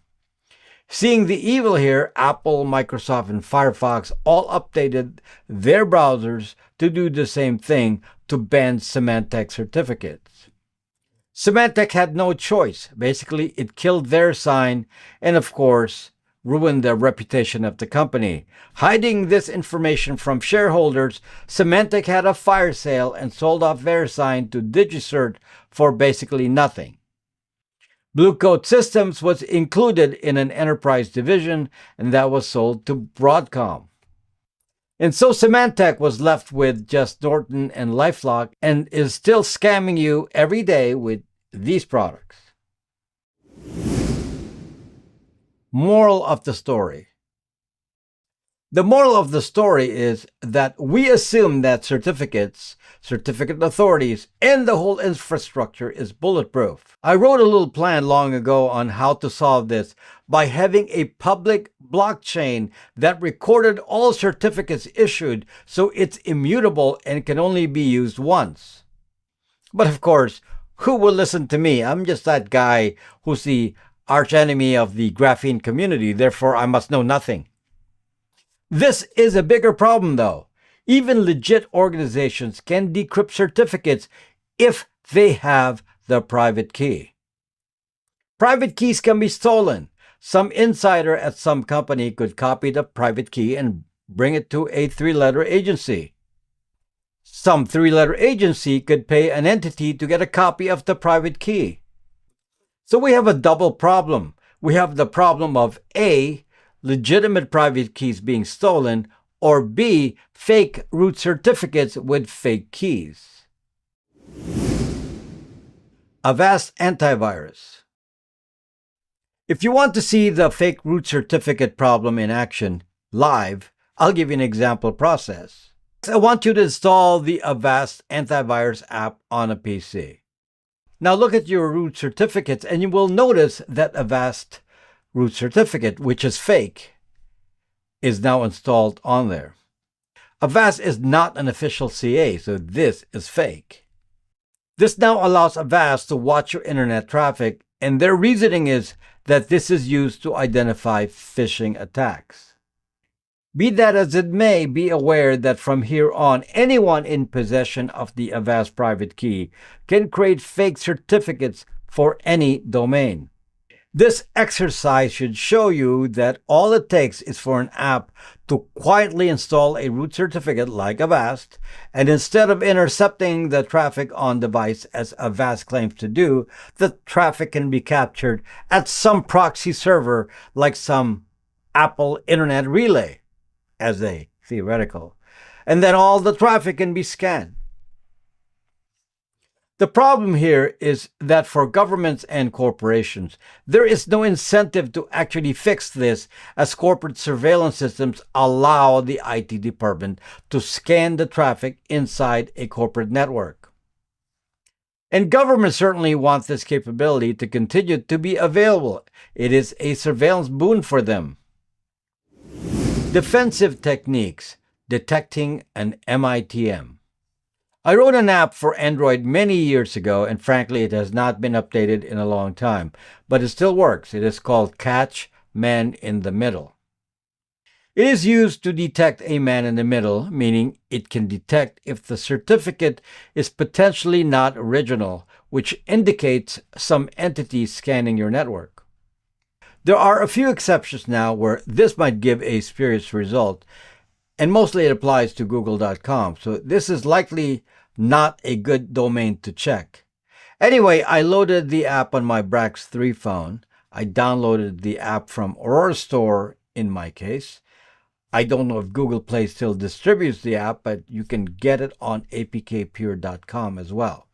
Seeing the evil here, Apple, Microsoft, and Firefox all updated their browsers to do the same thing to ban Symantec certificates. Symantec had no choice. Basically, it killed VeriSign and, of course, ruined the reputation of the company. Hiding this information from shareholders, Symantec had a fire sale and sold off VeriSign to DigiCert for basically nothing. Blue Coat Systems was included in an enterprise division, and that was sold to Broadcom. And so Symantec was left with just Norton and LifeLock and is still scamming you every day with these products. Moral of the story. The moral of the story is that we assume that certificate authorities, and the whole infrastructure is bulletproof. I wrote a little plan long ago on how to solve this by having a public blockchain that recorded all certificates issued so it's immutable and can only be used once. But of course, who will listen to me? I'm just that guy who's the archenemy of the graphene community, therefore I must know nothing. This is a bigger problem though. Even legit organizations can decrypt certificates if they have the private key. Private keys can be stolen. Some insider at some company could copy the private key and bring it to a 3-letter agency. Some 3-letter agency could pay an entity to get a copy of the private key. So we have a double problem. We have the problem of A, legitimate private keys being stolen, or B, fake root certificates with fake keys. Avast Antivirus. If you want to see the fake root certificate problem in action live, I'll give you an example process. I want you to install the Avast Antivirus app on a PC. Now look at your root certificates and you will notice that Avast root certificate, which is fake, is now installed on there. Avast is not an official CA, so this is fake. This now allows Avast to watch your internet traffic, and their reasoning is that this is used to identify phishing attacks. Be that as it may, be aware that from here on, anyone in possession of the Avast private key can create fake certificates for any domain. This exercise should show you that all it takes is for an app to quietly install a root certificate like Avast, and instead of intercepting the traffic on device as Avast claims to do, the traffic can be captured at some proxy server like some Apple Internet Relay, as a theoretical, and then all the traffic can be scanned. The problem here is that for governments and corporations, there is no incentive to actually fix this, as corporate surveillance systems allow the IT department to scan the traffic inside a corporate network. And governments certainly want this capability to continue to be available. It is a surveillance boon for them. Defensive techniques, detecting an MITM. I wrote an app for Android many years ago, and frankly, it has not been updated in a long time, but it still works. It is called Catch Man in the Middle. It is used to detect a man in the middle, meaning it can detect if the certificate is potentially not original, which indicates some entity scanning your network. There are a few exceptions now where this might give a spurious result, and mostly it applies to Google.com, so this is likely not a good domain to check. Anyway, I loaded the app on my Brax 3 phone. I downloaded the app from Aurora Store in my case. I don't know if Google Play still distributes the app, but you can get it on apkpure.com as well.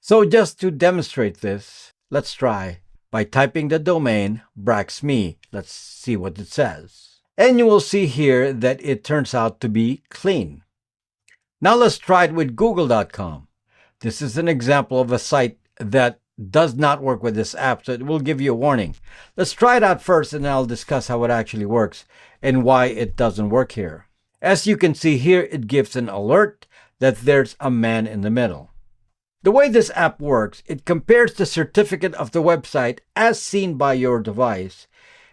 So just to demonstrate this, let's try by typing the domain Brax.me. Let's see what it says. And you will see here that it turns out to be clean. Now let's try it with Google.com. This is an example of a site that does not work with this app, so it will give you a warning. Let's try it out first, and I'll discuss how it actually works and why it doesn't work here. As you can see here, it gives an alert that there's a man in the middle. The way this app works, it compares the certificate of the website as seen by your device,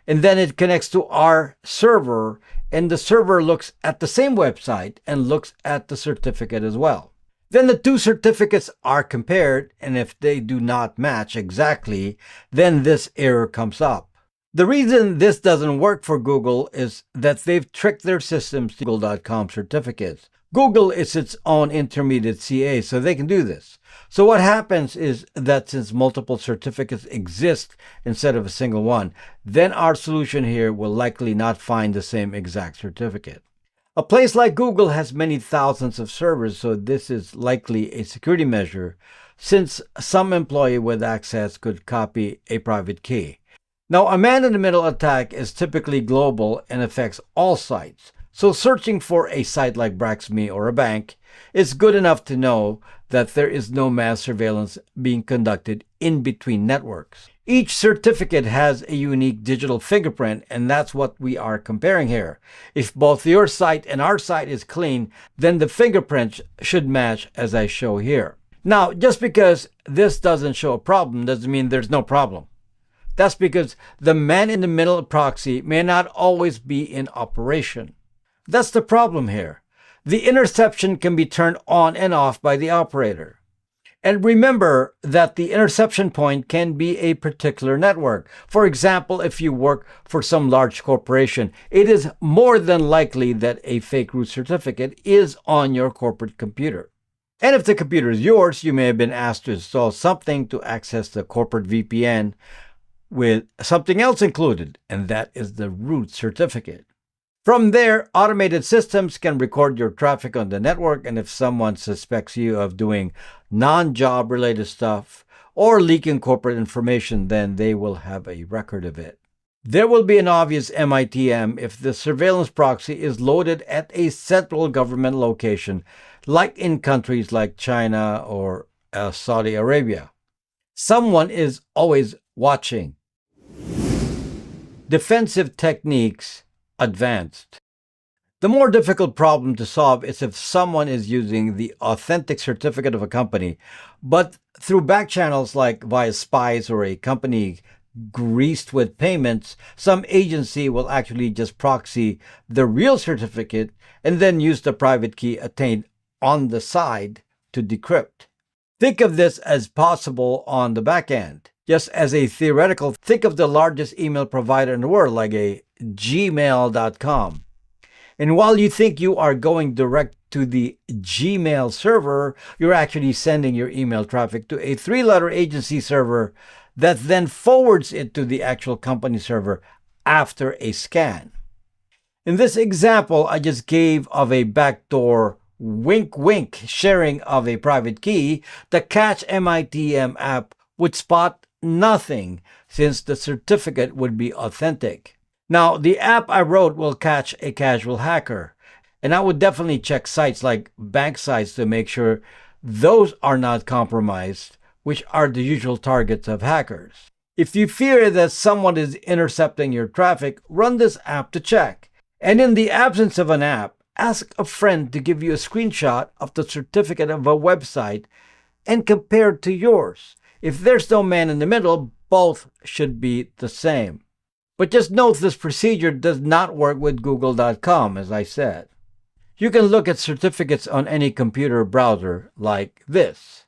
and then it connects to our server, and the server looks at the same website and looks at the certificate as well. Then the two certificates are compared, and if they do not match exactly, then this error comes up. The reason this doesn't work for Google is that they've tricked their systems to Google.com certificates. Google is its own intermediate CA, so they can do this. So what happens is that since multiple certificates exist instead of a single one, then our solution here will likely not find the same exact certificate. A place like Google has many thousands of servers, so this is likely a security measure, since some employee with access could copy a private key. Now, a man-in-the-middle attack is typically global and affects all sites. So searching for a site like Brax.me or a bank is good enough to know that there is no mass surveillance being conducted in between networks. Each certificate has a unique digital fingerprint, and that's what we are comparing here. If both your site and our site is clean, then the fingerprints should match as I show here. Now, just because this doesn't show a problem doesn't mean there's no problem. That's because the man-in-the-middle proxy may not always be in operation. That's the problem here. The interception can be turned on and off by the operator. And remember that the interception point can be a particular network. For example, if you work for some large corporation, it is more than likely that a fake root certificate is on your corporate computer. And if the computer is yours, you may have been asked to install something to access the corporate VPN with something else included, and that is the root certificate. From there, automated systems can record your traffic on the network, and if someone suspects you of doing non-job related stuff or leaking corporate information, then they will have a record of it. There will be an obvious MITM if the surveillance proxy is loaded at a central government location, like in countries like China or Saudi Arabia. Someone is always watching. Defensive techniques advanced. The more difficult problem to solve is if someone is using the authentic certificate of a company, but through back channels like via spies or a company greased with payments, some agency will actually just proxy the real certificate and then use the private key attained on the side to decrypt. Think of this as possible on the back end. Just as a theoretical, think of the largest email provider in the world, like a gmail.com. And while you think you are going direct to the Gmail server, you're actually sending your email traffic to a 3-letter agency server that then forwards it to the actual company server after a scan. In this example I just gave of a backdoor wink wink sharing of a private key, the Catch MITM app would spot nothing since the certificate would be authentic. Now, the app I wrote will catch a casual hacker, and I would definitely check sites like bank sites to make sure those are not compromised, which are the usual targets of hackers. If you fear that someone is intercepting your traffic, run this app to check. And in the absence of an app, ask a friend to give you a screenshot of the certificate of a website and compare it to yours. If there's no man in the middle, both should be the same. But just note this procedure does not work with Google.com, as I said. You can look at certificates on any computer browser like this.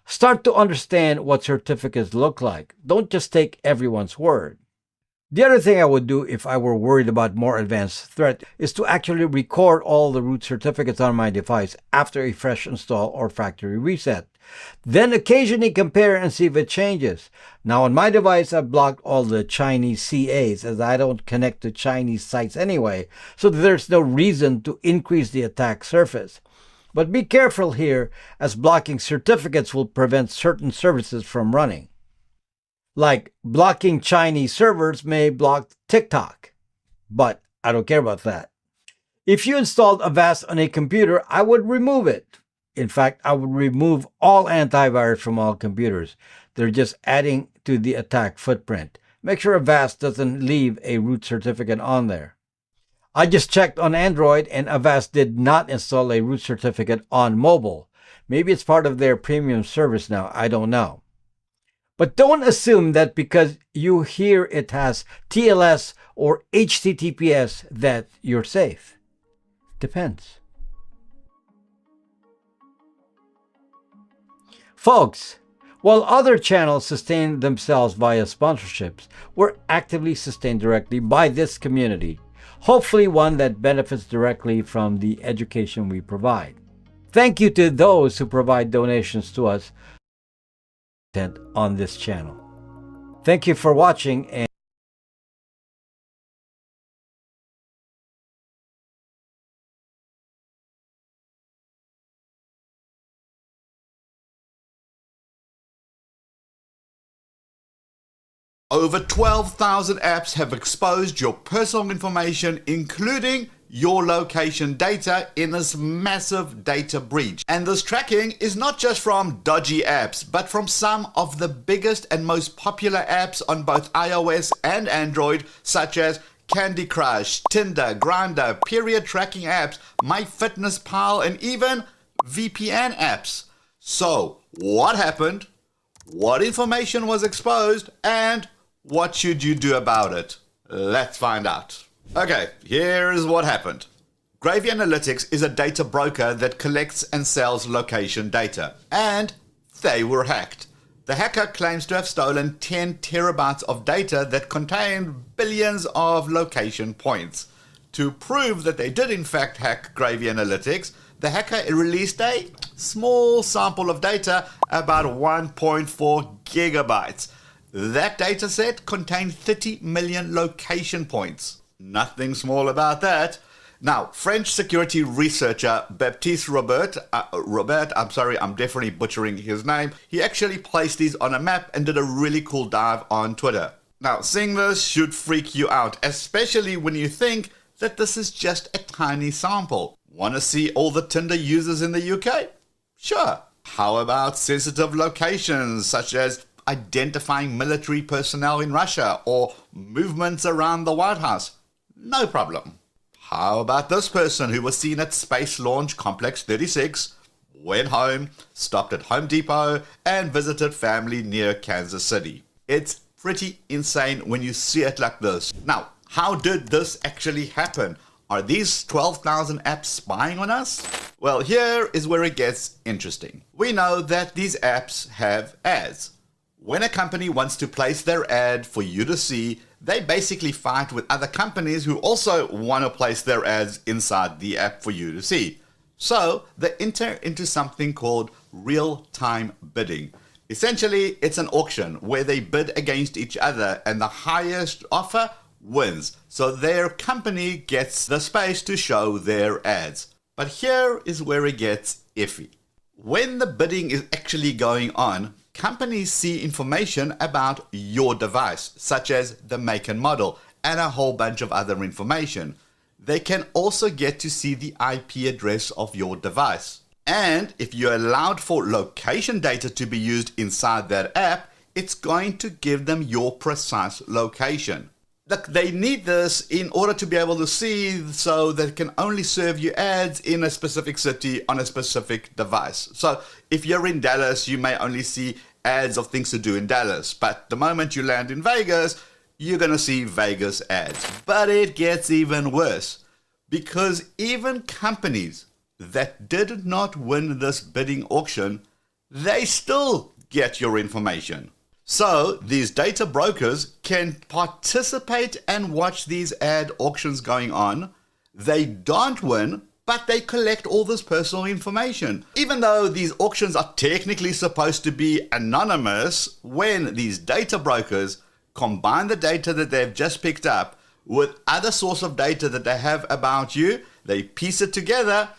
Start to understand what certificates look like. Don't just take everyone's word. The other thing I would do if I were worried about more advanced threat is to actually record all the root certificates on my device after a fresh install or factory reset. Then occasionally compare and see if it changes. Now on my device I've blocked all the Chinese CAs as I don't connect to Chinese sites anyway, so there's no reason to increase the attack surface. But be careful here, as blocking certificates will prevent certain services from running. Like blocking Chinese servers may block TikTok, but I don't care about that. If you installed Avast on a computer, I would remove it. In fact, I would remove all antivirus from all computers. They're just adding to the attack footprint. Make sure Avast doesn't leave a root certificate on there. I just checked on Android and Avast did not install a root certificate on mobile. Maybe it's part of their premium service now, I don't know. But don't assume that because you hear it has TLS or HTTPS that you're safe. Depends. Folks, while other channels sustain themselves via sponsorships, we're actively sustained directly by this community, hopefully one that benefits directly from the education we provide. Thank you to those who provide donations to us on this channel. Thank you for watching, and over 12,000 apps have exposed your personal information, including your location data, in this massive data breach. And this tracking is not just from dodgy apps, but from some of the biggest and most popular apps on both iOS and Android, such as Candy Crush, Tinder, Grindr, period tracking apps, MyFitnessPal, and even VPN apps. So, what happened? What information was exposed? And what should you do about it? Let's find out. Okay, here is what happened. Gravy Analytics is a data broker that collects and sells location data. And they were hacked. The hacker claims to have stolen 10 terabytes of data that contained billions of location points. To prove that they did in fact hack Gravy Analytics, the hacker released a small sample of data, about 1.4 gigabytes. That dataset contained 30 million location points. Nothing small about that. Now, French security researcher Baptiste Robert, I'm sorry, I'm definitely butchering his name. He actually placed these on a map and did a really cool dive on Twitter. Now, seeing this should freak you out, especially when you think that this is just a tiny sample. Want to see all the Tinder users in the UK? Sure. How about sensitive locations such as identifying military personnel in Russia or movements around the White House? No problem. How about this person who was seen at Space Launch Complex 36, went home, stopped at Home Depot, and visited family near Kansas City? It's pretty insane when you see it like this. Now, how did this actually happen? Are these 12,000 apps spying on us? Well, here is where it gets interesting. We know that these apps have ads. When a company wants to place their ad for you to see, they basically fight with other companies who also want to place their ads inside the app for you to see. So they enter into something called real-time bidding. Essentially, it's an auction where they bid against each other and the highest offer wins. So their company gets the space to show their ads. But here is where it gets iffy. When the bidding is actually going on, companies see information about your device, such as the make and model, and a whole bunch of other information. They can also get to see the IP address of your device. And if you allowed for location data to be used inside that app, it's going to give them your precise location. Look, they need this in order to be able to see, so they can only serve you ads in a specific city on a specific device. So if you're in Dallas, you may only see ads of things to do in Dallas. But the moment you land in Vegas, you're going to see Vegas ads. But it gets even worse, because even companies that did not win this bidding auction, they still get your information. So these data brokers can participate and watch these ad auctions going on. They don't win, but they collect all this personal information. Even though these auctions are technically supposed to be anonymous, when these data brokers combine the data that they've just picked up with other source of data that they have about you, they piece it together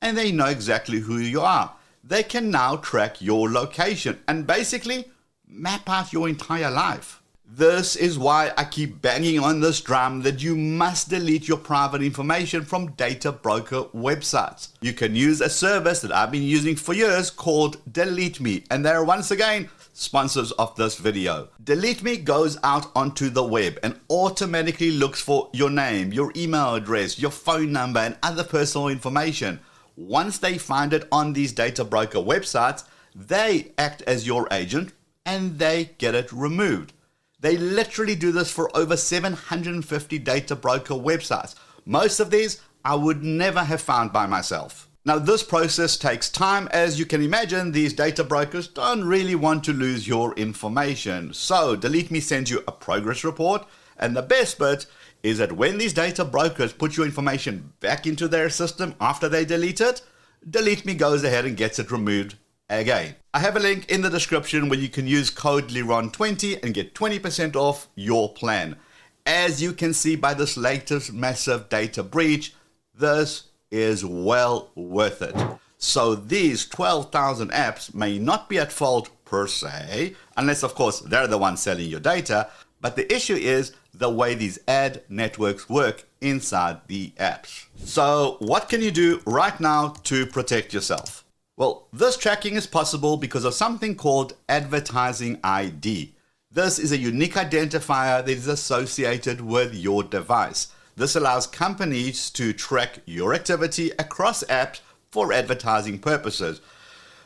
and they know exactly who you are. They can now track your location and basically map out your entire life. This is why I keep banging on this drum that you must delete your private information from data broker websites. You can use a service that I've been using for years called DeleteMe, and they're once again sponsors of this video. DeleteMe goes out onto the web and automatically looks for your name, your email address, your phone number, and other personal information. Once they find it on these data broker websites, they act as your agent and they get it removed. They literally do this for over 750 data broker websites. Most of these I would never have found by myself. Now this process takes time. As you can imagine, these data brokers don't really want to lose your information. So DeleteMe sends you a progress report, and the best bit is that when these data brokers put your information back into their system after they delete it, DeleteMe goes ahead and gets it removed again. I have a link in the description where you can use code LERON20 and get 20% off your plan. As you can see by this latest massive data breach, this is well worth it. So these 12,000 apps may not be at fault per se, unless of course they're the ones selling your data, but the issue is the way these ad networks work inside the apps. So what can you do right now to protect yourself? Well, this tracking is possible because of something called advertising ID. This is a unique identifier that is associated with your device. This allows companies to track your activity across apps for advertising purposes.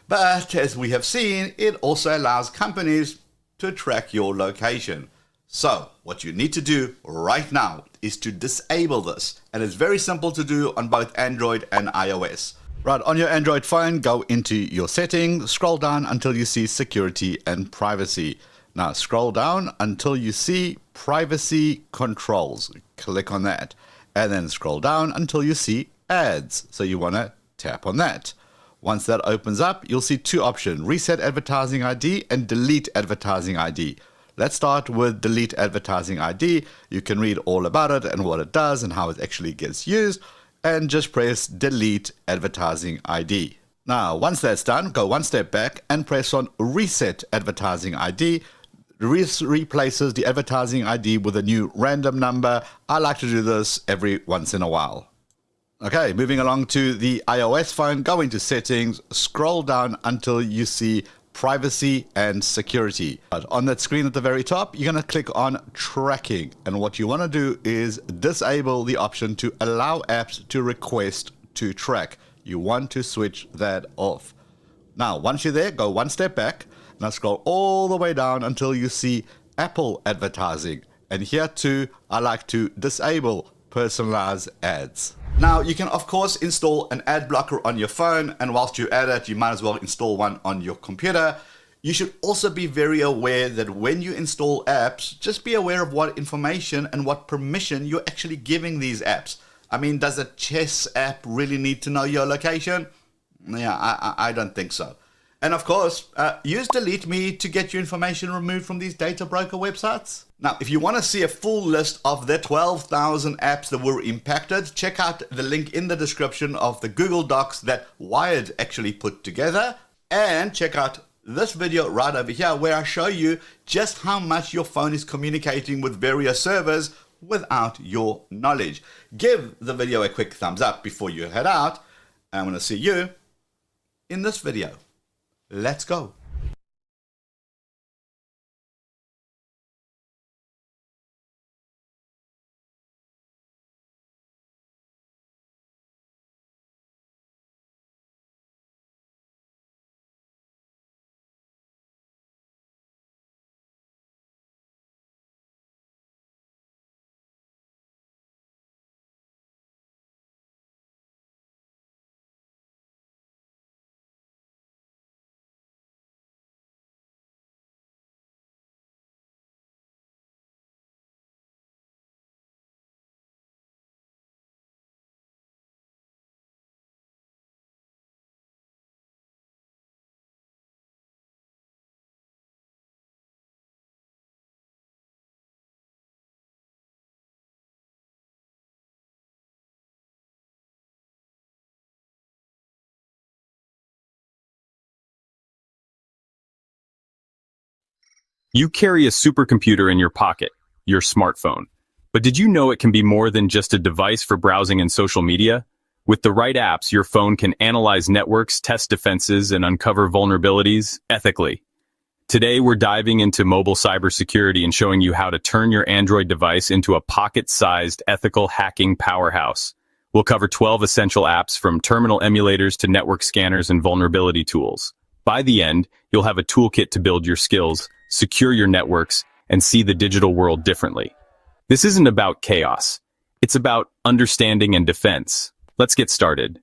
But as we have seen, it also allows companies to track your location. So what you need to do right now is to disable this. And it's very simple to do on both Android and iOS. Right, on your Android phone, go into your settings, scroll down until you see security and privacy. Now scroll down until you see privacy controls. Click on that. And then scroll down until you see ads. So you want to tap on that. Once that opens up, you'll see two options: reset advertising ID and delete advertising ID. Let's start with delete advertising ID. You can read all about it and what it does and how it actually gets used. And just press delete advertising ID. Now, once that's done, go one step back and press on reset advertising ID. Replaces the advertising ID with a new random number. I like to do this every once in a while. Okay, moving along to the iOS phone, go into settings, scroll down until you see privacy and security. On that screen at the very top, you're going to click on tracking. And what you want to do is disable the option to allow apps to request to track. You want to switch that off. Now, once you're there, go one step back. Now scroll all the way down until you see Apple advertising. And here too, I like to disable personalized ads. Now, you can of course install an ad blocker on your phone, and whilst you're at it, you might as well install one on your computer. You should also be very aware that when you install apps, just be aware of what information and what permission you're actually giving these apps. I mean, does a chess app really need to know your location? Yeah, I don't think so. And of course, use Delete Me to get your information removed from these data broker websites. Now, if you want to see a full list of the 12,000 apps that were impacted, check out the link in the description of the Google Docs that Wired actually put together. And check out this video right over here where I show you just how much your phone is communicating with various servers without your knowledge. Give the video a quick thumbs up before you head out. I'm going to see you in this video. Let's go. You carry a supercomputer in your pocket, your smartphone. But did you know it can be more than just a device for browsing and social media? With the right apps, your phone can analyze networks, test defenses, and uncover vulnerabilities ethically. Today, we're diving into mobile cybersecurity and showing you how to turn your Android device into a pocket-sized ethical hacking powerhouse. We'll cover 12 essential apps from terminal emulators to network scanners and vulnerability tools. By the end, you'll have a toolkit to build your skills, secure your networks, and see the digital world differently. This isn't about chaos. It's about understanding and defense. Let's get started.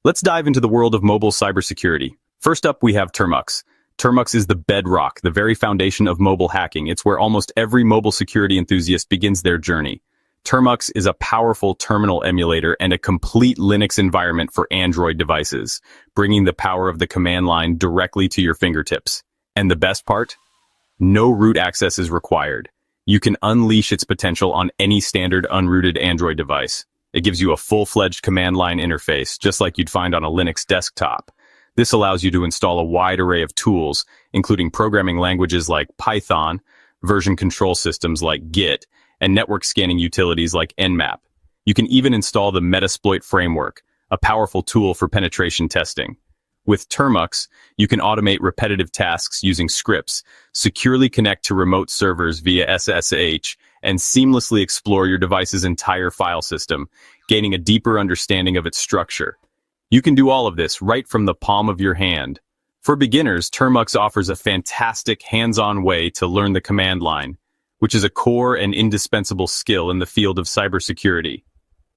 Let's dive into the world of mobile cybersecurity. First up, we have Termux. Termux is the bedrock, the very foundation of mobile hacking. It's where almost every mobile security enthusiast begins their journey. Termux is a powerful terminal emulator and a complete Linux environment for Android devices, bringing the power of the command line directly to your fingertips. And the best part? No root access is required. You can unleash its potential on any standard unrooted Android device. It gives you a full-fledged command line interface, just like you'd find on a Linux desktop. This allows you to install a wide array of tools, including programming languages like Python, version control systems like Git, and network scanning utilities like Nmap. You can even install the Metasploit framework, a powerful tool for penetration testing. With Termux, you can automate repetitive tasks using scripts, securely connect to remote servers via SSH, and seamlessly explore your device's entire file system, gaining a deeper understanding of its structure. You can do all of this right from the palm of your hand. For beginners, Termux offers a fantastic hands-on way to learn the command line, which is a core and indispensable skill in the field of cybersecurity.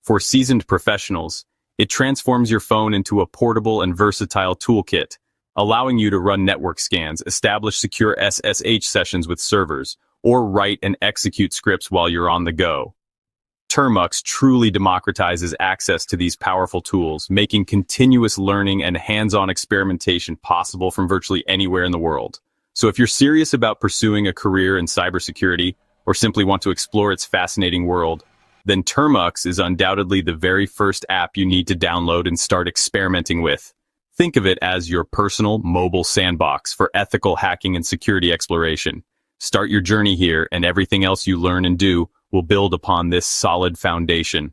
For seasoned professionals, It transforms your phone into a portable and versatile toolkit, allowing you to run network scans, establish secure SSH sessions with servers, or write and execute scripts while you're on the go. Termux truly democratizes access to these powerful tools, making continuous learning and hands-on experimentation possible from virtually anywhere in the world. So if you're serious about pursuing a career in cybersecurity, or simply want to explore its fascinating world, then Termux is undoubtedly the very first app you need to download and start experimenting with. Think of it as your personal mobile sandbox for ethical hacking and security exploration. Start your journey here, and everything else you learn and do will build upon this solid foundation.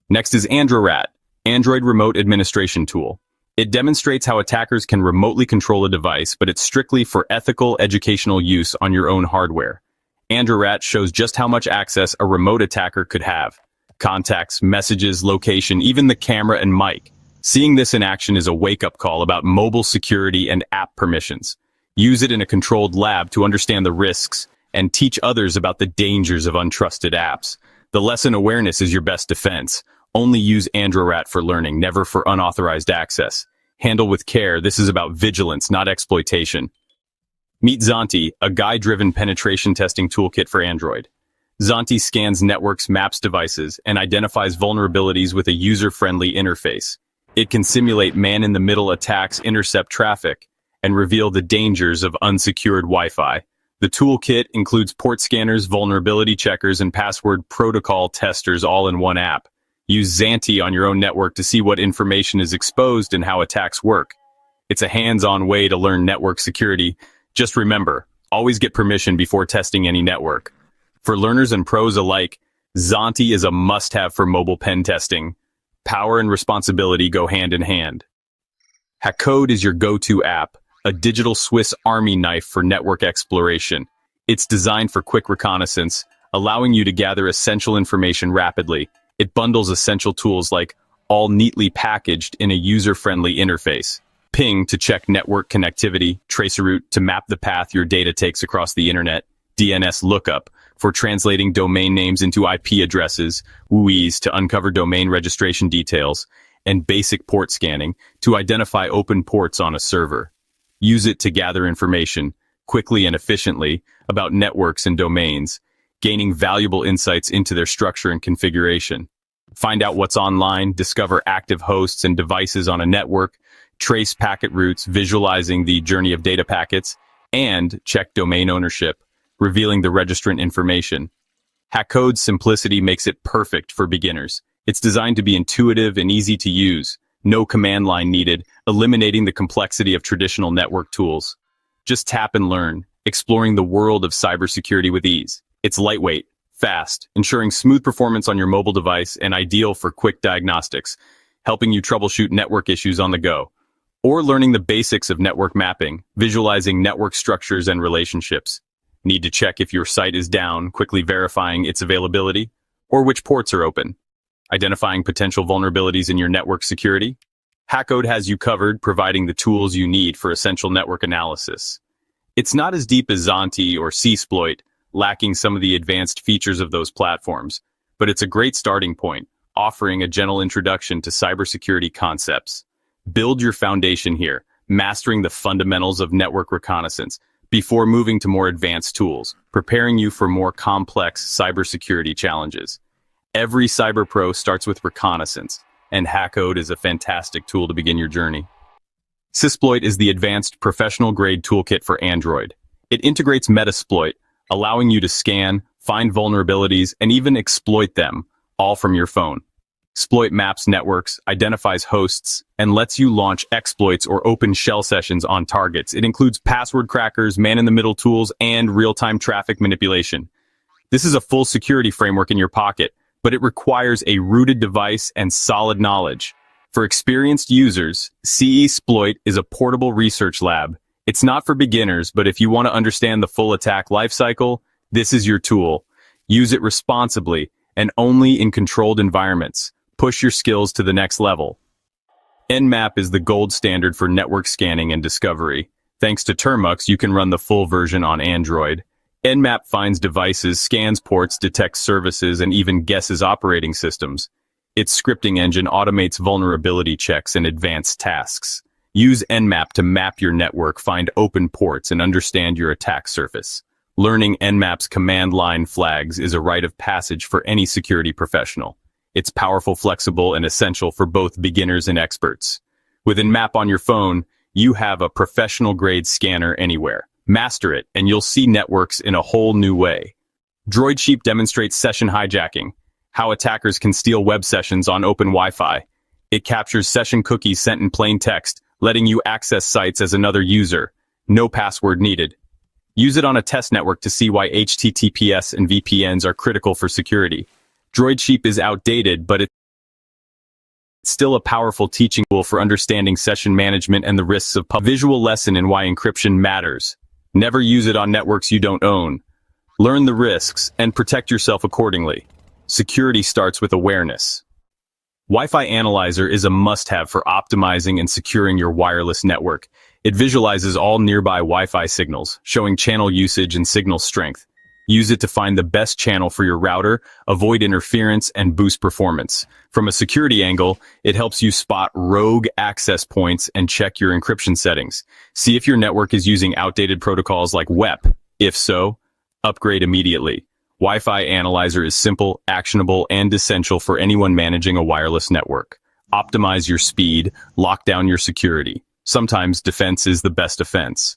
Next is AndroRat, Android Remote Administration Tool. It demonstrates how attackers can remotely control a device, but it's strictly for ethical educational use on your own hardware. AndroRat shows just how much access a remote attacker could have. Contacts, messages, location, even the camera and mic. Seeing this in action is a wake-up call about mobile security and app permissions. Use it in a controlled lab to understand the risks and teach others about the dangers of untrusted apps. The lesson awareness is your best defense. Only use AndroRat for learning, never for unauthorized access. Handle with care. This is about vigilance, not exploitation. Meet Zonti, a guide-driven penetration testing toolkit for Android. Zonti scans networks, maps devices, and identifies vulnerabilities with a user-friendly interface. It can simulate man-in-the-middle attacks, intercept traffic, and reveal the dangers of unsecured Wi-Fi. The toolkit includes port scanners, vulnerability checkers, and password protocol testers all in one app. Use Zonti on your own network to see what information is exposed and how attacks work. It's a hands-on way to learn network security. Just remember, always get permission before testing any network. For learners and pros alike, Zonti is a must-have for mobile pen testing. Power and responsibility go hand in hand. Hackcode is your go-to app, a digital Swiss Army knife for network exploration. It's designed for quick reconnaissance, allowing you to gather essential information rapidly. It bundles essential tools like all neatly packaged in a user-friendly interface. Ping to check network connectivity, traceroute to map the path your data takes across the internet, DNS lookup for translating domain names into IP addresses, WUIs to uncover domain registration details, and basic port scanning to identify open ports on a server. Use it to gather information, quickly and efficiently, about networks and domains, gaining valuable insights into their structure and configuration. Find out what's online, discover active hosts and devices on a network, trace packet routes, visualizing the journey of data packets, and check domain ownership, revealing the registrant information. Hackcode's simplicity makes it perfect for beginners. It's designed to be intuitive and easy to use. No command line needed, eliminating the complexity of traditional network tools. Just tap and learn, exploring the world of cybersecurity with ease. It's lightweight, fast, ensuring smooth performance on your mobile device and ideal for quick diagnostics, helping you troubleshoot network issues on the go. Or learning the basics of network mapping, visualizing network structures and relationships. Need to check if your site is down, quickly verifying its availability, or which ports are open. Identifying potential vulnerabilities in your network security. Hackcode has you covered, providing the tools you need for essential network analysis. It's not as deep as Zonti or Csploit, lacking some of the advanced features of those platforms, but it's a great starting point, offering a gentle introduction to cybersecurity concepts. Build your foundation here, mastering the fundamentals of network reconnaissance before moving to more advanced tools, preparing you for more complex cybersecurity challenges. Every cyber pro starts with reconnaissance, and Hackcode is a fantastic tool to begin your journey. Csploit is the advanced professional-grade toolkit for Android. It integrates Metasploit, allowing you to scan, find vulnerabilities, and even exploit them, all from your phone. Sploit maps networks, identifies hosts, and lets you launch exploits or open shell sessions on targets. It includes password crackers, man-in-the-middle tools, and real-time traffic manipulation. This is a full security framework in your pocket, but it requires a rooted device and solid knowledge. For experienced users, Csploit is a portable research lab. It's not for beginners, but if you want to understand the full attack lifecycle, this is your tool. Use it responsibly and only in controlled environments. Push your skills to the next level. Nmap is the gold standard for network scanning and discovery. Thanks to Termux, you can run the full version on Android. Nmap finds devices, scans ports, detects services, and even guesses operating systems. Its scripting engine automates vulnerability checks and advanced tasks. Use Nmap to map your network, find open ports, and understand your attack surface. Learning Nmap's command line flags is a rite of passage for any security professional. It's powerful, flexible, and essential for both beginners and experts. With Nmap on your phone, you have a professional-grade scanner anywhere. Master it, and you'll see networks in a whole new way. Droid Sheep demonstrates session hijacking, how attackers can steal web sessions on open Wi-Fi. It captures session cookies sent in plain text, letting you access sites as another user. No password needed. Use it on a test network to see why HTTPS and VPNs are critical for security. Droid Sheep is outdated, but it's still a powerful teaching tool for understanding session management and the risks of visual lesson in why encryption matters. Never use it on networks you don't own. Learn the risks and protect yourself accordingly. Security starts with awareness. Wi-Fi Analyzer is a must-have for optimizing and securing your wireless network. It visualizes all nearby Wi-Fi signals, showing channel usage and signal strength. Use it to find the best channel for your router, avoid interference, and boost performance. From a security angle, it helps you spot rogue access points and check your encryption settings. See if your network is using outdated protocols like WEP. If so, upgrade immediately. Wi-Fi Analyzer is simple, actionable, and essential for anyone managing a wireless network. Optimize your speed, lock down your security. Sometimes defense is the best offense.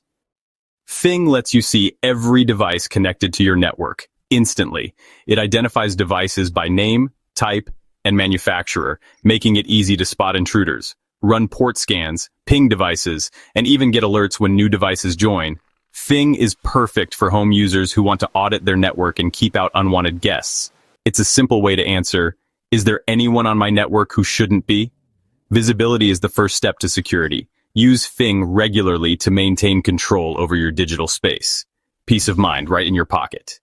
Fing lets you see every device connected to your network instantly. It identifies devices by name, type, and manufacturer, making it easy to spot intruders, run port scans, ping devices, and even get alerts when new devices join. Fing is perfect for home users who want to audit their network and keep out unwanted guests. It's a simple way to answer, is there anyone on my network who shouldn't be? Visibility is the first step to security. Use Fing regularly to maintain control over your digital space. Peace of mind right in your pocket.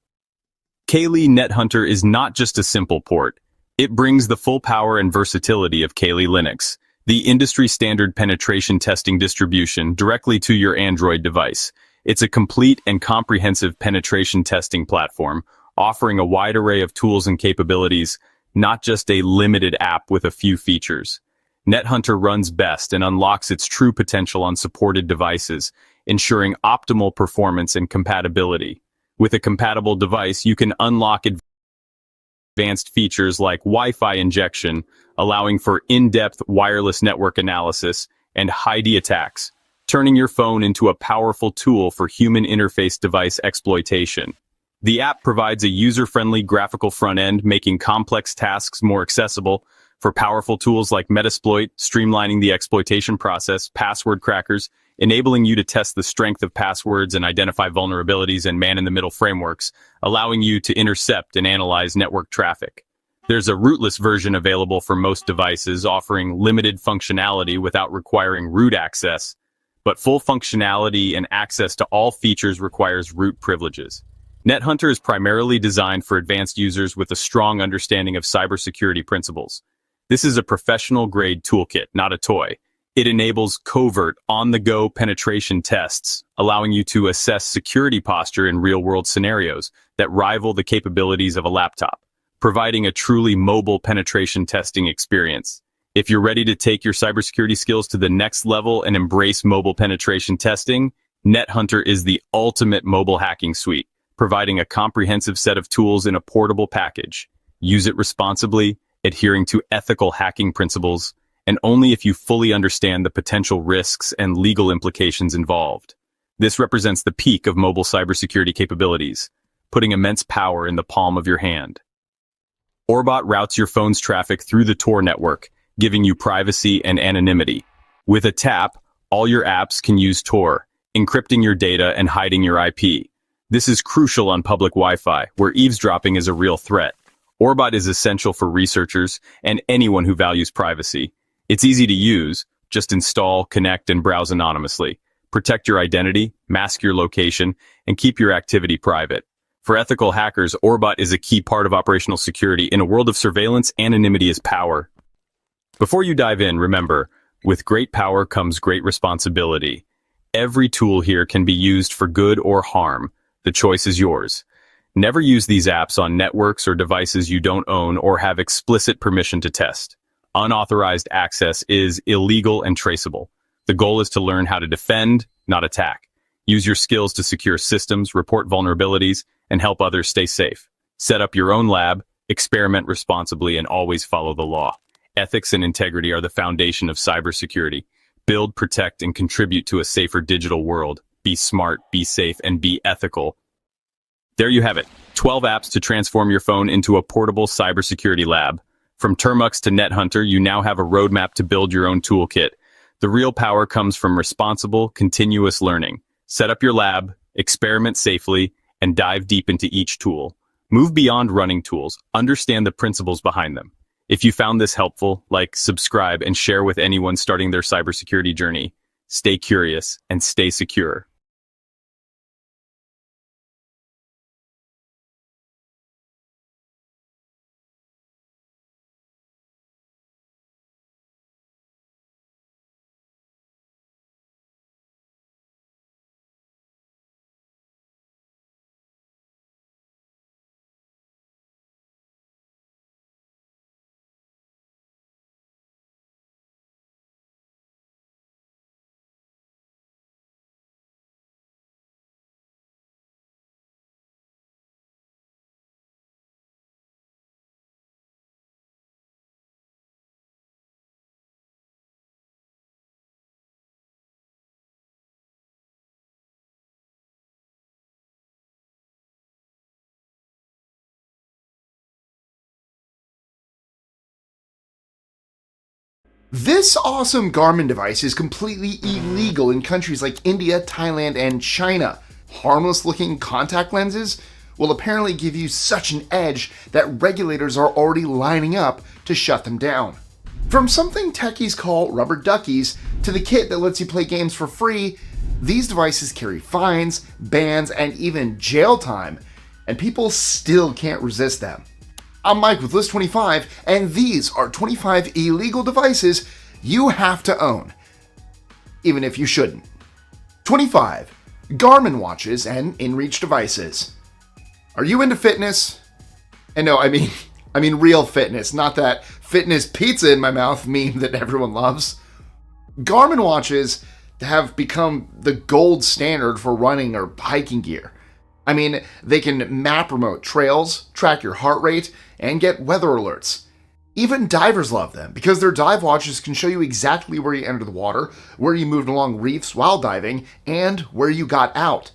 Kali NetHunter is not just a simple port. It brings the full power and versatility of Kali Linux, the industry-standard penetration testing distribution, directly to your Android device. It's a complete and comprehensive penetration testing platform, offering a wide array of tools and capabilities, not just a limited app with a few features. NetHunter runs best and unlocks its true potential on supported devices, ensuring optimal performance and compatibility. With a compatible device, you can unlock advanced features like Wi-Fi injection, allowing for in-depth wireless network analysis, and HID attacks, turning your phone into a powerful tool for human interface device exploitation. The app provides a user-friendly graphical front end, making complex tasks more accessible. For powerful tools like Metasploit, streamlining the exploitation process, password crackers, enabling you to test the strength of passwords and identify vulnerabilities, and man-in-the-middle frameworks, allowing you to intercept and analyze network traffic. There's a rootless version available for most devices, offering limited functionality without requiring root access, but full functionality and access to all features requires root privileges. NetHunter is primarily designed for advanced users with a strong understanding of cybersecurity principles. This is a professional-grade toolkit, not a toy. It enables covert, on-the-go penetration tests, allowing you to assess security posture in real-world scenarios that rival the capabilities of a laptop, providing a truly mobile penetration testing experience. If you're ready to take your cybersecurity skills to the next level and embrace mobile penetration testing, NetHunter is the ultimate mobile hacking suite, providing a comprehensive set of tools in a portable package. Use it responsibly, adhering to ethical hacking principles, and only if you fully understand the potential risks and legal implications involved. This represents the peak of mobile cybersecurity capabilities, putting immense power in the palm of your hand. Orbot routes your phone's traffic through the Tor network, giving you privacy and anonymity. With a tap, all your apps can use Tor, encrypting your data and hiding your IP. This is crucial on public Wi-Fi, where eavesdropping is a real threat. Orbot is essential for researchers and anyone who values privacy. It's easy to use. Just install, connect, and browse anonymously. Protect your identity, mask your location, and keep your activity private. For ethical hackers, Orbot is a key part of operational security. In a world of surveillance, anonymity is power. Before you dive in, remember, with great power comes great responsibility. Every tool here can be used for good or harm. The choice is yours. Never use these apps on networks or devices you don't own or have explicit permission to test. Unauthorized access is illegal and traceable. The goal is to learn how to defend, not attack. Use your skills to secure systems, report vulnerabilities, and help others stay safe. Set up your own lab, experiment responsibly, and always follow the law. Ethics and integrity are the foundation of cybersecurity. Build, protect, and contribute to a safer digital world. Be smart, be safe, and be ethical. There you have it. 12 apps to transform your phone into a portable cybersecurity lab. From Termux to NetHunter, you now have a roadmap to build your own toolkit. The real power comes from responsible, continuous learning. Set up your lab, experiment safely, and dive deep into each tool. Move beyond running tools. Understand the principles behind them. If you found this helpful, like, subscribe, and share with anyone starting their cybersecurity journey. Stay curious and stay secure. This awesome Garmin device is completely illegal in countries like India, Thailand, and China. Harmless looking contact lenses will apparently give you such an edge that regulators are already lining up to shut them down. From something techies call rubber duckies to the kit that lets you play games for free, these devices carry fines, bans, and even jail time, and people still can't resist them. I'm Mike with List 25, and these are 25 illegal devices you have to own, even if you shouldn't. 25. Garmin watches and inReach devices. Are you into fitness? And no, I mean real fitness, not that fitness pizza in my mouth meme that everyone loves. Garmin watches have become the gold standard for running or hiking gear. I mean, they can map remote trails, track your heart rate, and get weather alerts. Even divers love them because their dive watches can show you exactly where you entered the water, where you moved along reefs while diving, and where you got out.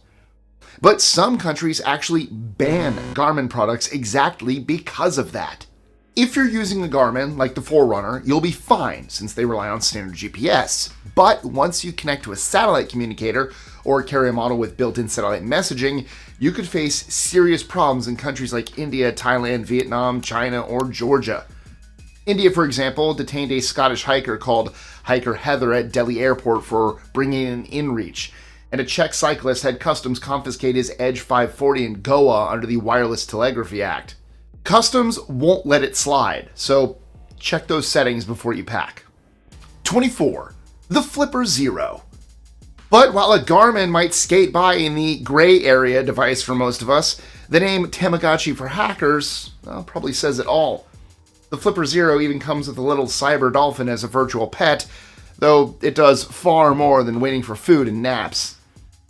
But some countries actually ban Garmin products exactly because of that. If you're using a Garmin like the Forerunner, you'll be fine since they rely on standard GPS. But once you connect to a satellite communicator or carry a model with built-in satellite messaging, you could face serious problems in countries like India, Thailand, Vietnam, China, or Georgia. India, for example, detained a Scottish hiker called Hiker Heather at Delhi Airport for bringing in inReach, and a Czech cyclist had customs confiscate his Edge 540 in Goa under the Wireless Telegraphy Act. Customs won't let it slide, so check those settings before you pack. 24. The Flipper Zero. But while a Garmin might skate by in the gray area device for most of us, the name Tamagotchi for hackers probably says it all. The Flipper Zero even comes with a little cyber dolphin as a virtual pet, though it does far more than waiting for food and naps.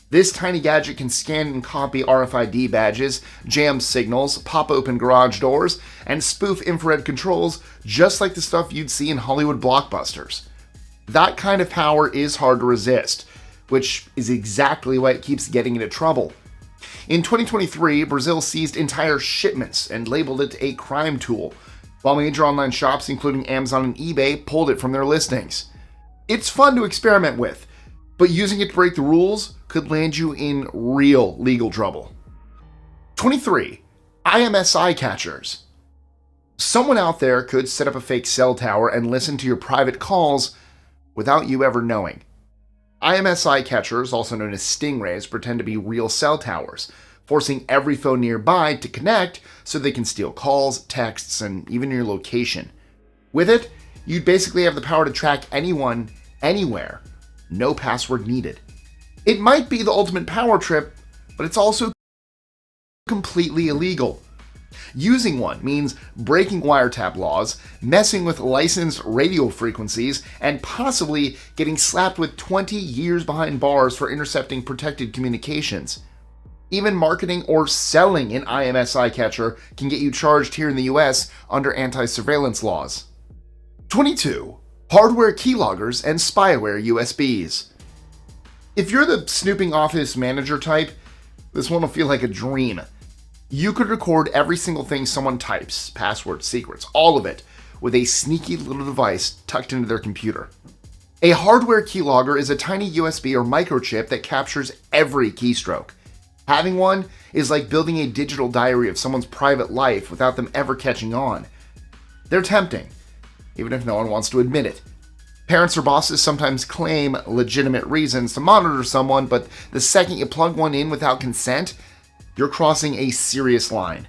This tiny gadget can scan and copy RFID badges, jam signals, pop open garage doors, and spoof infrared controls just like the stuff you'd see in Hollywood blockbusters. That kind of power is hard to resist, which is exactly why it keeps getting into trouble. In 2023, Brazil seized entire shipments and labeled it a crime tool, while major online shops including Amazon and eBay pulled it from their listings. It's fun to experiment with, but using it to break the rules could land you in real legal trouble. 23. IMSI catchers. Someone out there could set up a fake cell tower and listen to your private calls without you ever knowing. IMSI catchers, also known as stingrays, pretend to be real cell towers, forcing every phone nearby to connect so they can steal calls, texts, and even your location. With it, you'd basically have the power to track anyone, anywhere. No password needed. It might be the ultimate power trip, but it's also completely illegal. Using one means breaking wiretap laws, messing with licensed radio frequencies, and possibly getting slapped with 20 years behind bars for intercepting protected communications. Even marketing or selling an IMSI catcher can get you charged here in the US under anti-surveillance laws. 22. Hardware keyloggers and spyware USBs. If you're the snooping office manager type, this one will feel like a dream. You could record every single thing someone types, passwords, secrets, all of it, with a sneaky little device tucked into their computer. A hardware keylogger is a tiny USB or microchip that captures every keystroke. Having one is like building a digital diary of someone's private life without them ever catching on. They're tempting, even if no one wants to admit it. Parents or bosses sometimes claim legitimate reasons to monitor someone, but the second you plug one in without consent, you're crossing a serious line.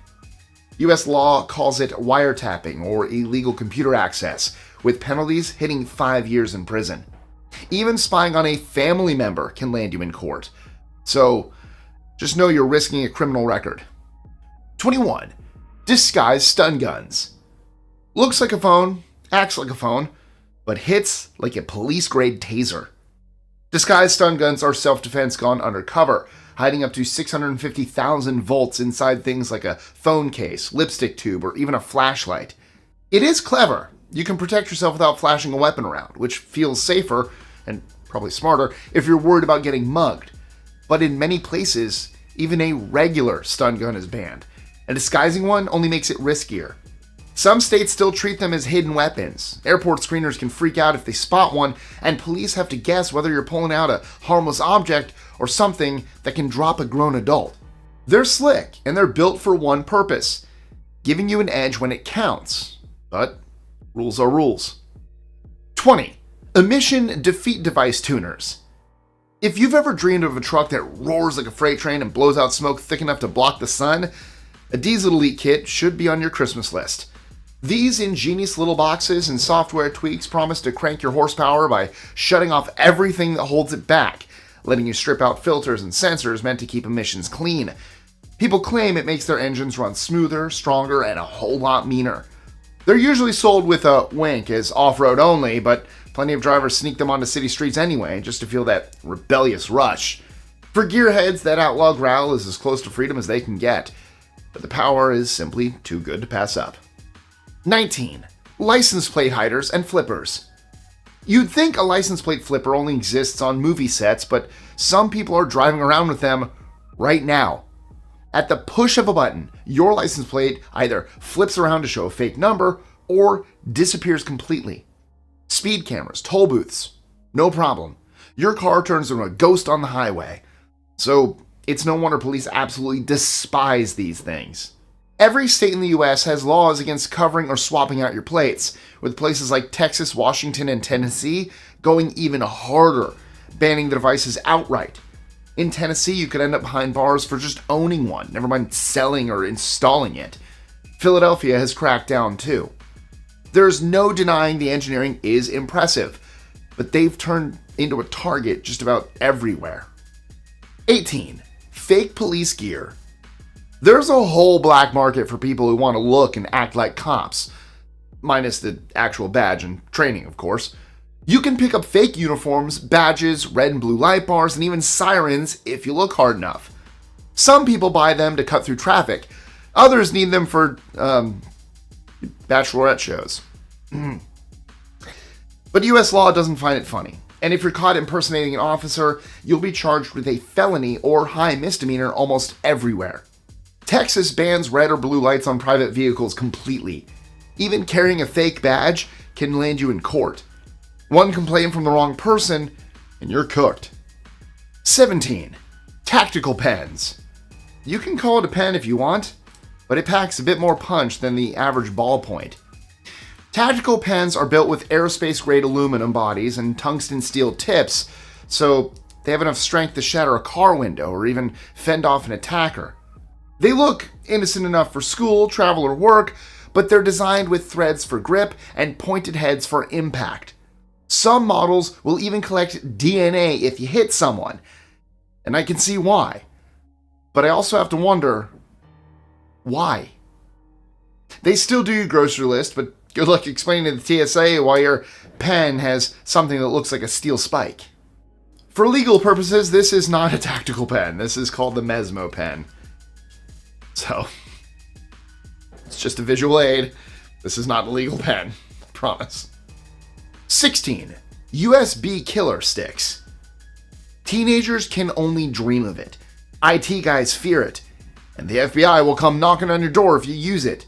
US law calls it wiretapping or illegal computer access, with penalties hitting 5 years in prison. Even spying on a family member can land you in court. So, just know you're risking a criminal record. 21. Disguised stun guns. Looks like a phone, acts like a phone, but hits like a police-grade taser. Disguised stun guns are self-defense gone undercover, hiding up to 650,000 volts inside things like a phone case, lipstick tube, or even a flashlight. It is clever. You can protect yourself without flashing a weapon around, which feels safer, and probably smarter, if you're worried about getting mugged. But in many places, even a regular stun gun is banned, and disguising one only makes it riskier. Some states still treat them as hidden weapons. Airport screeners can freak out if they spot one, and police have to guess whether you're pulling out a harmless object or something that can drop a grown adult. They're slick, and they're built for one purpose: giving you an edge when it counts. But rules are rules. 20. Emission defeat device tuners. If you've ever dreamed of a truck that roars like a freight train and blows out smoke thick enough to block the sun, a Diesel Elite kit should be on your Christmas list. These ingenious little boxes and software tweaks promise to crank your horsepower by shutting off everything that holds it back, letting you strip out filters and sensors meant to keep emissions clean. People claim it makes their engines run smoother, stronger, and a whole lot meaner. They're usually sold with a wink as off-road only, but plenty of drivers sneak them onto city streets anyway, just to feel that rebellious rush. For gearheads, that outlaw growl is as close to freedom as they can get, but the power is simply too good to pass up. 19. License plate hiders and flippers. You'd think a license plate flipper only exists on movie sets, but some people are driving around with them right now. At the push of a button, your license plate either flips around to show a fake number or disappears completely. Speed cameras, toll booths, no problem. Your car turns into a ghost on the highway. So it's no wonder police absolutely despise these things. Every state in the US has laws against covering or swapping out your plates, with places like Texas, Washington, and Tennessee going even harder, banning the devices outright. In Tennessee, you could end up behind bars for just owning one, never mind selling or installing it. Philadelphia has cracked down too. There's no denying the engineering is impressive, but they've turned into a target just about everywhere. 18. Fake police gear. There's a whole black market for people who want to look and act like cops, minus the actual badge and training, of course. You can pick up fake uniforms, badges, red and blue light bars, and even sirens if you look hard enough. Some people buy them to cut through traffic. Others need them for, bachelorette shows. But US law doesn't find it funny. And if you're caught impersonating an officer, you'll be charged with a felony or high misdemeanor almost everywhere. Texas bans red or blue lights on private vehicles completely. Even carrying a fake badge can land you in court. One complaint from the wrong person, and you're cooked. 17. Tactical pens. You can call it a pen if you want, but it packs a bit more punch than the average ballpoint. Tactical pens are built with aerospace-grade aluminum bodies and tungsten steel tips, so they have enough strength to shatter a car window or even fend off an attacker. They look innocent enough for school, travel, or work, but they're designed with threads for grip and pointed heads for impact. Some models will even collect DNA if you hit someone, and I can see why. But I also have to wonder, Why? They still do your grocery list, but good luck explaining to the TSA why your pen has something that looks like a steel spike. For legal purposes, this is not a tactical pen. This is called the Mesmo pen. So, it's just a visual aid. This is not a legal pen. Promise. 16. USB killer sticks. Teenagers can only dream of it. IT guys fear it. And the FBI will come knocking on your door if you use it.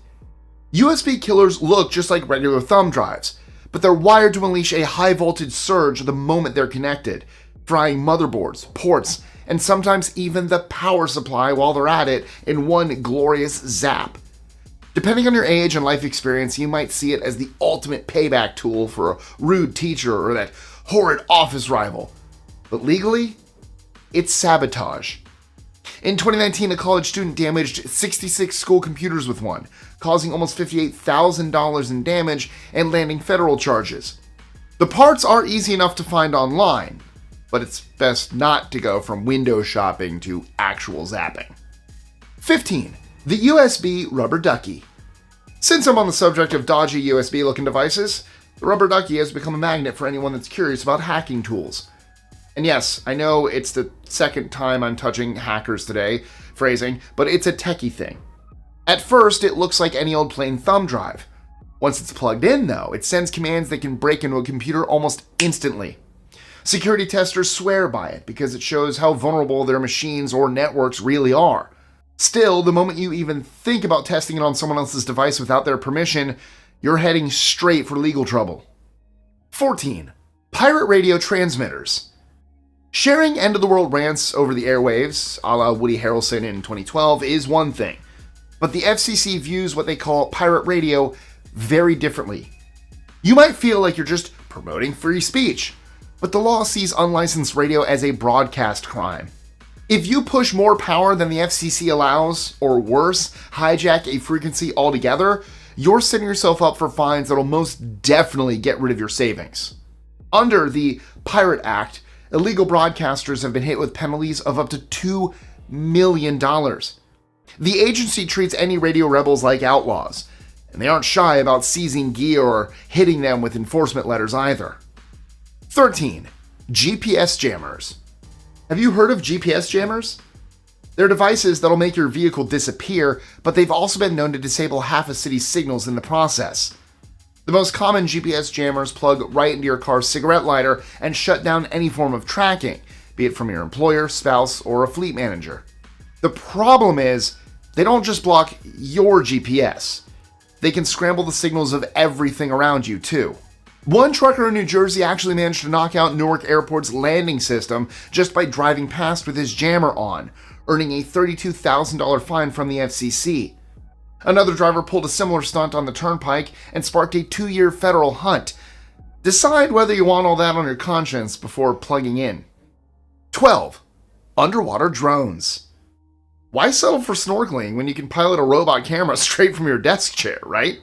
USB killers look just like regular thumb drives, but they're wired to unleash a high voltage surge the moment they're connected, frying motherboards, ports, and sometimes even the power supply while they're at it in one glorious zap. Depending on your age and life experience, you might see it as the ultimate payback tool for a rude teacher or that horrid office rival. But legally, it's sabotage. In 2019, a college student damaged 66 school computers with one, causing almost $58,000 in damage and landing federal charges. The parts are easy enough to find online, but it's best not to go from window shopping to actual zapping. 15. The USB rubber ducky. Since I'm on the subject of dodgy USB-looking devices, the rubber ducky has become a magnet for anyone that's curious about hacking tools. And yes, I know it's the second time I'm touching hackers today, phrasing, but it's a techie thing. At first, it looks like any old plain thumb drive. Once it's plugged in, though, it sends commands that can break into a computer almost instantly. Security testers swear by it because it shows how vulnerable their machines or networks really are. Still, the moment you even think about testing it on someone else's device without their permission, you're heading straight for legal trouble. 14. Pirate radio transmitters. Sharing end-of-the-world rants over the airwaves, a la Woody Harrelson in 2012, is one thing. But the FCC views what they call pirate radio very differently. You might feel like you're just promoting free speech, but the law sees unlicensed radio as a broadcast crime. If you push more power than the FCC allows, or worse, hijack a frequency altogether, you're setting yourself up for fines that'll most definitely get rid of your savings. Under the Pirate Act, illegal broadcasters have been hit with penalties of up to $2 million. The agency treats any radio rebels like outlaws, and they aren't shy about seizing gear or hitting them with enforcement letters either. 13. GPS jammers. Have you heard of GPS jammers? They're devices that'll make your vehicle disappear, but they've also been known to disable half a city's signals in the process. The most common GPS jammers plug right into your car's cigarette lighter and shut down any form of tracking, be it from your employer, spouse, or a fleet manager. The problem is, they don't just block your GPS. They can scramble the signals of everything around you, too. One trucker in New Jersey actually managed to knock out Newark Airport's landing system just by driving past with his jammer on, earning a $32,000 fine from the FCC. Another driver pulled a similar stunt on the turnpike and sparked a 2-year federal hunt. Decide whether you want all that on your conscience before plugging in. 12. Underwater drones. Why settle for snorkeling when you can pilot a robot camera straight from your desk chair, right?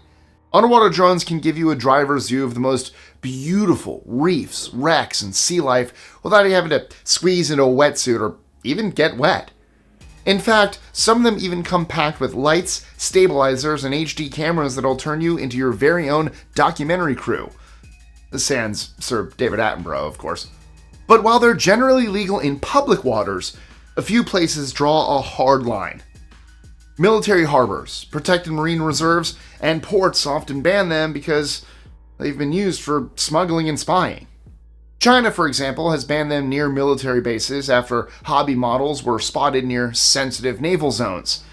Underwater drones can give you a driver's view of the most beautiful reefs, wrecks, and sea life without you having to squeeze into a wetsuit or even get wet. In fact, some of them even come packed with lights, stabilizers, and HD cameras that'll turn you into your very own documentary crew. Sans Sir David Attenborough, of course. But while they're generally legal in public waters, a few places draw a hard line. Military harbors, protected marine reserves, and ports often ban them because they've been used for smuggling and spying. China, for example, has banned them near military bases after hobby models were spotted near sensitive naval zones.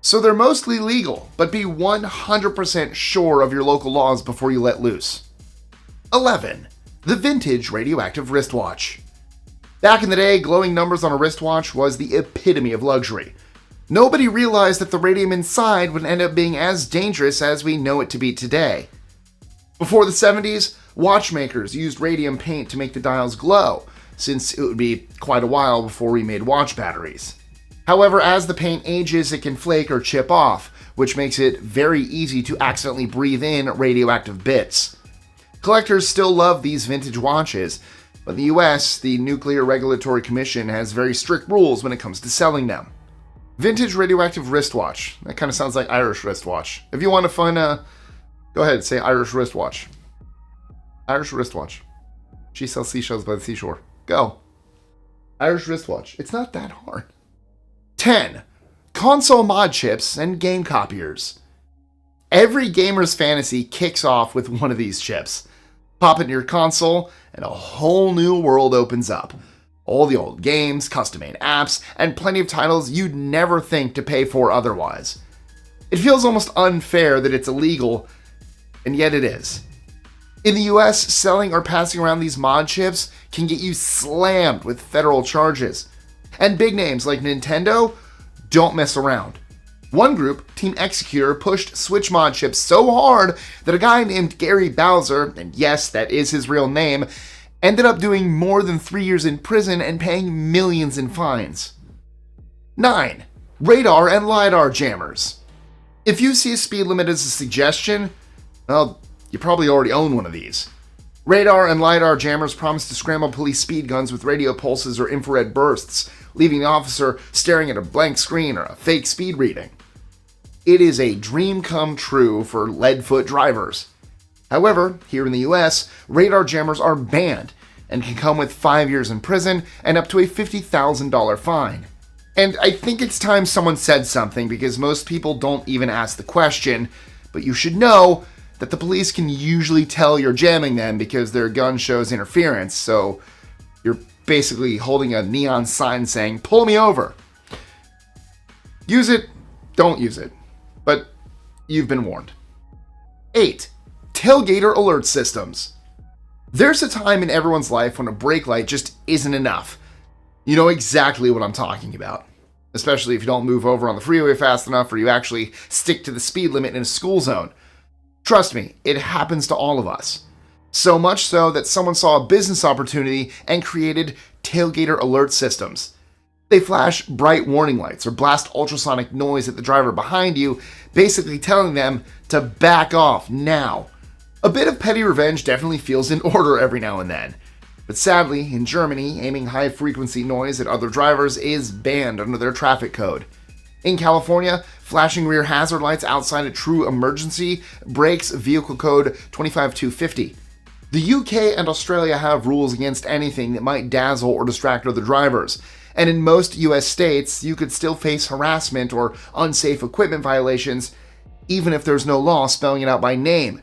So they're mostly legal, but be 100% sure of your local laws before you let loose. 11. The vintage radioactive wristwatch. Back in the day, glowing numbers on a wristwatch was the epitome of luxury. Nobody realized that the radium inside would end up being as dangerous as we know it to be today. Before the 70s, watchmakers used radium paint to make the dials glow, since it would be quite a while before we made watch batteries. However, as the paint ages, it can flake or chip off, which makes it very easy to accidentally breathe in radioactive bits. Collectors still love these vintage watches, but in the US, the Nuclear Regulatory Commission has very strict rules when it comes to selling them. Vintage radioactive wristwatch. That kind of sounds like Irish wristwatch. If you want to find a... Go ahead, say Irish wristwatch. Irish wristwatch. She sells seashells by the seashore. Go. Irish wristwatch. It's not that hard. 10. Console mod chips and game copiers. Every gamer's fantasy kicks off with one of these chips. Pop it in your console, and a whole new world opens up. All the old games, custom-made apps, and plenty of titles you'd never think to pay for otherwise. It feels almost unfair that it's illegal, and yet it is. In the US, selling or passing around these mod chips can get you slammed with federal charges. And big names like Nintendo don't mess around. One group, Team Executor, pushed Switch mod chips so hard that a guy named Gary Bowser, and yes, that is his real name, ended up doing more than 3 years in prison and paying millions in fines. 9. Radar and LiDAR jammers. If you see a speed limit as a suggestion, well, you probably already own one of these. Radar and LiDAR jammers promise to scramble police speed guns with radio pulses or infrared bursts, leaving the officer staring at a blank screen or a fake speed reading. It is a dream come true for leadfoot drivers. However, here in the US, radar jammers are banned and can come with 5 years in prison and up to a $50,000 fine. And I think it's time someone said something because most people don't even ask the question, but you should know that the police can usually tell you're jamming them because their gun shows interference, so you're basically holding a neon sign saying, "Pull me over." Use it, don't use it, but you've been warned. 8. Tailgater alert systems. There's a time in everyone's life when a brake light just isn't enough. You know exactly what I'm talking about, especially if you don't move over on the freeway fast enough or you actually stick to the speed limit in a school zone. Trust me, it happens to all of us. So much so that someone saw a business opportunity and created tailgater alert systems. They flash bright warning lights or blast ultrasonic noise at the driver behind you, basically telling them to back off now. A bit of petty revenge definitely feels in order every now and then. But sadly, in Germany, aiming high-frequency noise at other drivers is banned under their traffic code. In California, flashing rear hazard lights outside a true emergency breaks vehicle code 25250. The UK and Australia have rules against anything that might dazzle or distract other drivers, and in most US states, you could still face harassment or unsafe equipment violations, even if there's no law spelling it out by name.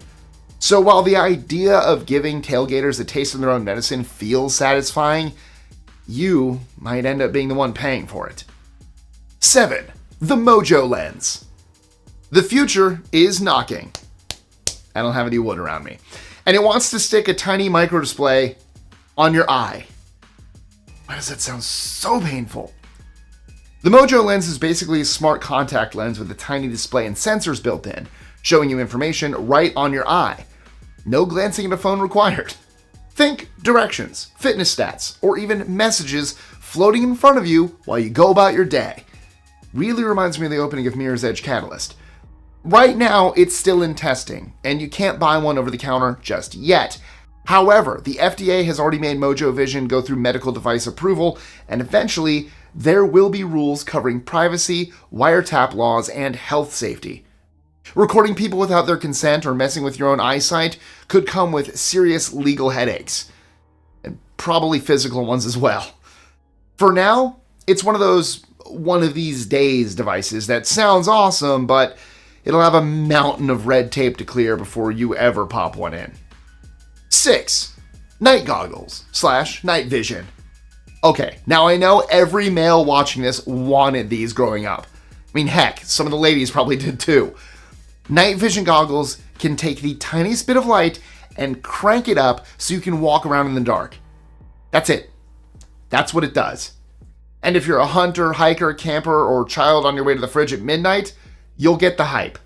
So while the idea of giving tailgaters a taste of their own medicine feels satisfying, you might end up being the one paying for it. 7. The Mojo Lens. The future is knocking. I don't have any wood around me. And it wants to stick a tiny microdisplay on your eye. Why does that sound so painful? The Mojo Lens is basically a smart contact lens with a tiny display and sensors built in, showing you information right on your eye. No glancing at a phone required. Think directions, fitness stats, or even messages floating in front of you while you go about your day. Really reminds me of the opening of Mirror's Edge Catalyst. Right now, it's still in testing, and you can't buy one over the counter just yet. However, the FDA has already made Mojo Vision go through medical device approval, and eventually, there will be rules covering privacy, wiretap laws, and health safety. Recording people without their consent or messing with your own eyesight could come with serious legal headaches, and probably physical ones as well. For now, it's one of these days devices that sounds awesome, but it'll have a mountain of red tape to clear before you ever pop one in. 6. Night goggles / night vision. Okay, now I know every male watching this wanted these growing up. I mean, heck, some of the ladies probably did too. Night vision goggles can take the tiniest bit of light and crank it up so you can walk around in the dark. That's it. That's what it does. And if you're a hunter, hiker, camper, or child on your way to the fridge at midnight, you'll get the hype.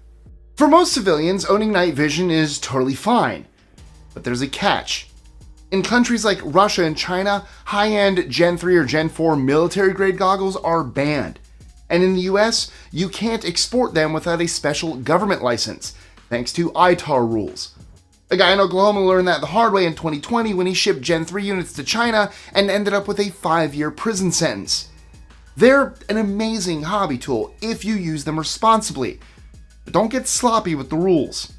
For most civilians, owning night vision is totally fine. But there's a catch. In countries like Russia and China, high-end Gen 3 or Gen 4 military-grade goggles are banned. And in the US, you can't export them without a special government license, thanks to ITAR rules. A guy in Oklahoma learned that the hard way in 2020 when he shipped Gen 3 units to China and ended up with a 5-year prison sentence. They're an amazing hobby tool if you use them responsibly, but don't get sloppy with the rules.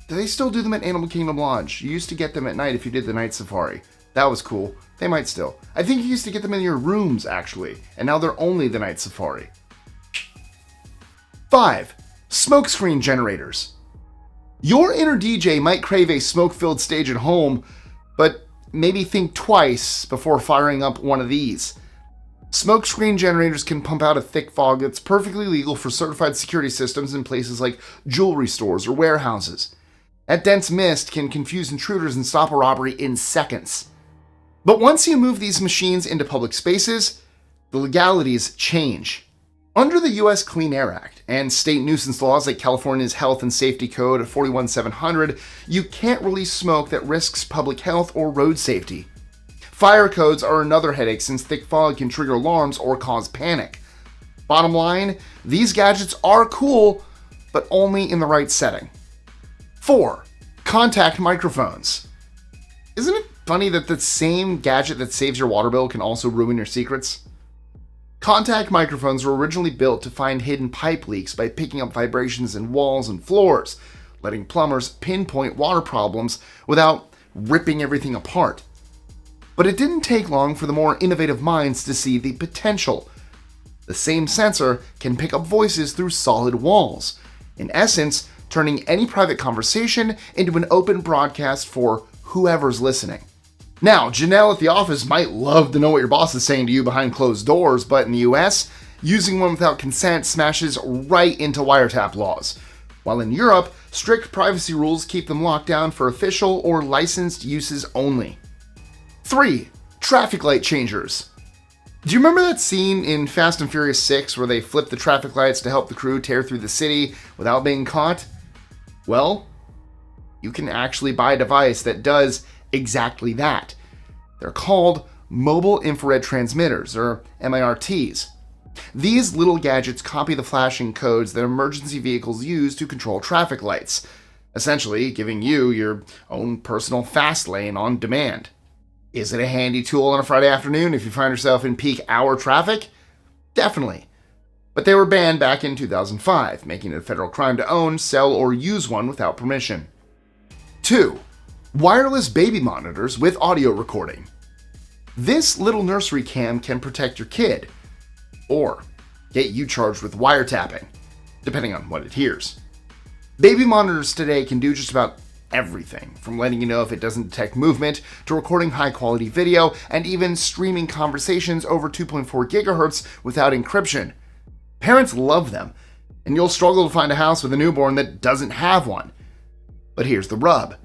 Do they still do them at Animal Kingdom Lodge? You used to get them at night if you did the night safari. That was cool. They might still. I think you used to get them in your rooms, actually, and now they're only the night safari. 5. Smokescreen generators. Your inner DJ might crave a smoke-filled stage at home, but maybe think twice before firing up one of these. Smokescreen generators can pump out a thick fog that's perfectly legal for certified security systems in places like jewelry stores or warehouses. That dense mist can confuse intruders and stop a robbery in seconds. But once you move these machines into public spaces, the legalities change. Under the U.S. Clean Air Act and state nuisance laws like California's Health and Safety Code 41700, you can't release smoke that risks public health or road safety. Fire codes are another headache since thick fog can trigger alarms or cause panic. Bottom line, these gadgets are cool, but only in the right setting. 4. Contact microphones. Isn't it funny that the same gadget that saves your water bill can also ruin your secrets? Contact microphones were originally built to find hidden pipe leaks by picking up vibrations in walls and floors, letting plumbers pinpoint water problems without ripping everything apart. But it didn't take long for the more innovative minds to see the potential. The same sensor can pick up voices through solid walls, in essence, turning any private conversation into an open broadcast for whoever's listening. Now, Janelle at the office might love to know what your boss is saying to you behind closed doors, but in the US, using one without consent smashes right into wiretap laws. While in Europe, strict privacy rules keep them locked down for official or licensed uses only. 3. Traffic light changers. Do you remember that scene in Fast and Furious 6 where they flip the traffic lights to help the crew tear through the city without being caught? Well, you can actually buy a device that does exactly that. They're called mobile infrared transmitters, or MIRTs. These little gadgets copy the flashing codes that emergency vehicles use to control traffic lights, essentially giving you your own personal fast lane on demand. Is it a handy tool on a Friday afternoon if you find yourself in peak hour traffic? Definitely. But they were banned back in 2005, making it a federal crime to own, sell, or use one without permission. 2. Wireless baby monitors with audio recording. This little nursery cam can protect your kid, or get you charged with wiretapping, depending on what it hears. Baby monitors today can do just about everything, from letting you know if it doesn't detect movement, to recording high-quality video, and even streaming conversations over 2.4 gigahertz without encryption. Parents love them, and you'll struggle to find a house with a newborn that doesn't have one. But here's the rub.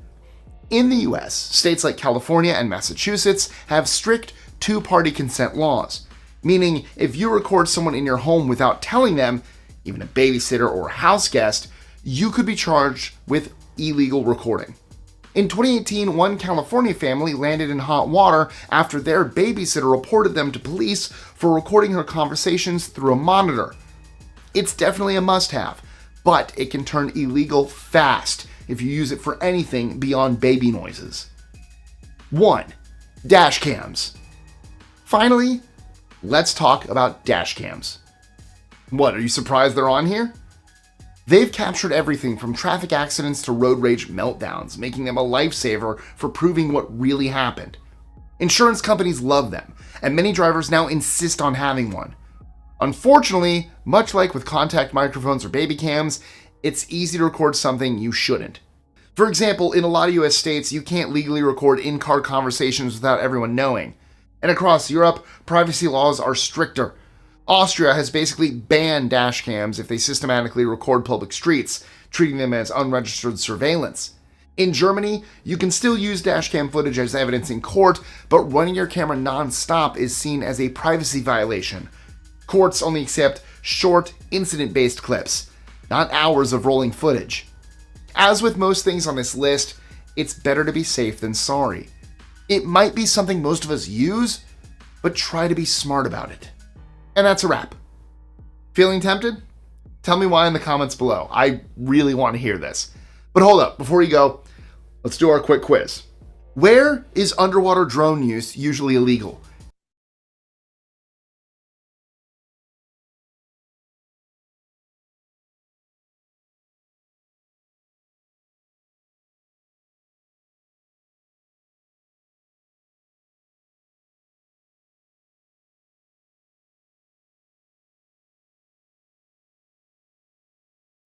In the US, states like California and Massachusetts have strict two-party consent laws, meaning if you record someone in your home without telling them, even a babysitter or house guest, you could be charged with illegal recording. In 2018, one California family landed in hot water after their babysitter reported them to police for recording her conversations through a monitor. It's definitely a must-have, but it can turn illegal fast if you use it for anything beyond baby noises. 1. Dash cams. Finally, let's talk about dash cams. What, are you surprised they're on here? They've captured everything from traffic accidents to road rage meltdowns, making them a lifesaver for proving what really happened. Insurance companies love them, and many drivers now insist on having one. Unfortunately, much like with contact microphones or baby cams, it's easy to record something you shouldn't. For example, in a lot of US states, you can't legally record in-car conversations without everyone knowing. And across Europe, privacy laws are stricter. Austria has basically banned dash cams if they systematically record public streets, treating them as unregistered surveillance. In Germany, you can still use dash cam footage as evidence in court, but running your camera non-stop is seen as a privacy violation. Courts only accept short, incident-based clips, not hours of rolling footage. As with most things on this list, it's better to be safe than sorry. It might be something most of us use, but try to be smart about it. And that's a wrap. Feeling tempted? Tell me why in the comments below. I really want to hear this. But hold up, before you go, let's do our quick quiz. Where is underwater drone use usually illegal?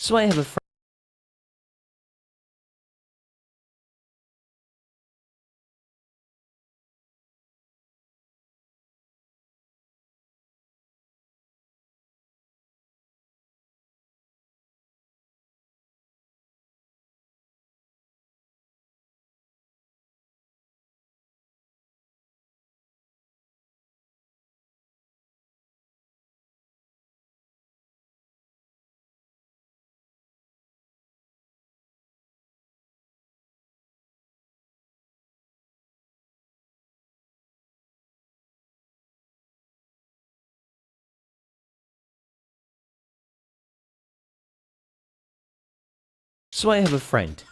So I have a friend. So I have a friend,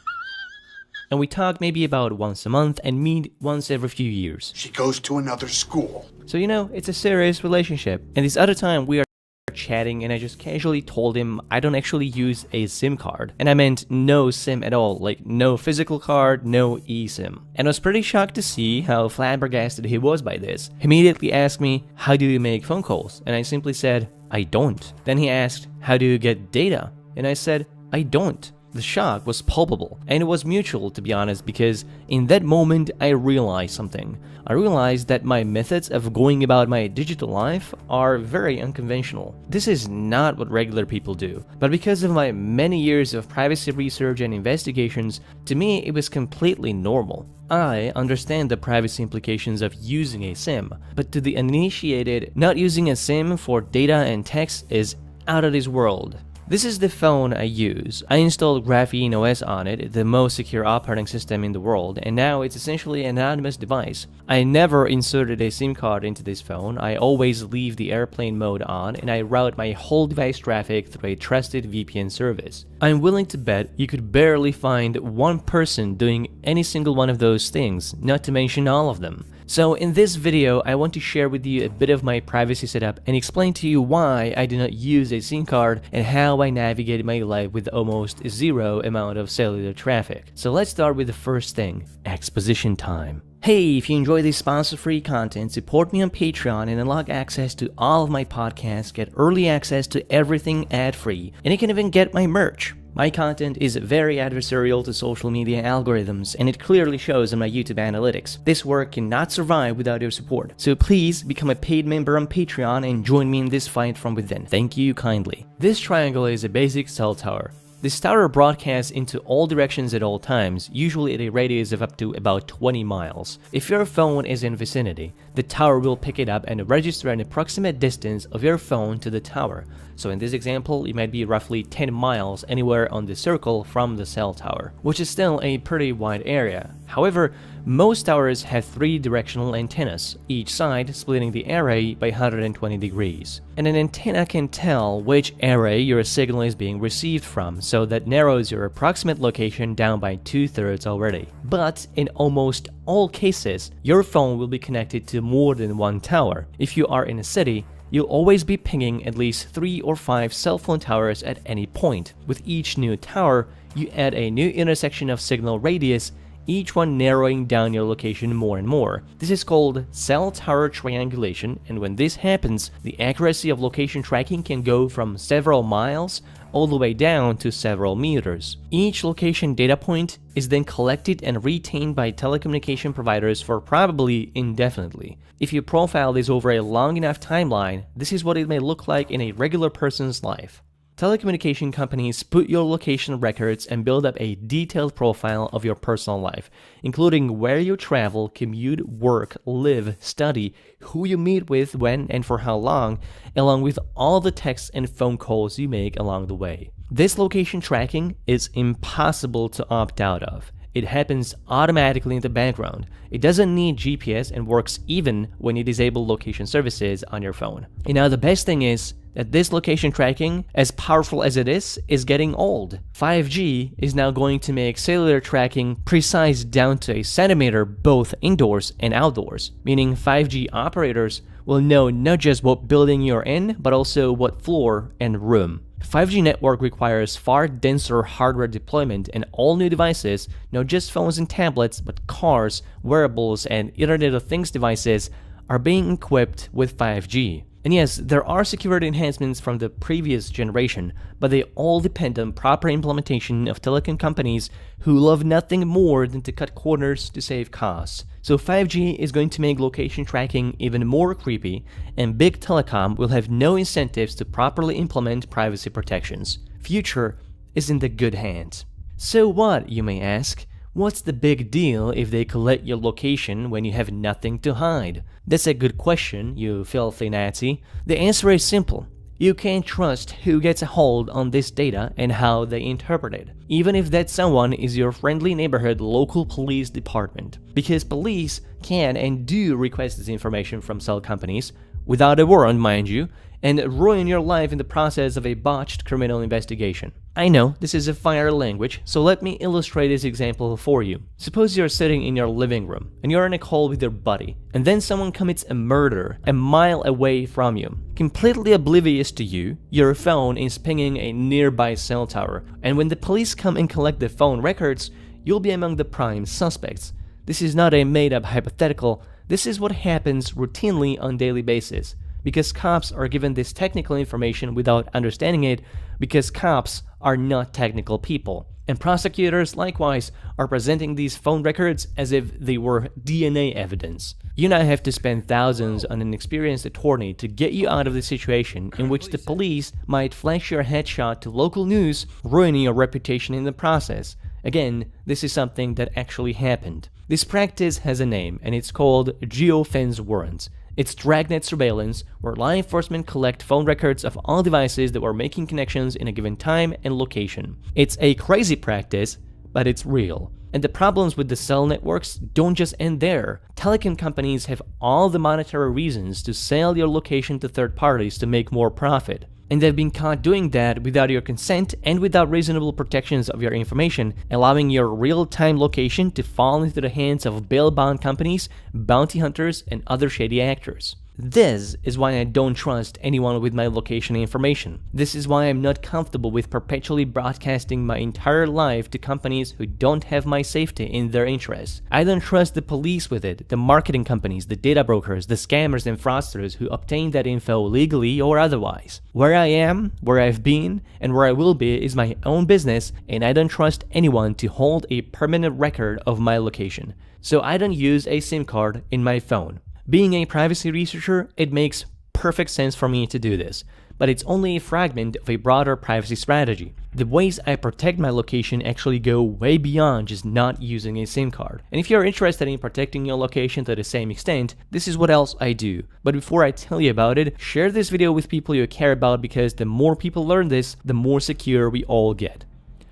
and we talk maybe about once a month and meet once every few years. She goes to another school. So you know, it's a serious relationship. And this other time we are chatting and I just casually told him I don't actually use a SIM card. And I meant no SIM at all, like no physical card, no eSIM. And I was pretty shocked to see how flabbergasted he was by this. He immediately asked me, how do you make phone calls? And I simply said, I don't. Then he asked, how do you get data? And I said, I don't. The shock was palpable, and it was mutual, to be honest, because in that moment I realized something. I realized that my methods of going about my digital life are very unconventional. This is not what regular people do, but because of my many years of privacy research and investigations, to me it was completely normal. I understand the privacy implications of using a SIM, but to the uninitiated, not using a SIM for data and text is out of this world. This is the phone I use. I installed Graphene OS on it, the most secure operating system in the world, and now it's essentially an anonymous device. I never inserted a SIM card into this phone. I always leave the airplane mode on, and I route my whole device traffic through a trusted VPN service. I'm willing to bet you could barely find one person doing any single one of those things, not to mention all of them. So in this video, I want to share with you a bit of my privacy setup and explain to you why I do not use a SIM card and how I navigate my life with almost zero amount of cellular traffic. So let's start with the first thing, exposition time. Hey, if you enjoy this sponsor-free content, support me on Patreon and unlock access to all of my podcasts, get early access to everything ad-free, and you can even get my merch. My content is very adversarial to social media algorithms, and it clearly shows in my YouTube analytics. This work cannot survive without your support, so please become a paid member on Patreon and join me in this fight from within. Thank you kindly. This triangle is a basic cell tower. This tower broadcasts into all directions at all times, usually at a radius of up to about 20 miles. If your phone is in vicinity, the tower will pick it up and register an approximate distance of your phone to the tower. So in this example, it might be roughly 10 miles anywhere on the circle from the cell tower, which is still a pretty wide area. However, most towers have 3 directional antennas, each side splitting the array by 120 degrees. And an antenna can tell which array your signal is being received from, so that narrows your approximate location down by 2/3 already. But in almost all cases, your phone will be connected to more than one tower. If you are in a city, you'll always be pinging at least 3 or 5 cell phone towers at any point. With each new tower, you add a new intersection of signal radius, each one narrowing down your location more and more. This is called cell tower triangulation, and when this happens, the accuracy of location tracking can go from several miles all the way down to several meters. Each location data point is then collected and retained by telecommunication providers for probably indefinitely. If you profile this over a long enough timeline, this is what it may look like in a regular person's life. Telecommunication companies put your location records and build up a detailed profile of your personal life, including where you travel, commute, work, live, study, who you meet with, when and for how long, along with all the texts and phone calls you make along the way. This location tracking is impossible to opt out of. It happens automatically in the background. It doesn't need GPS and works even when you disable location services on your phone. And now the best thing is that this location tracking, as powerful as it is getting old. 5G is now going to make cellular tracking precise down to a centimeter both indoors and outdoors, meaning 5G operators will know not just what building you're in, but also what floor and room. 5G network requires far denser hardware deployment, and all new devices, not just phones and tablets, but cars, wearables, and Internet of Things devices, are being equipped with 5G. And yes, there are security enhancements from the previous generation, but they all depend on proper implementation of telecom companies who love nothing more than to cut corners to save costs. So 5G is going to make location tracking even more creepy, and big telecom will have no incentives to properly implement privacy protections. Future is in the good hands. So what, you may ask? What's the big deal if they collect your location when you have nothing to hide? That's a good question, you filthy Nazi. The answer is simple. You can't trust who gets a hold on this data and how they interpret it, even if that someone is your friendly neighborhood local police department. Because police can and do request this information from cell companies, without a warrant, mind you, and ruin your life in the process of a botched criminal investigation. I know, this is a fire language, so let me illustrate this example for you. Suppose you're sitting in your living room, and you're in a call with your buddy, and then someone commits a murder a mile away from you. Completely oblivious to you, your phone is pinging a nearby cell tower, and when the police come and collect the phone records, you'll be among the prime suspects. This is not a made-up hypothetical, this is what happens routinely on a daily basis. Because cops are given this technical information without understanding it, because cops are not technical people. And prosecutors, likewise, are presenting these phone records as if they were DNA evidence. You now have to spend thousands on an experienced attorney to get you out of the situation in which the police might flash your headshot to local news, ruining your reputation in the process. Again, this is something that actually happened. This practice has a name, and it's called geofence warrants. It's dragnet surveillance, where law enforcement collect phone records of all devices that were making connections in a given time and location. It's a crazy practice, but it's real. And the problems with the cell networks don't just end there. Telecom companies have all the monetary reasons to sell your location to third parties to make more profit. And they've been caught doing that without your consent and without reasonable protections of your information, allowing your real-time location to fall into the hands of bail-bound companies, bounty hunters, and other shady actors. This is why I don't trust anyone with my location information. This is why I'm not comfortable with perpetually broadcasting my entire life to companies who don't have my safety in their interests. I don't trust the police with it, the marketing companies, the data brokers, the scammers and fraudsters who obtain that info legally or otherwise. Where I am, where I've been, and where I will be is my own business, and I don't trust anyone to hold a permanent record of my location. So I don't use a SIM card in my phone. Being a privacy researcher, it makes perfect sense for me to do this, but it's only a fragment of a broader privacy strategy. The ways I protect my location actually go way beyond just not using a SIM card. And if you're interested in protecting your location to the same extent, this is what else I do. But before I tell you about it, share this video with people you care about, because the more people learn this, the more secure we all get.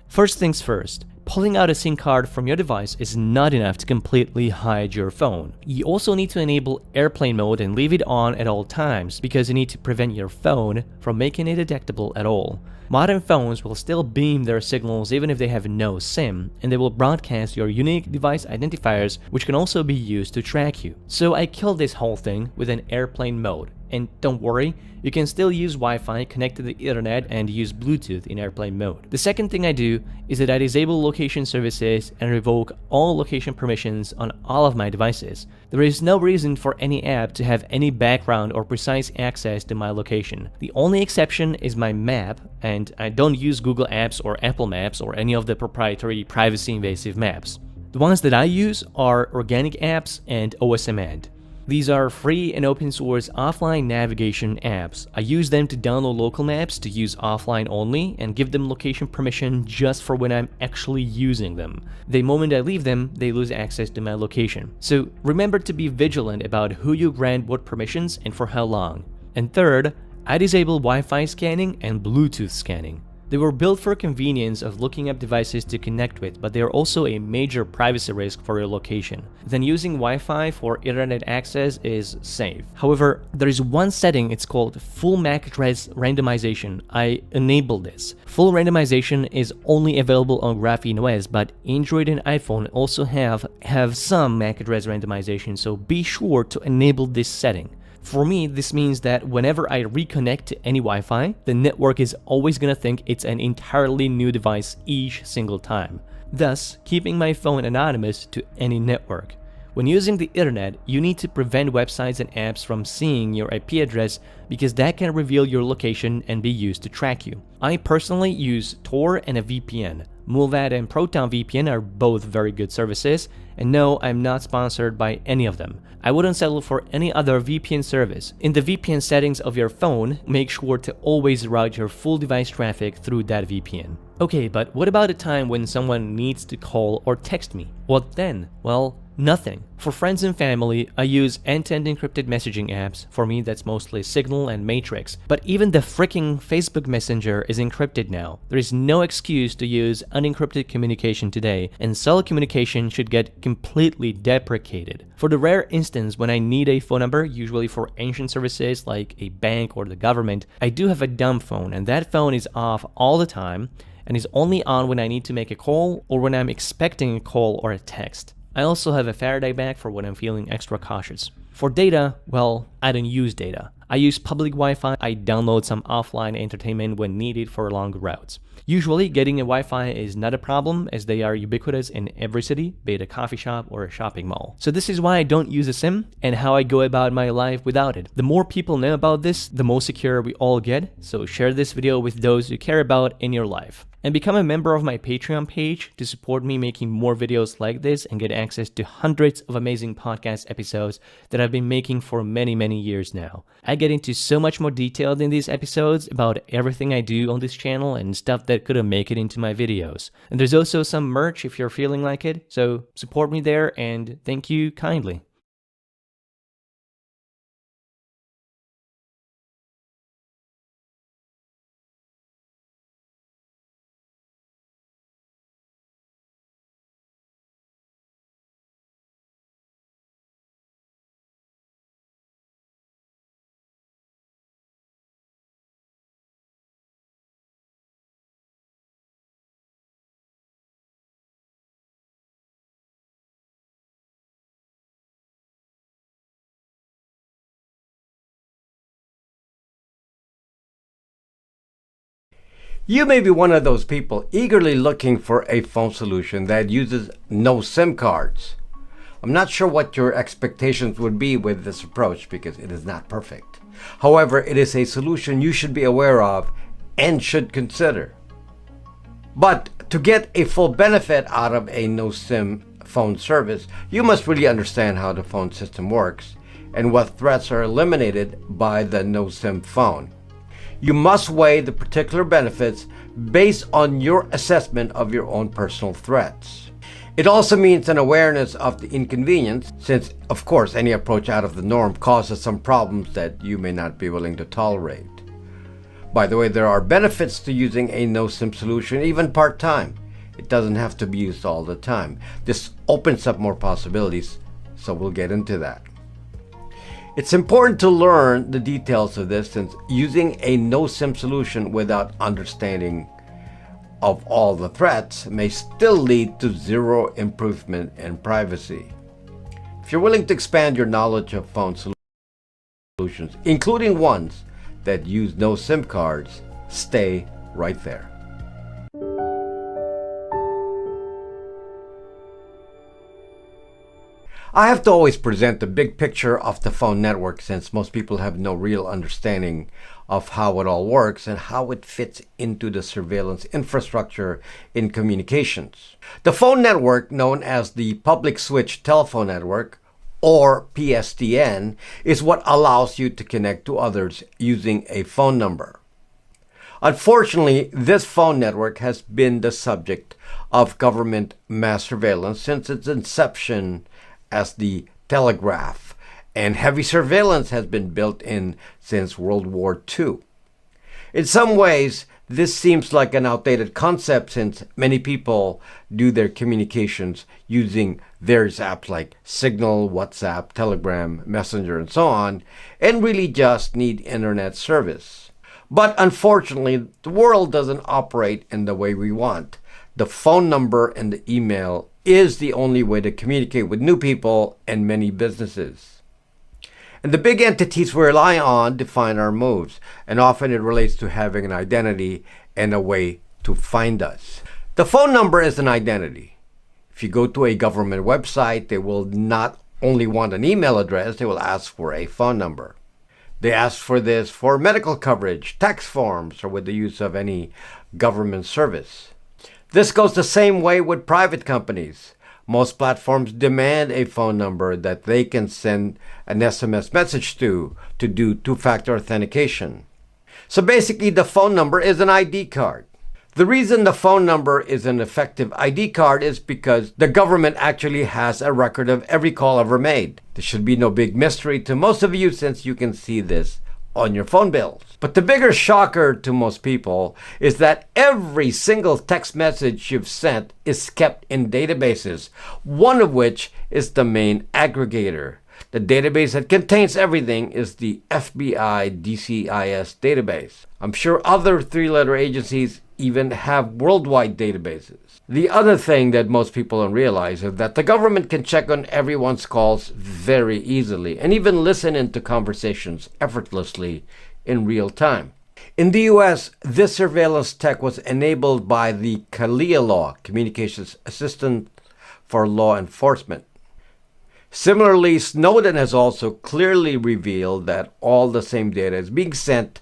First things first. Pulling out a SIM card from your device is not enough to completely hide your phone. You also need to enable airplane mode and leave it on at all times, because you need to prevent your phone from making it detectable at all. Modern phones will still beam their signals even if they have no SIM, and they will broadcast your unique device identifiers, which can also be used to track you. So I killed this whole thing with an airplane mode. And don't worry, you can still use Wi-Fi, connect to the internet, and use Bluetooth in airplane mode. The second thing I do is that I disable location services and revoke all location permissions on all of my devices. There is no reason for any app to have any background or precise access to my location. The only exception is my map, and I don't use Google Apps or Apple Maps or any of the proprietary privacy-invasive maps. The ones that I use are organic apps and OSMand. These are free and open source offline navigation apps. I use them to download local maps to use offline only and give them location permission just for when I'm actually using them. The moment I leave them, they lose access to my location. So remember to be vigilant about who you grant what permissions and for how long. And third, I disable Wi-Fi scanning and Bluetooth scanning. They were built for convenience of looking up devices to connect with, but they are also a major privacy risk for your location. Then using Wi-Fi for internet access is safe. However, there is one setting, it's called full MAC address randomization. I enable this. Full randomization is only available on Graphene OS, but Android and iPhone also have some MAC address randomization, so be sure to enable this setting. For me, this means that whenever I reconnect to any Wi-Fi, the network is always gonna think it's an entirely new device each single time, thus keeping my phone anonymous to any network. When using the internet, you need to prevent websites and apps from seeing your IP address because that can reveal your location and be used to track you. I personally use Tor and a VPN. Mulvad and Proton VPN are both very good services, and no, I'm not sponsored by any of them. I wouldn't settle for any other VPN service. In the VPN settings of your phone, make sure to always route your full device traffic through that VPN. Okay, but what about a time when someone needs to call or text me? What then? Well, nothing. For friends and family, I use end-to-end encrypted messaging apps. For me, that's mostly Signal and Matrix. But even the freaking Facebook Messenger is encrypted now. There is no excuse to use unencrypted communication today, and cell communication should get completely deprecated. For the rare instance when I need a phone number, usually for ancient services like a bank or the government, I do have a dumb phone, and that phone is off all the time and is only on when I need to make a call or when I'm expecting a call or a text. I also have a Faraday bag for when I'm feeling extra cautious. For data, well, I don't use data. I use public Wi-Fi. I download some offline entertainment when needed for long routes. Usually, getting a Wi-Fi is not a problem as they are ubiquitous in every city, be it a coffee shop or a shopping mall. So this is why I don't use a SIM and how I go about my life without it. The more people know about this, the more secure we all get. So share this video with those you care about in your life. And become a member of my Patreon page to support me making more videos like this and get access to hundreds of amazing podcast episodes that I've been making for many years now. I get into so much more detail in these episodes about everything I do on this channel and stuff that couldn't make it into my videos. And there's also some merch if you're feeling like it, so support me there and thank you kindly. You may be one of those people eagerly looking for a phone solution that uses no SIM cards. I'm not sure what your expectations would be with this approach because it is not perfect. However, it is a solution you should be aware of and should consider. But to get a full benefit out of a no SIM phone service, you must really understand how the phone system works and what threats are eliminated by the no SIM phone. You must weigh the particular benefits based on your assessment of your own personal threats. It also means an awareness of the inconvenience, since, of course, any approach out of the norm causes some problems that you may not be willing to tolerate. By the way, there are benefits to using a no SIM solution, even part-time. It doesn't have to be used all the time. This opens up more possibilities, so we'll get into that. It's important to learn the details of this, since using a no SIM solution without understanding of all the threats may still lead to zero improvement in privacy. If you're willing to expand your knowledge of phone solutions, including ones that use no SIM cards, stay right there. I have to always present the big picture of the phone network, since most people have no real understanding of how it all works and how it fits into the surveillance infrastructure in communications. The phone network, known as the Public Switch Telephone Network, or PSTN, is what allows you to connect to others using a phone number. Unfortunately, this phone network has been the subject of government mass surveillance since its inception as the telegraph, and heavy surveillance has been built in since World War II. In some ways, this seems like an outdated concept, since many people do their communications using various apps like Signal, WhatsApp, Telegram, Messenger, and so on, and really just need internet service. But unfortunately, the world doesn't operate in the way we want. The phone number and the email is the only way to communicate with new people and many businesses. And the big entities we rely on define our moves, and often it relates to having an identity and a way to find us. The phone number is an identity. If you go to a government website, they will not only want an email address, they will ask for a phone number. They ask for this for medical coverage, tax forms, or with the use of any government service. This goes the same way with private companies. Most platforms demand a phone number that they can send an SMS message to do two-factor authentication. So basically, the phone number is an ID card. The reason the phone number is an effective ID card is because the government actually has a record of every call ever made. This should be no big mystery to most of you since you can see this on your phone bills. But the bigger shocker to most people is that every single text message you've sent is kept in databases, one of which is the main aggregator. The database that contains everything is the FBI DCIS database. I'm sure other three-letter agencies even have worldwide databases. The other thing that most people don't realize is that the government can check on everyone's calls very easily and even listen into conversations effortlessly in real time. In the US, this surveillance tech was enabled by the CALEA law, Communications Assistant for Law Enforcement. Similarly, Snowden has also clearly revealed that all the same data is being sent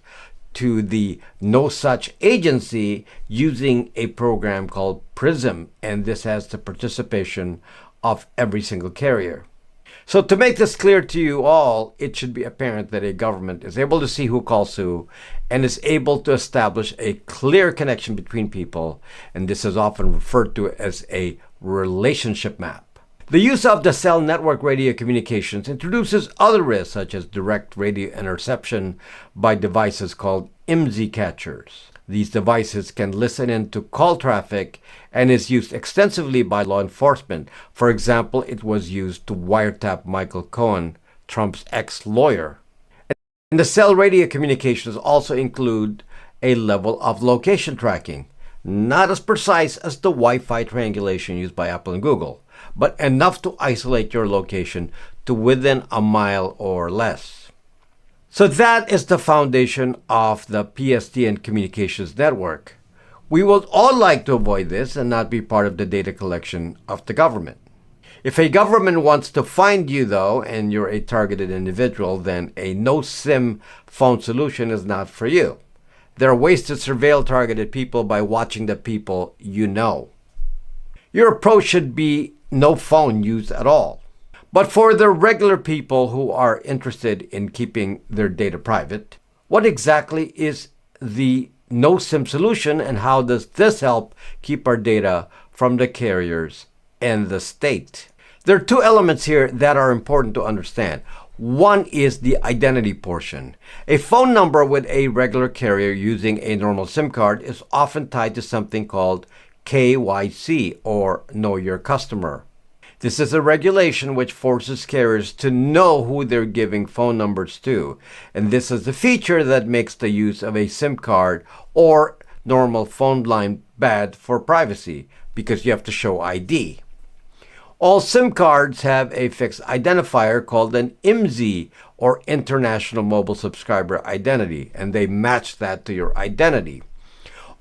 to the No Such agency using a program called PRISM, and this has the participation of every single carrier. So to make this clear to you all, it should be apparent that a government is able to see who calls who and is able to establish a clear connection between people, and this is often referred to as a relationship map. The use of the cell network radio communications introduces other risks such as direct radio interception by devices called IMSI catchers. These devices can listen in to call traffic and is used extensively by law enforcement. For example, it was used to wiretap Michael Cohen, Trump's ex-lawyer. And the cell radio communications also include a level of location tracking, not as precise as the Wi-Fi triangulation used by Apple and Google, but enough to isolate your location to within a mile or less. So that is the foundation of the PSTN communications network. We would all like to avoid this and not be part of the data collection of the government. If a government wants to find you, though, and you're a targeted individual, then a no-SIM phone solution is not for you. There are ways to surveil targeted people by watching the people you know. Your approach should be no phone use at all. But for the regular people who are interested in keeping their data private, what exactly is the no SIM solution and how does this help keep our data from the carriers and the state? There are two elements here that are important to understand. One is the identity portion. A phone number with a regular carrier using a normal SIM card is often tied to something called KYC, or Know Your Customer. This is a regulation which forces carriers to know who they're giving phone numbers to, and this is a feature that makes the use of a SIM card or normal phone line bad for privacy, because you have to show ID. All SIM cards have a fixed identifier called an IMSI, or International Mobile Subscriber Identity, and they match that to your identity.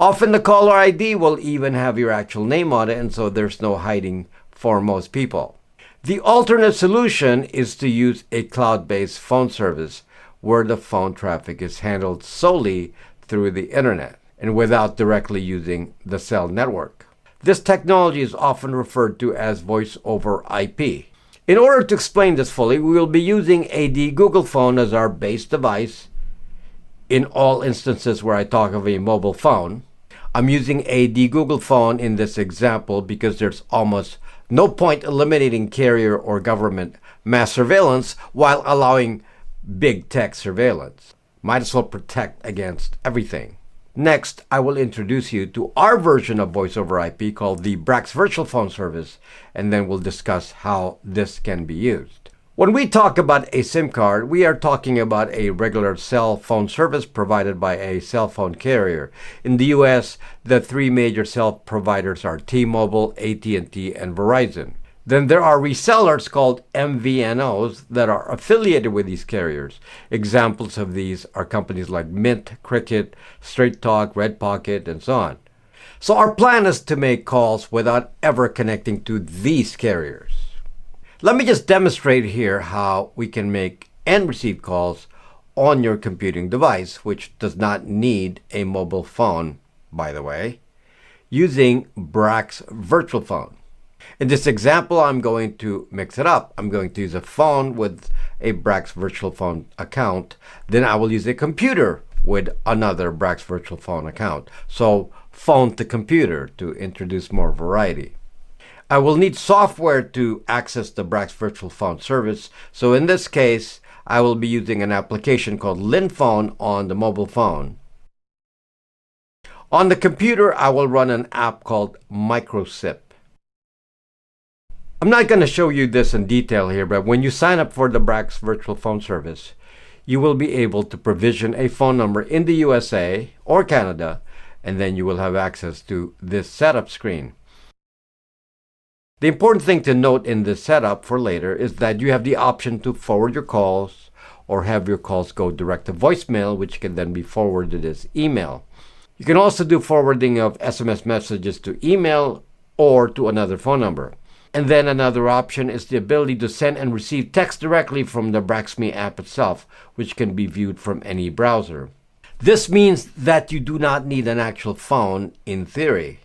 Often the caller ID will even have your actual name on it, and so there's no hiding for most people. The alternate solution is to use a cloud-based phone service where the phone traffic is handled solely through the internet and without directly using the cell network. This technology is often referred to as voice over IP. In order to explain this fully, we will be using a Google phone as our base device in all instances where I talk of a mobile phone. I'm using a Google phone in this example because there's almost no point eliminating carrier or government mass surveillance while allowing big tech surveillance. Might as well protect against everything. Next, I will introduce you to our version of voice over IP called the Brax Virtual Phone Service, and then we'll discuss how this can be used. When we talk about a SIM card, we are talking about a regular cell phone service provided by a cell phone carrier. In the US, the three major cell providers are T-Mobile, AT&T, and Verizon. Then there are resellers called MVNOs that are affiliated with these carriers. Examples of these are companies like Mint, Cricket, Straight Talk, Red Pocket, and so on. So our plan is to make calls without ever connecting to these carriers. Let me just demonstrate here how we can make and receive calls on your computing device, which does not need a mobile phone, by the way, using Brax Virtual Phone. In this example, I'm going to mix it up. I'm going to use a phone with a Brax Virtual Phone account. Then I will use a computer with another Brax Virtual Phone account. So phone to computer to introduce more variety. I will need software to access the Brax Virtual Phone service. So in this case, I will be using an application called LinPhone on the mobile phone. On the computer, I will run an app called MicroSip. I'm not going to show you this in detail here, but when you sign up for the Brax Virtual Phone service, you will be able to provision a phone number in the USA or Canada, and then you will have access to this setup screen. The important thing to note in this setup for later is that you have the option to forward your calls or have your calls go direct to voicemail, which can then be forwarded as email. You can also do forwarding of SMS messages to email or to another phone number. And then another option is the ability to send and receive text directly from the BraxMe app itself, which can be viewed from any browser. This means that you do not need an actual phone in theory.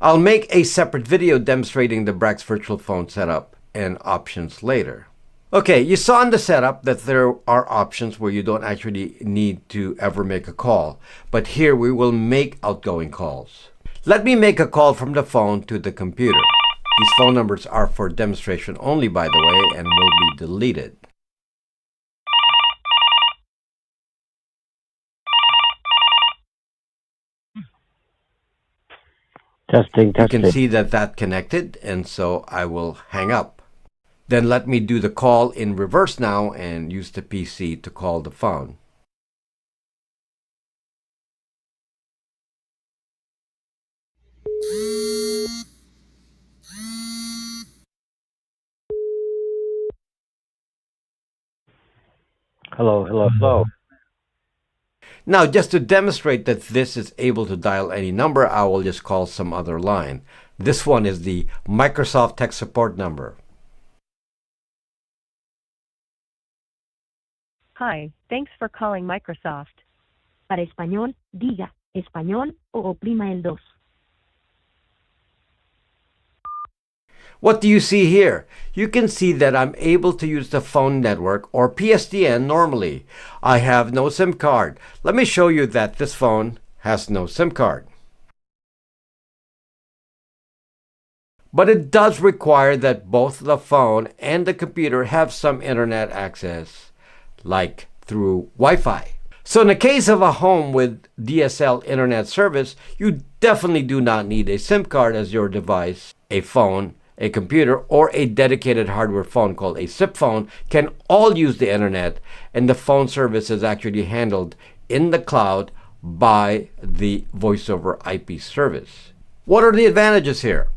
I'll make a separate video demonstrating the Brax Virtual Phone setup and options later. Okay, you saw in the setup that there are options where you don't actually need to ever make a call, but here we will make outgoing calls. Let me make a call from the phone to the computer. These phone numbers are for demonstration only, by the way, and will be deleted. Testing. You can see that connected, and so I will hang up. Then let me do the call in reverse now and use the PC to call the phone. Hello. Now, just to demonstrate that this is able to dial any number, I will just call some other line. This one is the Microsoft Tech Support number. Hi, thanks for calling Microsoft. Para español, diga español o oprima el 2. What do you see here? You can see that I'm able to use the phone network or PSTN normally. I have no SIM card. Let me show you that this phone has no SIM card. But it does require that both the phone and the computer have some internet access, like through Wi-Fi. So in the case of a home with DSL internet service, you definitely do not need a SIM card as your device. A phone, a computer, or a dedicated hardware phone called a SIP phone can all use the internet, and the phone service is actually handled in the cloud by the voice over IP service. What are the advantages here?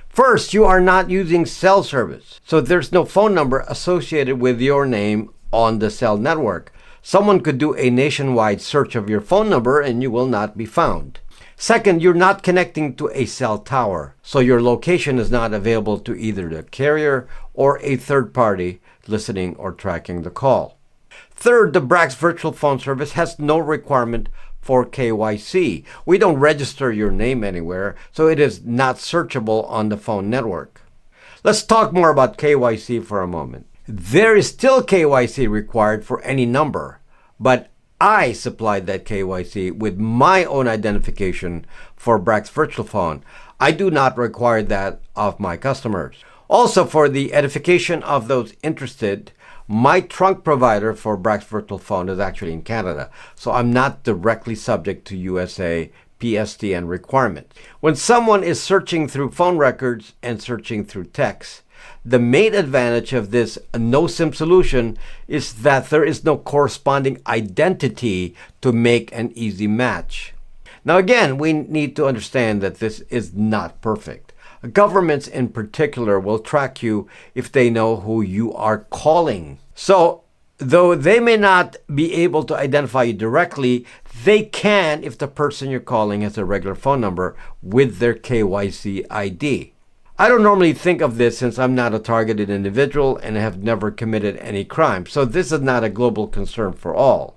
First, you are not using cell service, so there's no phone number associated with your name on the cell network. Someone could do a nationwide search of your phone number and you will not be found. Second, you're not connecting to a cell tower, so your location is not available to either the carrier or a third party listening or tracking the call. Third, the Brax Virtual Phone service has no requirement for KYC. We don't register your name anywhere, so it is not searchable on the phone network. Let's talk more about KYC for a moment. There is still KYC required for any number, but I supplied that KYC with my own identification for Brax Virtual Phone. I do not require that of my customers. Also, for the edification of those interested, my trunk provider for Brax Virtual Phone is actually in Canada, so I'm not directly subject to USA PSTN requirements. When someone is searching through phone records and searching through text, the main advantage of this no SIM solution is that there is no corresponding identity to make an easy match. Now again, we need to understand that this is not perfect. Governments in particular will track you if they know who you are calling. So Though they may not be able to identify you directly, they can if the person you're calling has a regular phone number with their KYC ID. I don't normally think of this since I'm not a targeted individual and have never committed any crime, so this is not a global concern for all.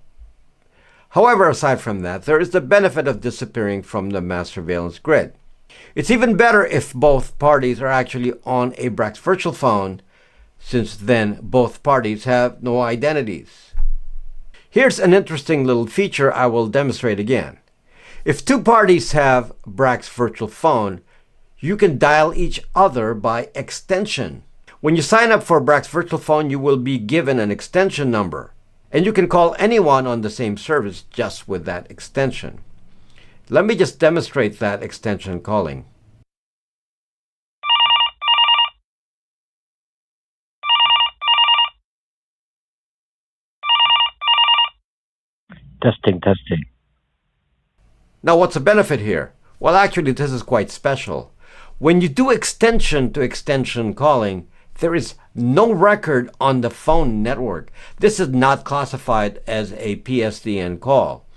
However, aside from that, there is the benefit of disappearing from the mass surveillance grid. It's even better if both parties are actually on a Brax virtual phone, since then both parties have no identities. Here's an interesting little feature I will demonstrate again. If two parties have Brax virtual phone, you can dial each other by extension. When you sign up for Brax virtual phone, you will be given an extension number, and you can call anyone on the same service just with that extension. Let me just demonstrate that extension calling. Testing, testing. Now, what's the benefit here? Well, actually, this is quite special. When you do extension to extension calling, there is no record on the phone network. This is not classified as a PSTN call.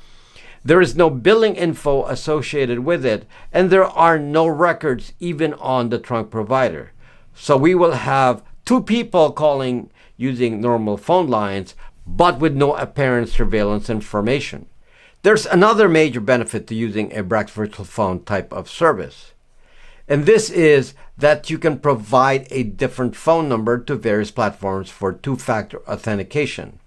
There is no billing info associated with it, and there are no records even on the trunk provider. So we will have two people calling using normal phone lines, but with no apparent surveillance information. There's another major benefit to using a Brax virtual phone type of service. And this is that you can provide a different phone number to various platforms for two-factor authentication.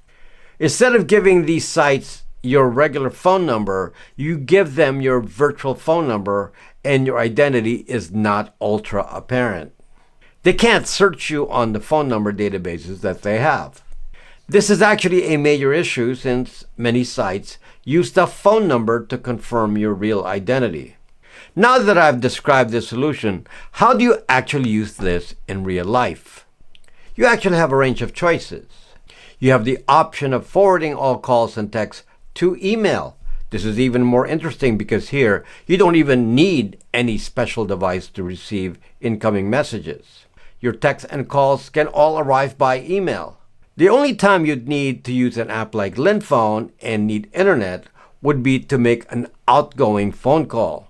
Instead of giving these sites your regular phone number, you give them your virtual phone number and your identity is not ultra apparent. They can't search you on the phone number databases that they have. This is actually a major issue since many sites use the phone number to confirm your real identity. Now that I've described this solution, how do you actually use this in real life? You actually have a range of choices. You have the option of forwarding all calls and texts to email. This is even more interesting because here you don't even need any special device to receive incoming messages. Your texts and calls can all arrive by email. The only time you'd need to use an app like LinPhone and need internet would be to make an outgoing phone call.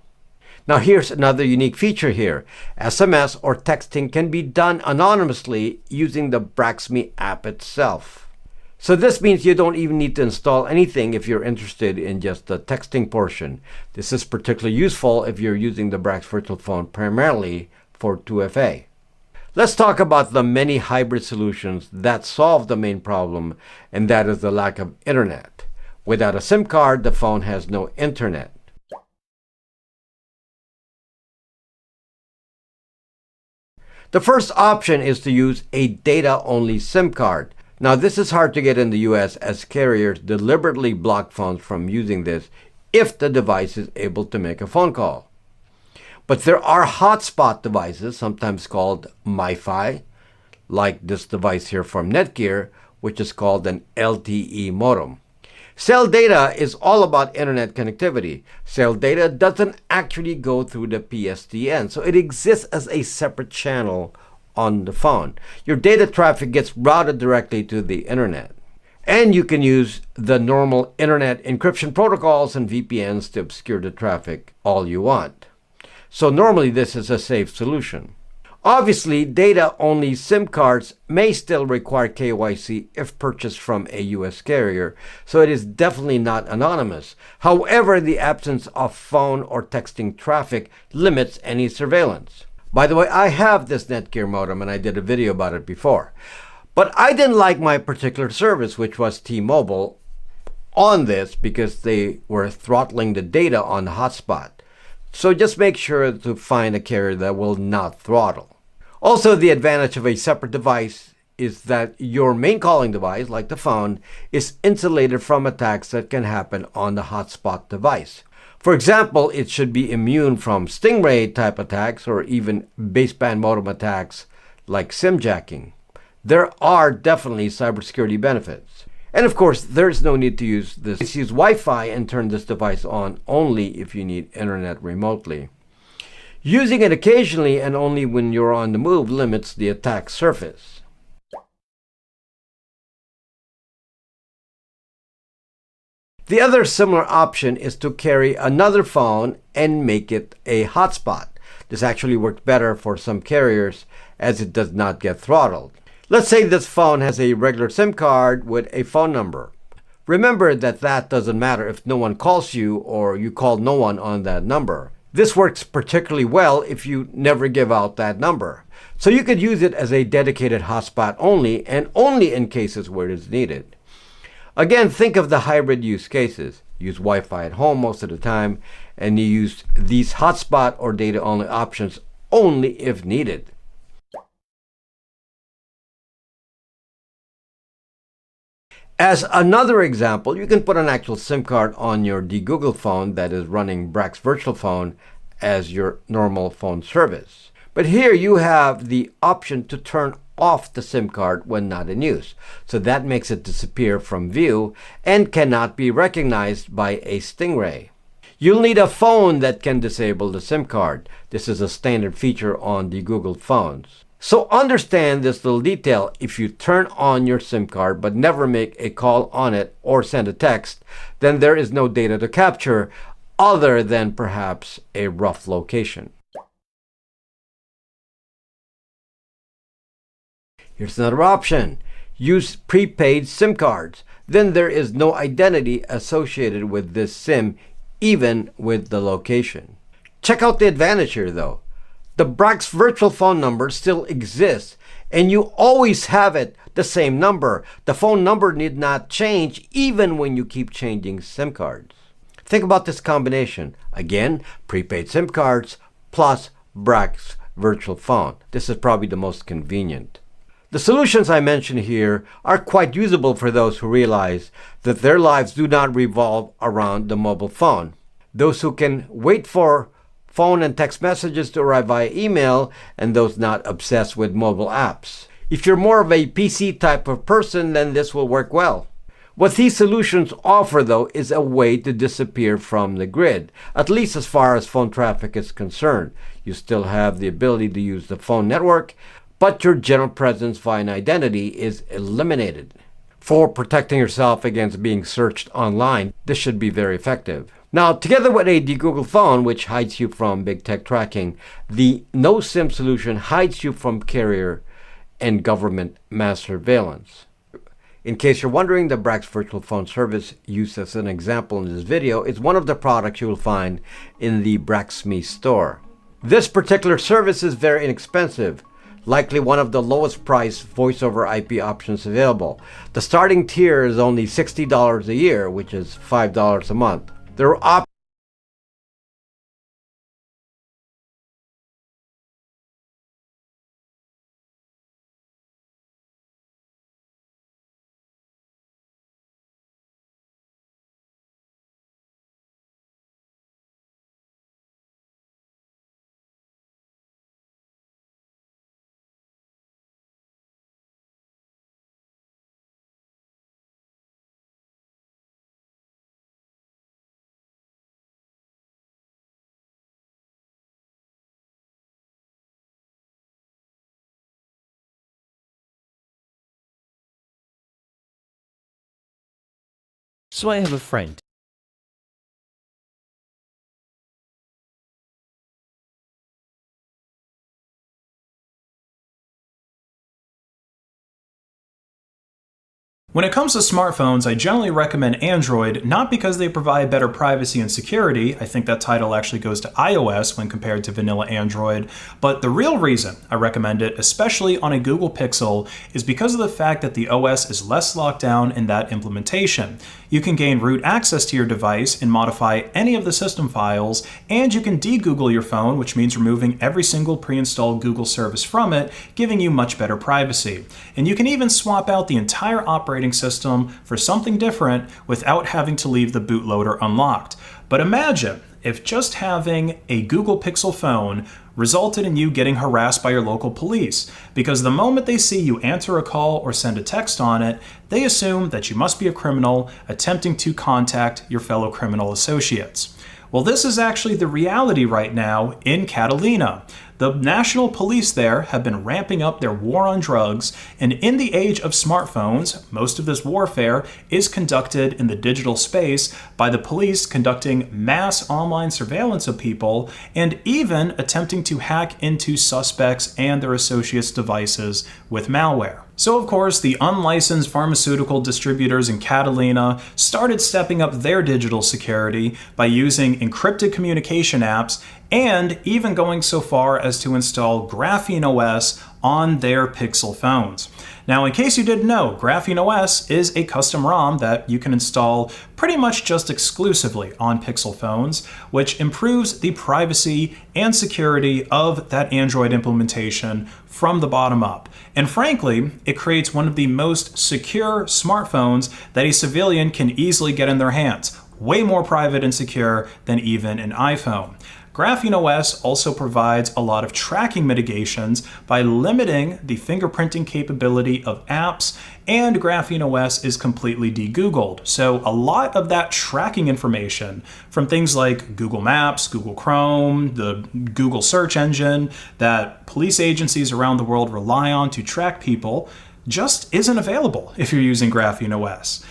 Now here's another unique feature here. SMS or texting can be done anonymously using the BraxMe app itself. So this means you don't even need to install anything if you're interested in just the texting portion. This is particularly useful if you're using the Brax virtual phone primarily for 2FA. Let's talk about the many hybrid solutions that solve the main problem, and that is the lack of internet. Without a SIM card, the phone has no internet. The first option is to use a data-only SIM card. Now, this is hard to get in the US as carriers deliberately block phones from using this if the device is able to make a phone call. But there are hotspot devices, sometimes called MiFi, like this device here from Netgear, which is called an LTE modem. Cell data is all about internet connectivity. Cell data doesn't actually go through the PSTN, so it exists as a separate channel on the phone. Your data traffic gets routed directly to the internet. And you can use the normal internet encryption protocols and VPNs to obscure the traffic all you want. So normally this is a safe solution. Obviously, data-only SIM cards may still require KYC if purchased from a US carrier, so it is definitely not anonymous. However, the absence of phone or texting traffic limits any surveillance. By the way, I have this Netgear modem and I did a video about it before. But I didn't like my particular service, which was T-Mobile, on this because they were throttling the data on the hotspot. So just make sure to find a carrier that will not throttle. Also, the advantage of a separate device is that your main calling device, like the phone, is insulated from attacks that can happen on the hotspot device. For example, it should be immune from Stingray type attacks or even baseband modem attacks like SIM jacking. There are definitely cybersecurity benefits. And of course, there's no need to use this. Just use Wi-Fi and turn this device on only if you need internet remotely. Using it occasionally and only when you're on the move limits the attack surface. The other similar option is to carry another phone and make it a hotspot. This actually works better for some carriers as it does not get throttled. Let's say this phone has a regular SIM card with a phone number. Remember that doesn't matter if no one calls you or you call no one on that number. This works particularly well if you never give out that number. So you could use it as a dedicated hotspot only, and only in cases where it is needed. Again, think of the hybrid use cases. Use Wi-Fi at home most of the time, and you use these hotspot or data-only options only if needed. As another example, you can put an actual SIM card on your Google phone that is running Brax Virtual Phone as your normal phone service. But here you have the option to turn off the SIM card when not in use. So that makes it disappear from view and cannot be recognized by a Stingray. You'll need a phone that can disable the SIM card. This is a standard feature on the Google phones. So understand this little detail. If you turn on your SIM card but never make a call on it or send a text, then there is no data to capture other than perhaps a rough location. Here's another option. Use prepaid SIM cards. Then there is no identity associated with this SIM, even with the location. Check out the advantage here though. The Brax virtual phone number still exists, and you always have it, the same number. The phone number need not change even when you keep changing SIM cards. Think about this combination. Again, prepaid SIM cards plus Brax virtual phone. This is probably the most convenient. The solutions I mentioned here are quite usable for those who realize that their lives do not revolve around the mobile phone. Those who can wait for phone and text messages to arrive via email, and those not obsessed with mobile apps. If you're more of a PC type of person, then this will work well. What these solutions offer though is a way to disappear from the grid, at least as far as phone traffic is concerned. You still have the ability to use the phone network, but your general presence via an identity is eliminated. For protecting yourself against being searched online, this should be very effective. Now, together with a Google phone, which hides you from big tech tracking, the no SIM solution hides you from carrier and government mass surveillance. In case you're wondering, the Brax virtual phone service used as an example in this video is one of the products you will find in the Brax.me store. This particular service is very inexpensive, likely one of the lowest priced voice over IP options available. The starting tier is only $60 a year, which is $5 a month. There are So I have a friend. When it comes to smartphones, I generally recommend Android, not because they provide better privacy and security. I think that title actually goes to iOS when compared to vanilla Android. But the real reason I recommend it, especially on a Google Pixel, is because of the fact that the OS is less locked down in that implementation. You can gain root access to your device and modify any of the system files, and you can de-Google your phone, which means removing every single pre-installed Google service from it, giving you much better privacy. And you can even swap out the entire operating system for something different without having to leave the bootloader unlocked. But imagine if just having a Google Pixel phone resulted in you getting harassed by your local police, because the moment they see you answer a call or send a text on it, they assume that you must be a criminal attempting to contact your fellow criminal associates. Well, this is actually the reality right now in Catalina. The national police there have been ramping up their war on drugs, and in the age of smartphones, most of this warfare is conducted in the digital space by the police conducting mass online surveillance of people and even attempting to hack into suspects and their associates' devices with malware. So of course, the unlicensed pharmaceutical distributors in Catalina started stepping up their digital security by using encrypted communication apps and even going so far as to install Graphene OS on their Pixel phones. Now, in case you didn't know, Graphene OS is a custom ROM that you can install pretty much just exclusively on Pixel phones, which improves the privacy and security of that Android implementation from the bottom up. And frankly, it creates one of the most secure smartphones that a civilian can easily get in their hands. Way more private and secure than even an iPhone. Graphene OS also provides a lot of tracking mitigations by limiting the fingerprinting capability of apps, and Graphene OS is completely de-Googled. So a lot of that tracking information from things like Google Maps, Google Chrome, the Google search engine that police agencies around the world rely on to track people just isn't available if you're using Graphene OS.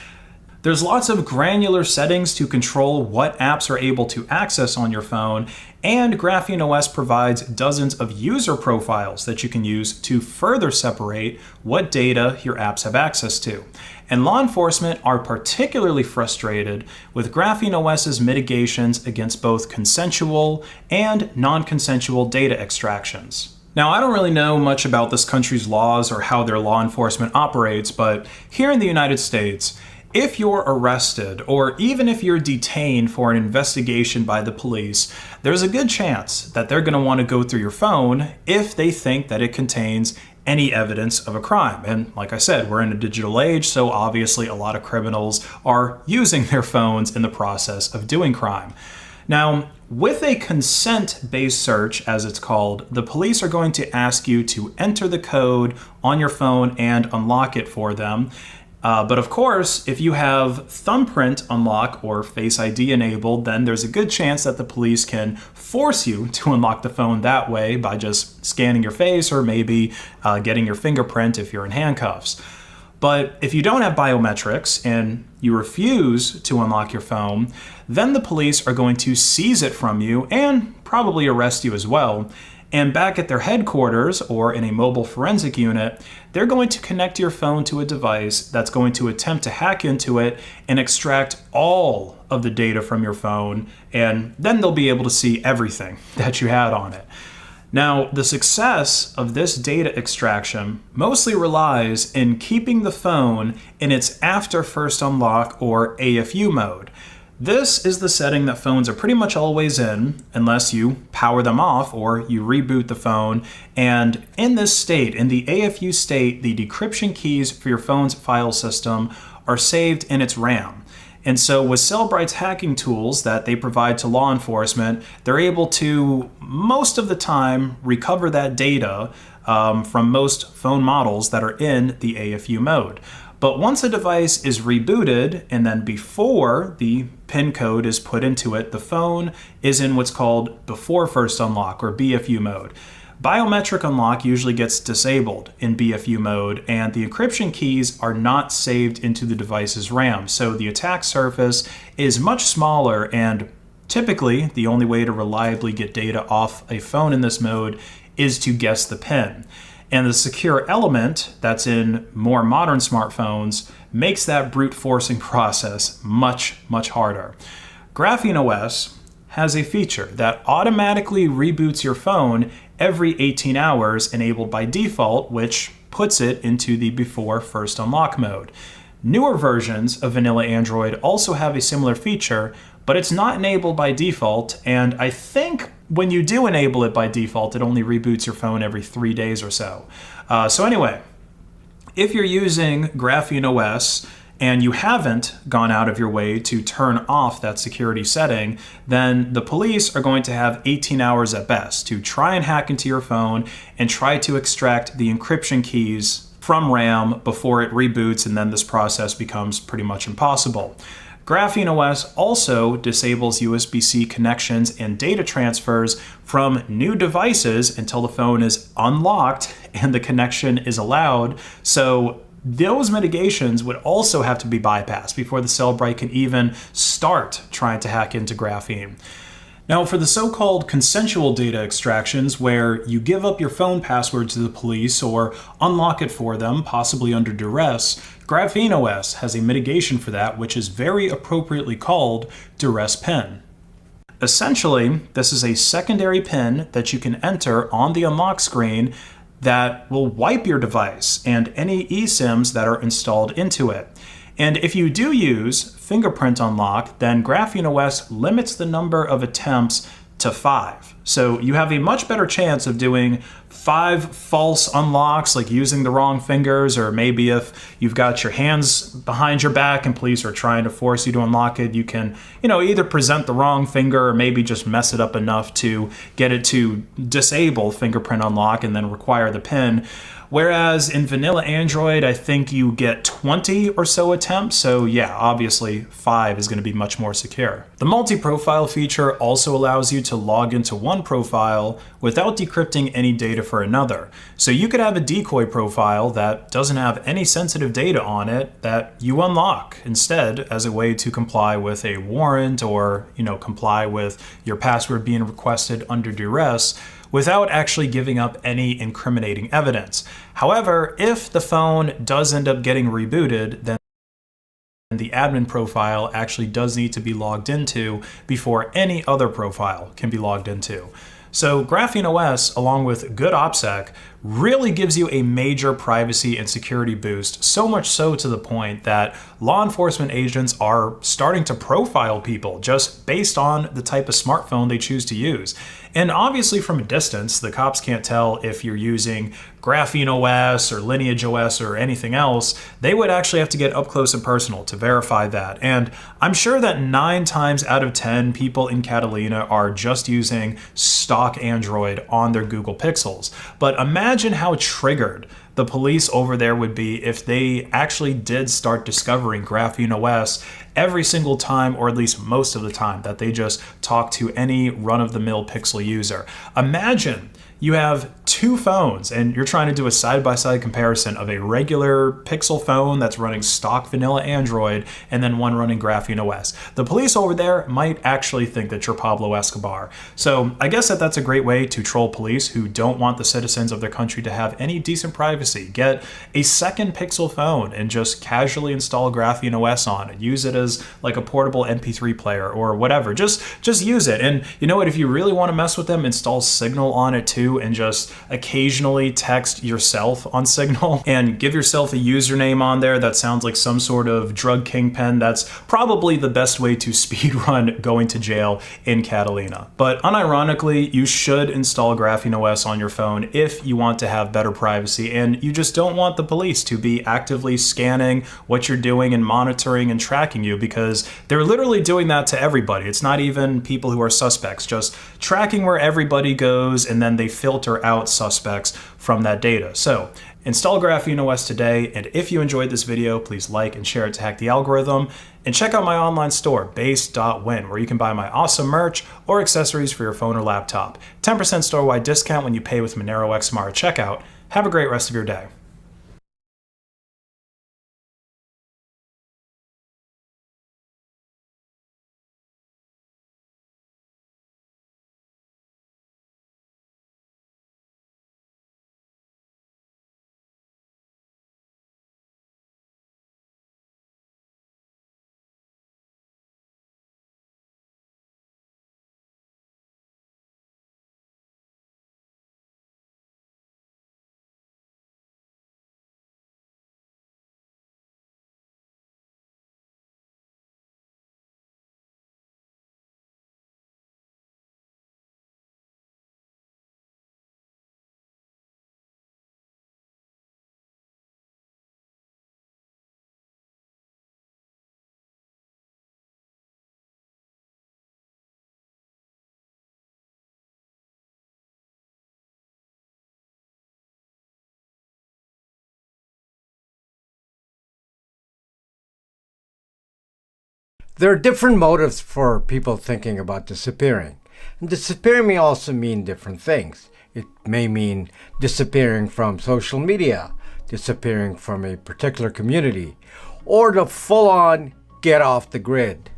There's lots of granular settings to control what apps are able to access on your phone, and Graphene OS provides dozens of user profiles that you can use to further separate what data your apps have access to. And law enforcement are particularly frustrated with Graphene OS's mitigations against both consensual and non-consensual data extractions. Now, I don't really know much about this country's laws or how their law enforcement operates, but here in the United States, if you're arrested, or even if you're detained for an investigation by the police, there's a good chance that they're going to want to go through your phone if they think that it contains any evidence of a crime. And like I said, we're in a digital age, so obviously a lot of criminals are using their phones in the process of doing crime. Now, with a consent-based search, as it's called, the police are going to ask you to enter the code on your phone and unlock it for them. But of course, if you have thumbprint unlock or Face ID enabled, then there's a good chance that the police can force you to unlock the phone that way by just scanning your face or maybe getting your fingerprint if you're in handcuffs. But if you don't have biometrics and you refuse to unlock your phone, then the police are going to seize it from you and probably arrest you as well. And back at their headquarters or in a mobile forensic unit, they're going to connect your phone to a device that's going to attempt to hack into it and extract all of the data from your phone, and then they'll be able to see everything that you had on it. Now, the success of this data extraction mostly relies in keeping the phone in its after first unlock or AFU mode. This is the setting that phones are pretty much always in unless you power them off or you reboot the phone. And in this state, in the AFU state, the decryption keys for your phone's file system are saved in its RAM. And so with Cellbrite's hacking tools that they provide to law enforcement, they're able to, most of the time, recover that data from most phone models that are in the AFU mode. But once a device is rebooted, and then before the PIN code is put into it, the phone is in what's called before first unlock or BFU mode. Biometric unlock usually gets disabled in BFU mode, and the encryption keys are not saved into the device's RAM. So the attack surface is much smaller, and typically the only way to reliably get data off a phone in this mode is to guess the PIN. And the secure element that's in more modern smartphones makes that brute forcing process much, much harder. Graphene OS has a feature that automatically reboots your phone every 18 hours enabled by default, which puts it into the before first unlock mode. Newer versions of vanilla Android also have a similar feature, but it's not enabled by default, and I think when you do enable it by default, it only reboots your phone every 3 days or so. So anyway, if you're using Graphene OS and you haven't gone out of your way to turn off that security setting, then the police are going to have 18 hours at best to try and hack into your phone and try to extract the encryption keys from RAM before it reboots, and then this process becomes pretty much impossible. Graphene OS also disables USB-C connections and data transfers from new devices until the phone is unlocked and the connection is allowed. So those mitigations would also have to be bypassed before the Cellbrite can even start trying to hack into Graphene. Now, for the so-called consensual data extractions, where you give up your phone password to the police or unlock it for them, possibly under duress, Graphene OS has a mitigation for that, which is very appropriately called Duress PIN. Essentially, this is a secondary PIN that you can enter on the unlock screen that will wipe your device and any eSIMs that are installed into it. And if you do use fingerprint unlock, then Graphene OS limits the number of attempts to 5. So you have a much better chance of doing 5 false unlocks, like using the wrong fingers, or maybe if you've got your hands behind your back and police are trying to force you to unlock it, you can, either present the wrong finger or maybe just mess it up enough to get it to disable fingerprint unlock and then require the PIN. Whereas in vanilla Android, I think you get 20 or so attempts. So yeah, obviously 5 is going to be much more secure. The multi-profile feature also allows you to log into one profile without decrypting any data for another. So you could have a decoy profile that doesn't have any sensitive data on it that you unlock instead as a way to comply with a warrant or, comply with your password being requested under duress, without actually giving up any incriminating evidence. However, if the phone does end up getting rebooted, then the admin profile actually does need to be logged into before any other profile can be logged into. So Graphene OS, along with good OPSEC, really gives you a major privacy and security boost, so much so to the point that law enforcement agents are starting to profile people just based on the type of smartphone they choose to use. And obviously from a distance, the cops can't tell if you're using Graphene OS or Lineage OS or anything else. They would actually have to get up close and personal to verify that. And I'm sure that 9 times out of 10 people in Catalina are just using stock Android on their Google Pixels. But imagine how triggered the police over there would be if they actually did start discovering Graphene OS every single time, or at least most of the time, that they just talk to any run-of-the-mill Pixel user. Imagine you have 2 phones and you're trying to do a side-by-side comparison of a regular Pixel phone that's running stock vanilla Android and then one running Graphene OS. The police over there might actually think that you're Pablo Escobar. So I guess that's a great way to troll police who don't want the citizens of their country to have any decent privacy. Get a second Pixel phone and just casually install Graphene OS on it. Use it as like a portable MP3 player or whatever. Just use it. And you know what? If you really want to mess with them, install Signal on it too, and just occasionally text yourself on Signal and give yourself a username on there that sounds like some sort of drug kingpin. That's probably the best way to speedrun going to jail in Catalina. But unironically, you should install Graphene OS on your phone if you want to have better privacy and you just don't want the police to be actively scanning what you're doing and monitoring and tracking you, because they're literally doing that to everybody. It's not even people who are suspects, just tracking where everybody goes, and then they filter out suspects from that data. So install Graphene OS today, and if you enjoyed this video, please like and share it to hack the algorithm, and check out my online store, base.win, where you can buy my awesome merch or accessories for your phone or laptop. 10% store-wide discount when you pay with Monero XMR at checkout. Have a great rest of your day. There are different motives for people thinking about disappearing. And disappearing may also mean different things. It may mean disappearing from social media, disappearing from a particular community, or the full-on get off the grid.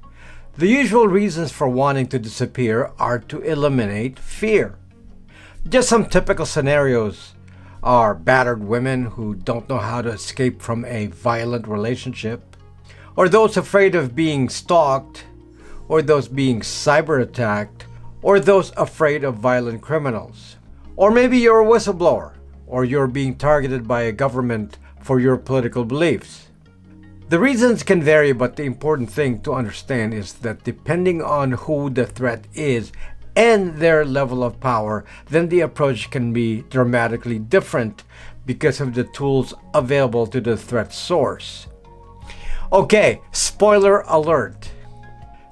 The usual reasons for wanting to disappear are to eliminate fear. Just some typical scenarios are battered women who don't know how to escape from a violent relationship, or those afraid of being stalked, or those being cyber attacked, or those afraid of violent criminals. Or maybe you're a whistleblower, or you're being targeted by a government for your political beliefs. The reasons can vary, but the important thing to understand is that depending on who the threat is and their level of power, then the approach can be dramatically different because of the tools available to the threat source. Okay, spoiler alert.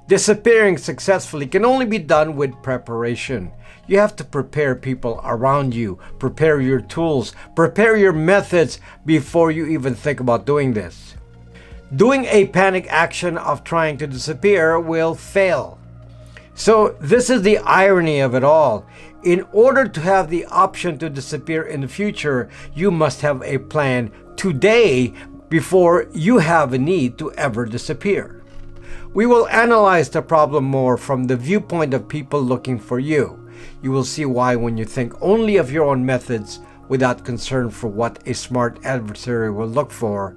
Disappearing successfully can only be done with preparation. You have to prepare people around you, prepare your tools, prepare your methods before you even think about doing this. Doing a panic action of trying to disappear will fail. So this is the irony of it all. In order to have the option to disappear in the future, you must have a plan today before you have a need to ever disappear. We will analyze the problem more from the viewpoint of people looking for you. You will see why when you think only of your own methods without concern for what a smart adversary will look for,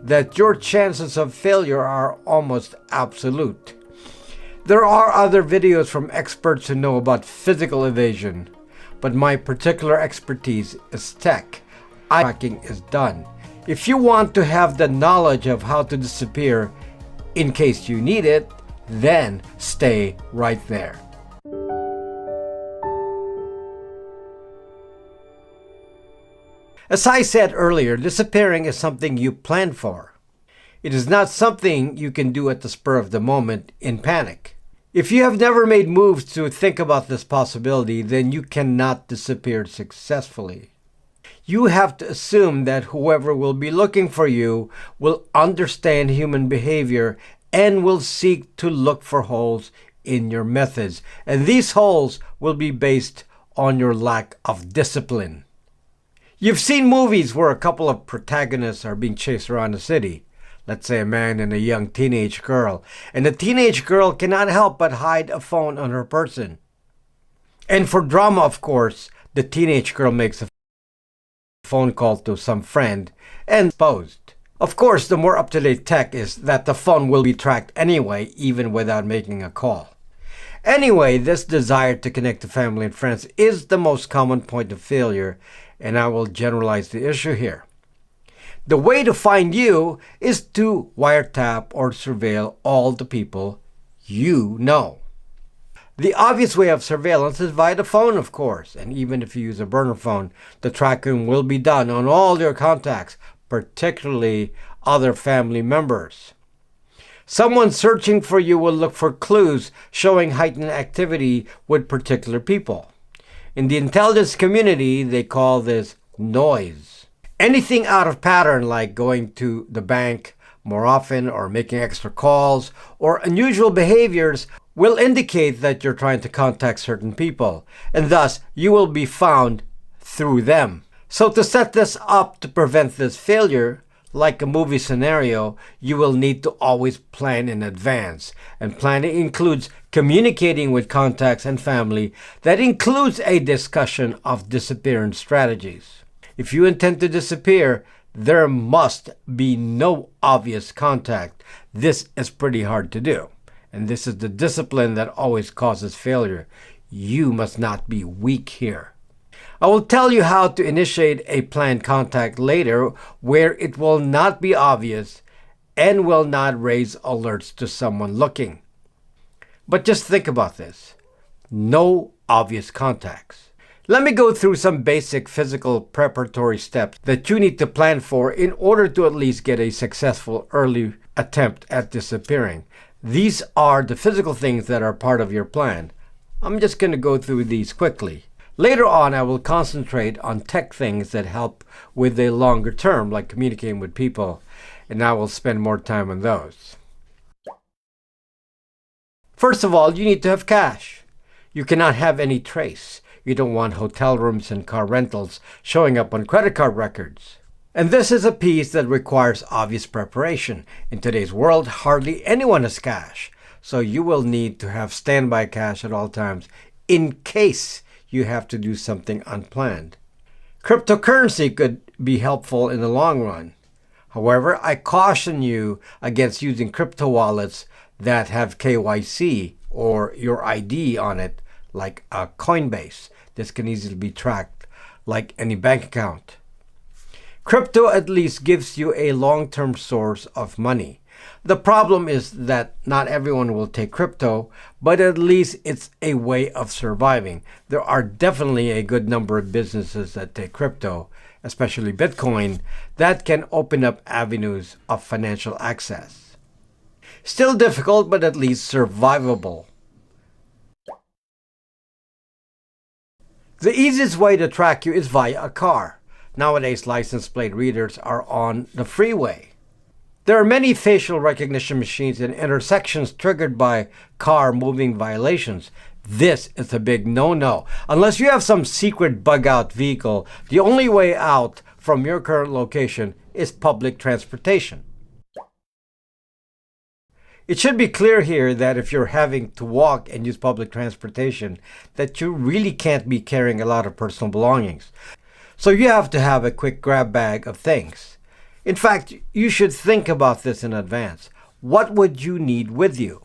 that your chances of failure are almost absolute. There are other videos from experts who know about physical evasion, but my particular expertise is tech. Hacking is done. If you want to have the knowledge of how to disappear in case you need it, then stay right there. As I said earlier, disappearing is something you plan for. It is not something you can do at the spur of the moment in panic. If you have never made moves to think about this possibility, then you cannot disappear successfully. You have to assume that whoever will be looking for you will understand human behavior and will seek to look for holes in your methods. And these holes will be based on your lack of discipline. You've seen movies where a couple of protagonists are being chased around the city. Let's say a man and a young teenage girl. And the teenage girl cannot help but hide a phone on her person. And for drama, of course, the teenage girl makes a phone call to some friend and exposed. Of course, the more up-to-date tech is that the phone will be tracked anyway, even without making a call. Anyway, this desire to connect to family and friends is the most common point of failure, and I will generalize the issue here. The way to find you is to wiretap or surveil all the people you know. The obvious way of surveillance is via the phone, of course, and even if you use a burner phone, the tracking will be done on all your contacts, particularly other family members. Someone searching for you will look for clues showing heightened activity with particular people. In the intelligence community, they call this noise. Anything out of pattern, like going to the bank more often or making extra calls or unusual behaviors, will indicate that you're trying to contact certain people, and thus you will be found through them. So to set this up to prevent this failure, like a movie scenario, you will need to always plan in advance. And planning includes communicating with contacts and family. That includes a discussion of disappearance strategies. If you intend to disappear, there must be no obvious contact. This is pretty hard to do. And this is the discipline that always causes failure. You must not be weak here. I will tell you how to initiate a planned contact later where it will not be obvious and will not raise alerts to someone looking. But just think about this. No obvious contacts. Let me go through some basic physical preparatory steps that you need to plan for in order to at least get a successful early attempt at disappearing. These are the physical things that are part of your plan. I'm just going to go through these quickly. Later on, I will concentrate on tech things that help with a longer term, like communicating with people, and I will spend more time on those. First of all, you need to have cash. You cannot have any trace. You don't want hotel rooms and car rentals showing up on credit card records. And this is a piece that requires obvious preparation. In today's world, hardly anyone has cash, so you will need to have standby cash at all times in case you have to do something unplanned. Cryptocurrency could be helpful in the long run. However, I caution you against using crypto wallets that have KYC or your ID on it, like a Coinbase. This can easily be tracked like any bank account. Crypto at least gives you a long-term source of money. The problem is that not everyone will take crypto, but at least it's a way of surviving. There are definitely a good number of businesses that take crypto, especially Bitcoin, that can open up avenues of financial access. Still difficult, but at least survivable. The easiest way to track you is via a car. Nowadays, license plate readers are on the freeway. There are many facial recognition machines in intersections triggered by car moving violations. This is a big no-no. Unless you have some secret bug-out vehicle, the only way out from your current location is public transportation. It should be clear here that if you're having to walk and use public transportation, that you really can't be carrying a lot of personal belongings. So you have to have a quick grab bag of things. In fact, you should think about this in advance. What would you need with you?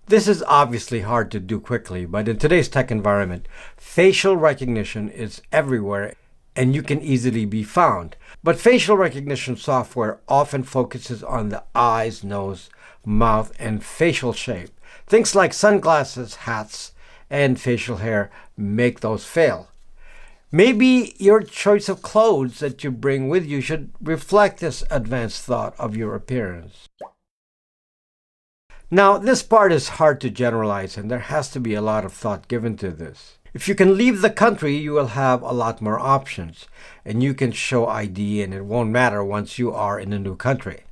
This is obviously hard to do quickly, but in today's tech environment, facial recognition is everywhere and you can easily be found. But facial recognition software often focuses on the eyes, nose, mouth, and facial shape. Things like sunglasses, hats, and facial hair make those fail. Maybe your choice of clothes that you bring with you should reflect this advanced thought of your appearance. Now, this part is hard to generalize, and there has to be a lot of thought given to this. If you can leave the country, you will have a lot more options, and you can show ID and it won't matter once you are in a new country.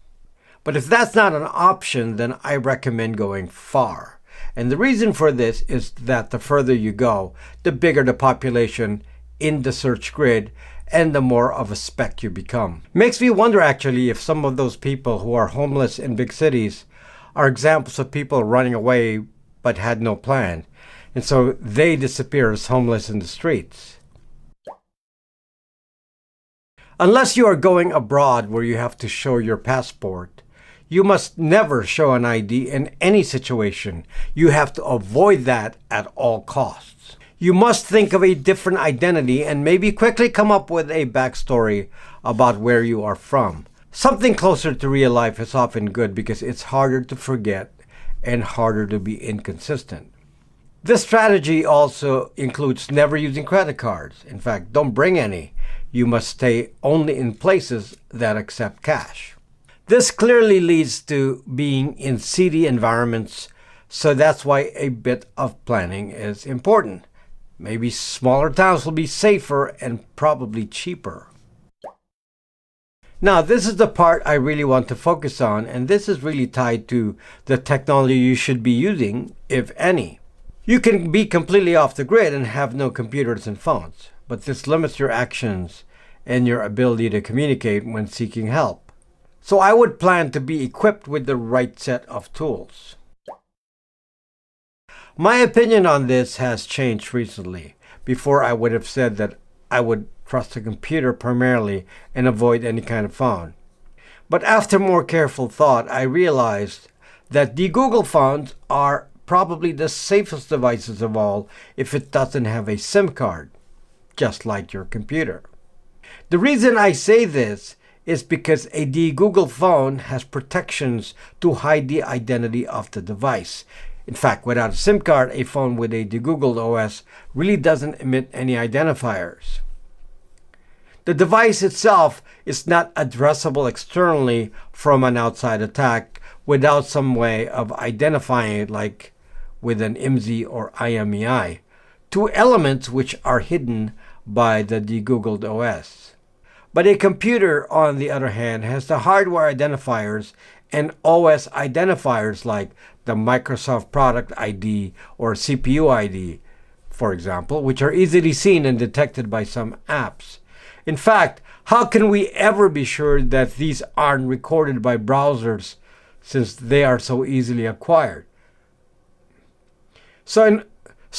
But if that's not an option, then I recommend going far. And the reason for this is that the further you go, the bigger the population in the search grid and the more of a speck you become. Makes me wonder actually if some of those people who are homeless in big cities are examples of people running away but had no plan, and so they disappear as homeless in the streets. Unless you are going abroad where you have to show your passport, you must never show an ID in any situation. You have to avoid that at all costs. You must think of a different identity and maybe quickly come up with a backstory about where you are from. Something closer to real life is often good because it's harder to forget and harder to be inconsistent. This strategy also includes never using credit cards. In fact, don't bring any. You must stay only in places that accept cash. This clearly leads to being in seedy environments, so that's why a bit of planning is important. Maybe smaller towns will be safer and probably cheaper. Now, this is the part I really want to focus on, and this is really tied to the technology you should be using, if any. You can be completely off the grid and have no computers and phones, but this limits your actions and your ability to communicate when seeking help. So I would plan to be equipped with the right set of tools. My opinion on this has changed recently. Before, I would have said that I would trust a computer primarily and avoid any kind of phone. But after more careful thought, I realized that the Google phones are probably the safest devices of all if it doesn't have a SIM card, just like your computer. The reason I say this is because a Google phone has protections to hide the identity of the device. In fact, without a SIM card, a phone with a Google OS really doesn't emit any identifiers. The device itself is not addressable externally from an outside attack without some way of identifying it, like with an IMSI or IMEI, two elements which are hidden by the Google OS. But a computer, on the other hand, has the hardware identifiers and OS identifiers like the Microsoft Product ID or CPU ID, for example, which are easily seen and detected by some apps. In fact, how can we ever be sure that these aren't recorded by browsers since they are so easily acquired? So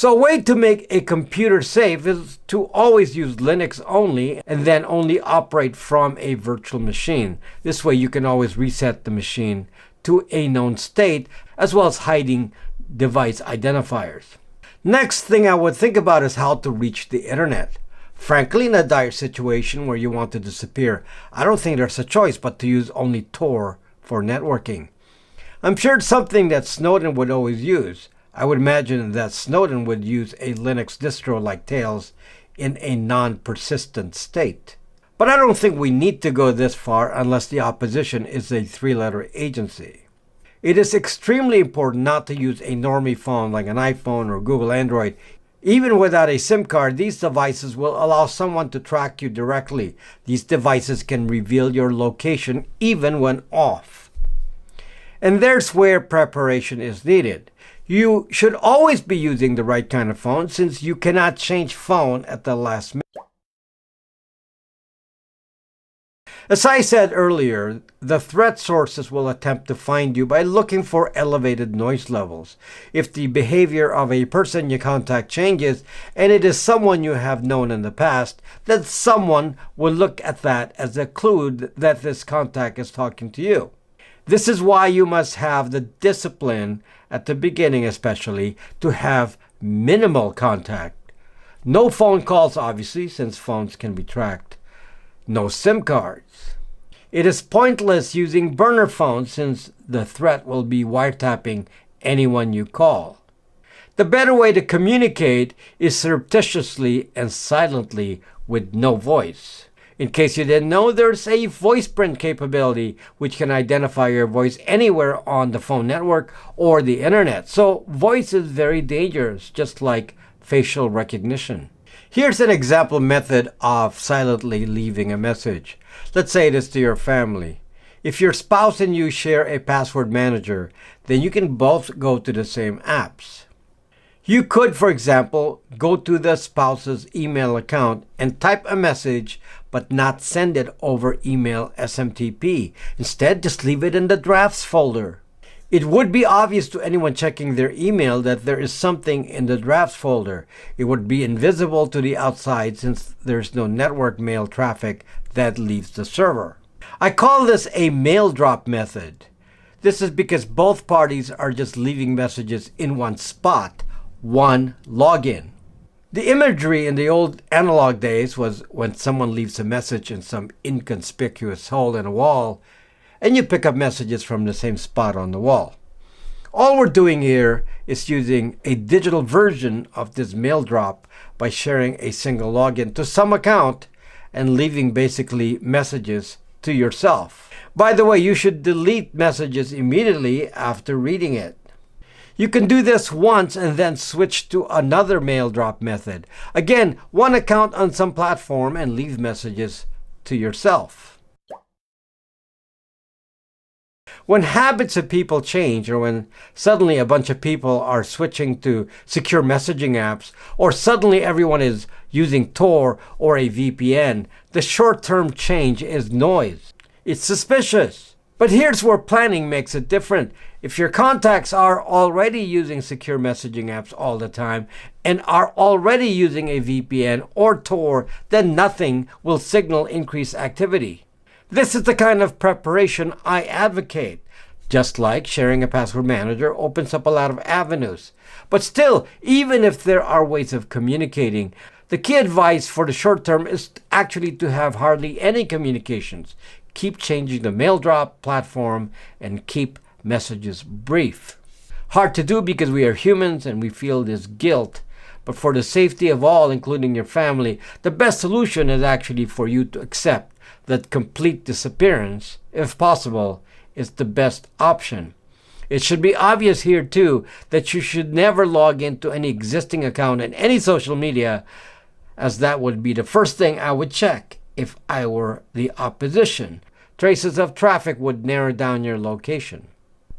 a way to make a computer safe is to always use Linux only and then only operate from a virtual machine. This way you can always reset the machine to a known state, as well as hiding device identifiers. Next thing I would think about is how to reach the internet. Frankly, in a dire situation where you want to disappear, I don't think there's a choice but to use only Tor for networking. I'm sure it's something that Snowden would always use. I would imagine that Snowden would use a Linux distro like Tails in a non-persistent state. But I don't think we need to go this far unless the opposition is a three-letter agency. It is extremely important not to use a normie phone like an iPhone or Google Android. Even without a SIM card, these devices will allow someone to track you directly. These devices can reveal your location even when off. And there's where preparation is needed. You should always be using the right kind of phone since you cannot change phone at the last minute. As I said earlier, the threat sources will attempt to find you by looking for elevated noise levels. If the behavior of a person you contact changes and it is someone you have known in the past, then someone will look at that as a clue that this contact is talking to you. This is why you must have the discipline, at the beginning especially, to have minimal contact. No phone calls, obviously, since phones can be tracked. No SIM cards. It is pointless using burner phones since the threat will be wiretapping anyone you call. The better way to communicate is surreptitiously and silently with no voice. In case you didn't know, there's a voice print capability which can identify your voice anywhere on the phone network or the internet. So voice is very dangerous, just like facial recognition. Here's an example method of silently leaving a message. Let's say it is to your family. If your spouse and you share a password manager, then you can both go to the same apps. You could, for example, go to the spouse's email account and type a message but not send it over email SMTP. Instead, just leave it in the drafts folder. It would be obvious to anyone checking their email that there is something in the drafts folder. It would be invisible to the outside since there's no network mail traffic that leaves the server. I call this a mail drop method. This is because both parties are just leaving messages in one spot, one login. The imagery in the old analog days was when someone leaves a message in some inconspicuous hole in a wall, and you pick up messages from the same spot on the wall. All we're doing here is using a digital version of this mail drop by sharing a single login to some account and leaving basically messages to yourself. By the way, you should delete messages immediately after reading it. You can do this once and then switch to another mail drop method. Again, one account on some platform and leave messages to yourself. When habits of people change, or when suddenly a bunch of people are switching to secure messaging apps, or suddenly everyone is using Tor or a VPN, the short-term change is noise. It's suspicious. But here's where planning makes it different. If your contacts are already using secure messaging apps all the time and are already using a VPN or Tor, then nothing will signal increased activity. This is the kind of preparation I advocate. Just like sharing a password manager opens up a lot of avenues. But still, even if there are ways of communicating, the key advice for the short term is actually to have hardly any communications. Keep changing the mail drop platform and keep messages brief. Hard to do because we are humans and we feel this guilt. But for the safety of all, including your family, the best solution is actually for you to accept that complete disappearance, if possible, is the best option. It should be obvious here too that you should never log into any existing account in any social media, as that would be the first thing I would check if I were the opposition. Traces of traffic would narrow down your location.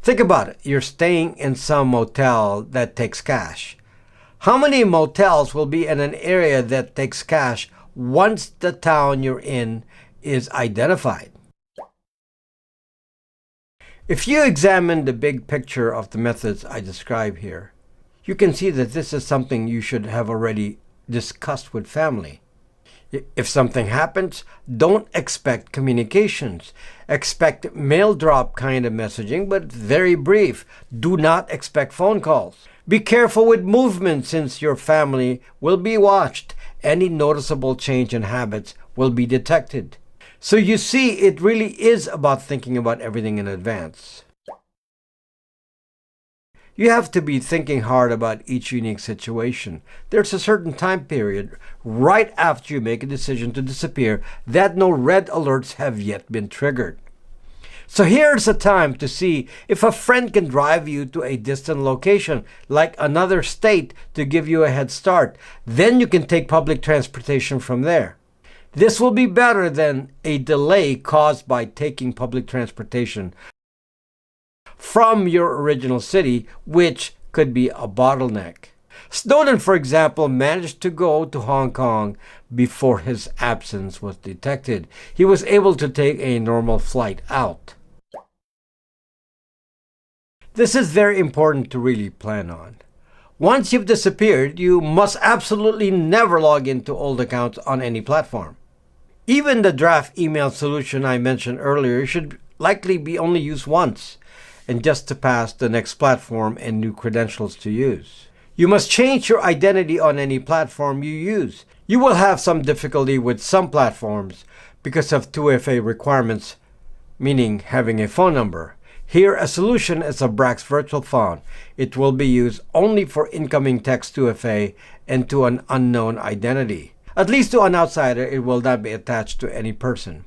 Think about it. You're staying in some motel that takes cash. How many motels will be in an area that takes cash once the town you're in is identified? If you examine the big picture of the methods I describe here, you can see that this is something you should have already discussed with family. If something happens, don't expect communications. Expect mail drop kind of messaging, but very brief. Do not expect phone calls. Be careful with movement since your family will be watched. Any noticeable change in habits will be detected. So you see, it really is about thinking about everything in advance. You have to be thinking hard about each unique situation. There's a certain time period right after you make a decision to disappear that no red alerts have yet been triggered. So here's a time to see if a friend can drive you to a distant location, like another state, to give you a head start. Then you can take public transportation from there. This will be better than a delay caused by taking public transportation from your original city, which could be a bottleneck. Snowden, for example, managed to go to Hong Kong before his absence was detected. He was able to take a normal flight out. This is very important to really plan on. Once you've disappeared, you must absolutely never log into old accounts on any platform. Even the draft email solution I mentioned earlier should likely be only used once, and just to pass the next platform and new credentials to use. You must change your identity on any platform you use. You will have some difficulty with some platforms because of 2FA requirements, meaning having a phone number. Here, a solution is a Brax virtual phone. It will be used only for incoming text 2FA and to an unknown identity. At least to an outsider, it will not be attached to any person.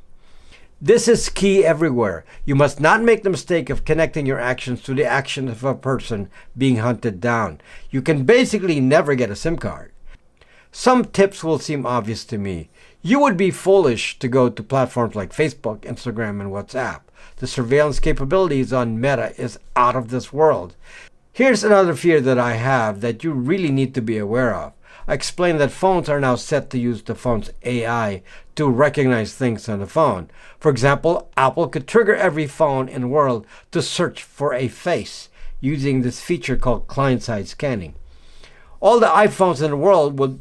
This is key everywhere. You must not make the mistake of connecting your actions to the actions of a person being hunted down. You can basically never get a SIM card. Some tips will seem obvious to me. You would be foolish to go to platforms like Facebook, Instagram, and WhatsApp. The surveillance capabilities on Meta is out of this world. Here's another fear that I have that you really need to be aware of. I explained that phones are now set to use the phone's AI to recognize things on the phone. For example, Apple could trigger every phone in the world to search for a face using this feature called client-side scanning. All the iPhones in the world would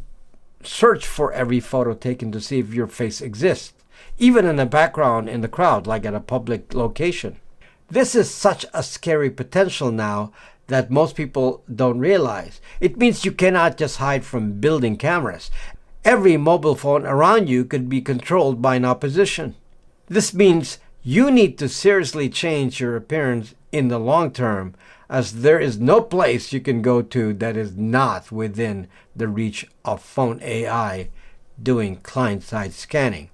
search for every photo taken to see if your face exists, even in the background in the crowd, like at a public location. This is such a scary potential now that most people don't realize. It means you cannot just hide from building cameras. Every mobile phone around you could be controlled by an opposition. This means you need to seriously change your appearance in the long term, as there is no place you can go to that is not within the reach of phone AI doing client-side scanning.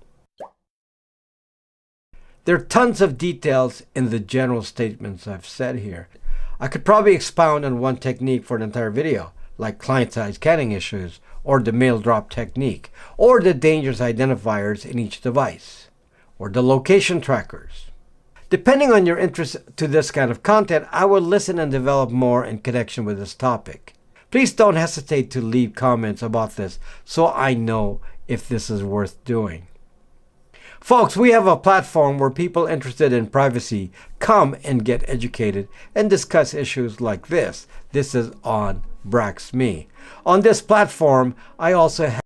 There are tons of details in the general statements I've said here. I could probably expound on one technique for an entire video, like client-side scanning issues, or the mail drop technique, or the dangerous identifiers in each device, or the location trackers. Depending on your interest to this kind of content, I will listen and develop more in connection with this topic. Please don't hesitate to leave comments about this so I know if this is worth doing. Folks, we have a platform where people interested in privacy come and get educated and discuss issues like this. This is on Brax.me. On this platform, I also have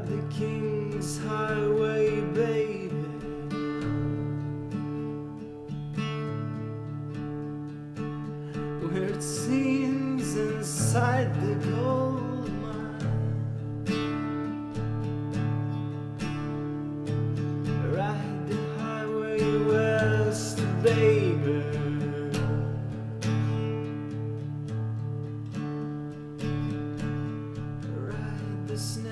ride the King's Highway, baby. Where it seems inside the gold mine. Ride the highway west, baby. Ride the snake.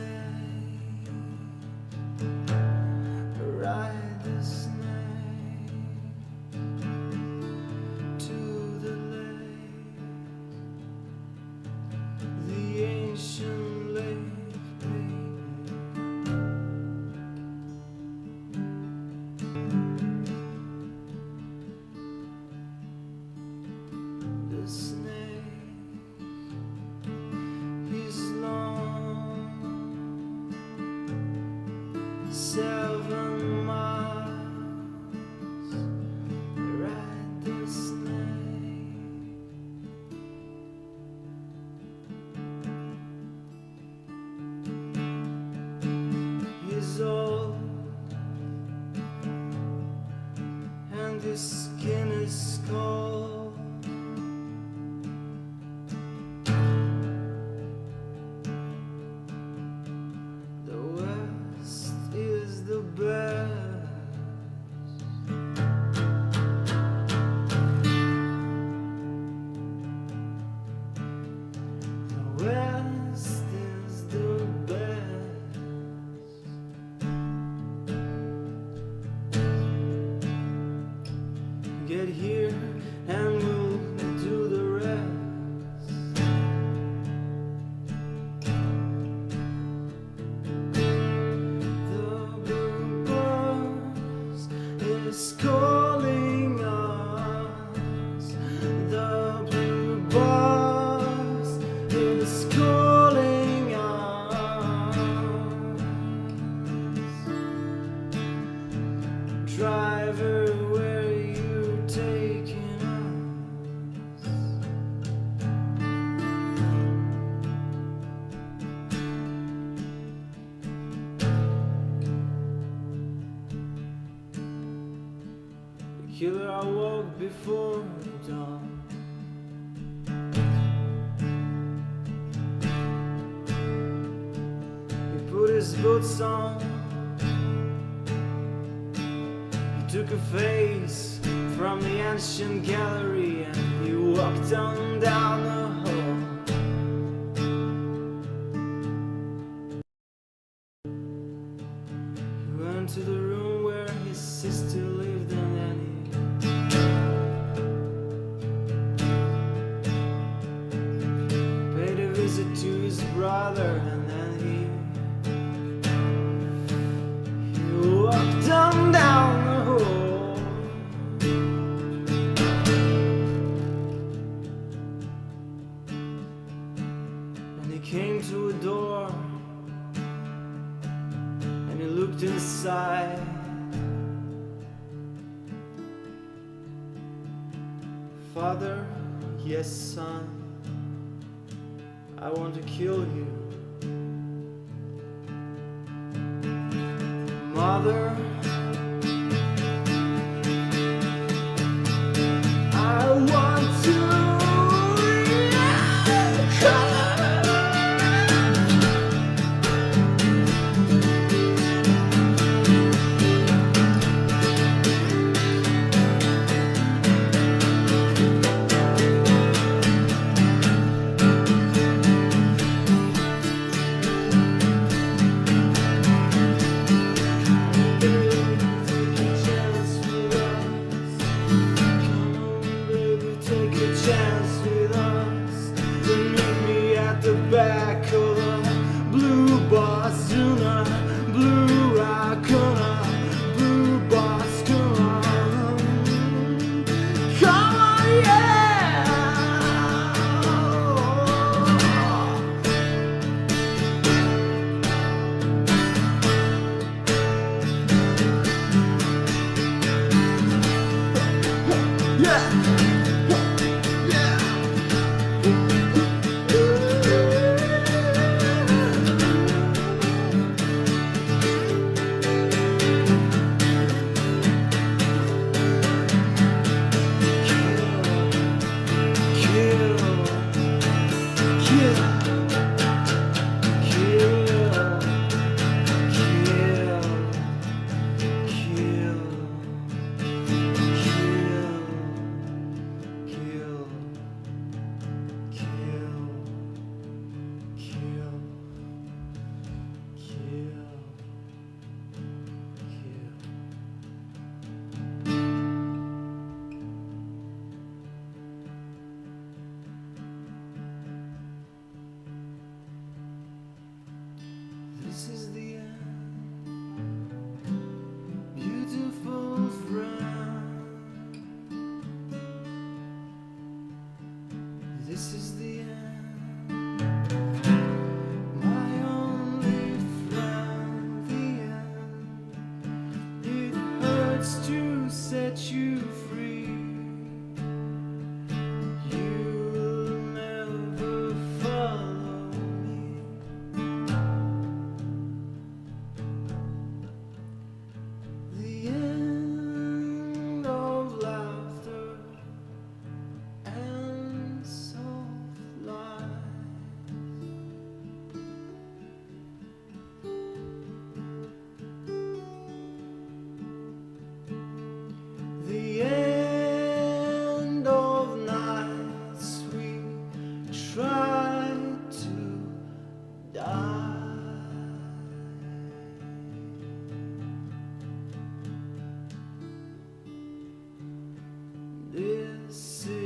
Ride the snake to the lake, the ancient lake, baby. The snake is long, 7 miles. Ride the snake. He's old and his skin is cold. The West is the best. The West is the best. Get here and we'll do the rest. The blue bus is calling us. The blue bus is calling us. Driver, where you taking us? The killer I walked before dawn. He put his boots on. He took a face from the ancient gallery and he walked on down the hall. He went to the room where his sister lived and then he paid a visit to his brother and then he walked on down the hall. And he came to a door and he looked inside. Father, yes, son, I want to kill you. Mother, I want to. Back of the blue bus, blue raccoon, blue bus, come on, yeah. Yeah. This is the end, beautiful friend. This is the end, my only friend. The end, it hurts to set you free. You'll never follow me. The end of laughter and soft lies. The end of nights we tried to die. This is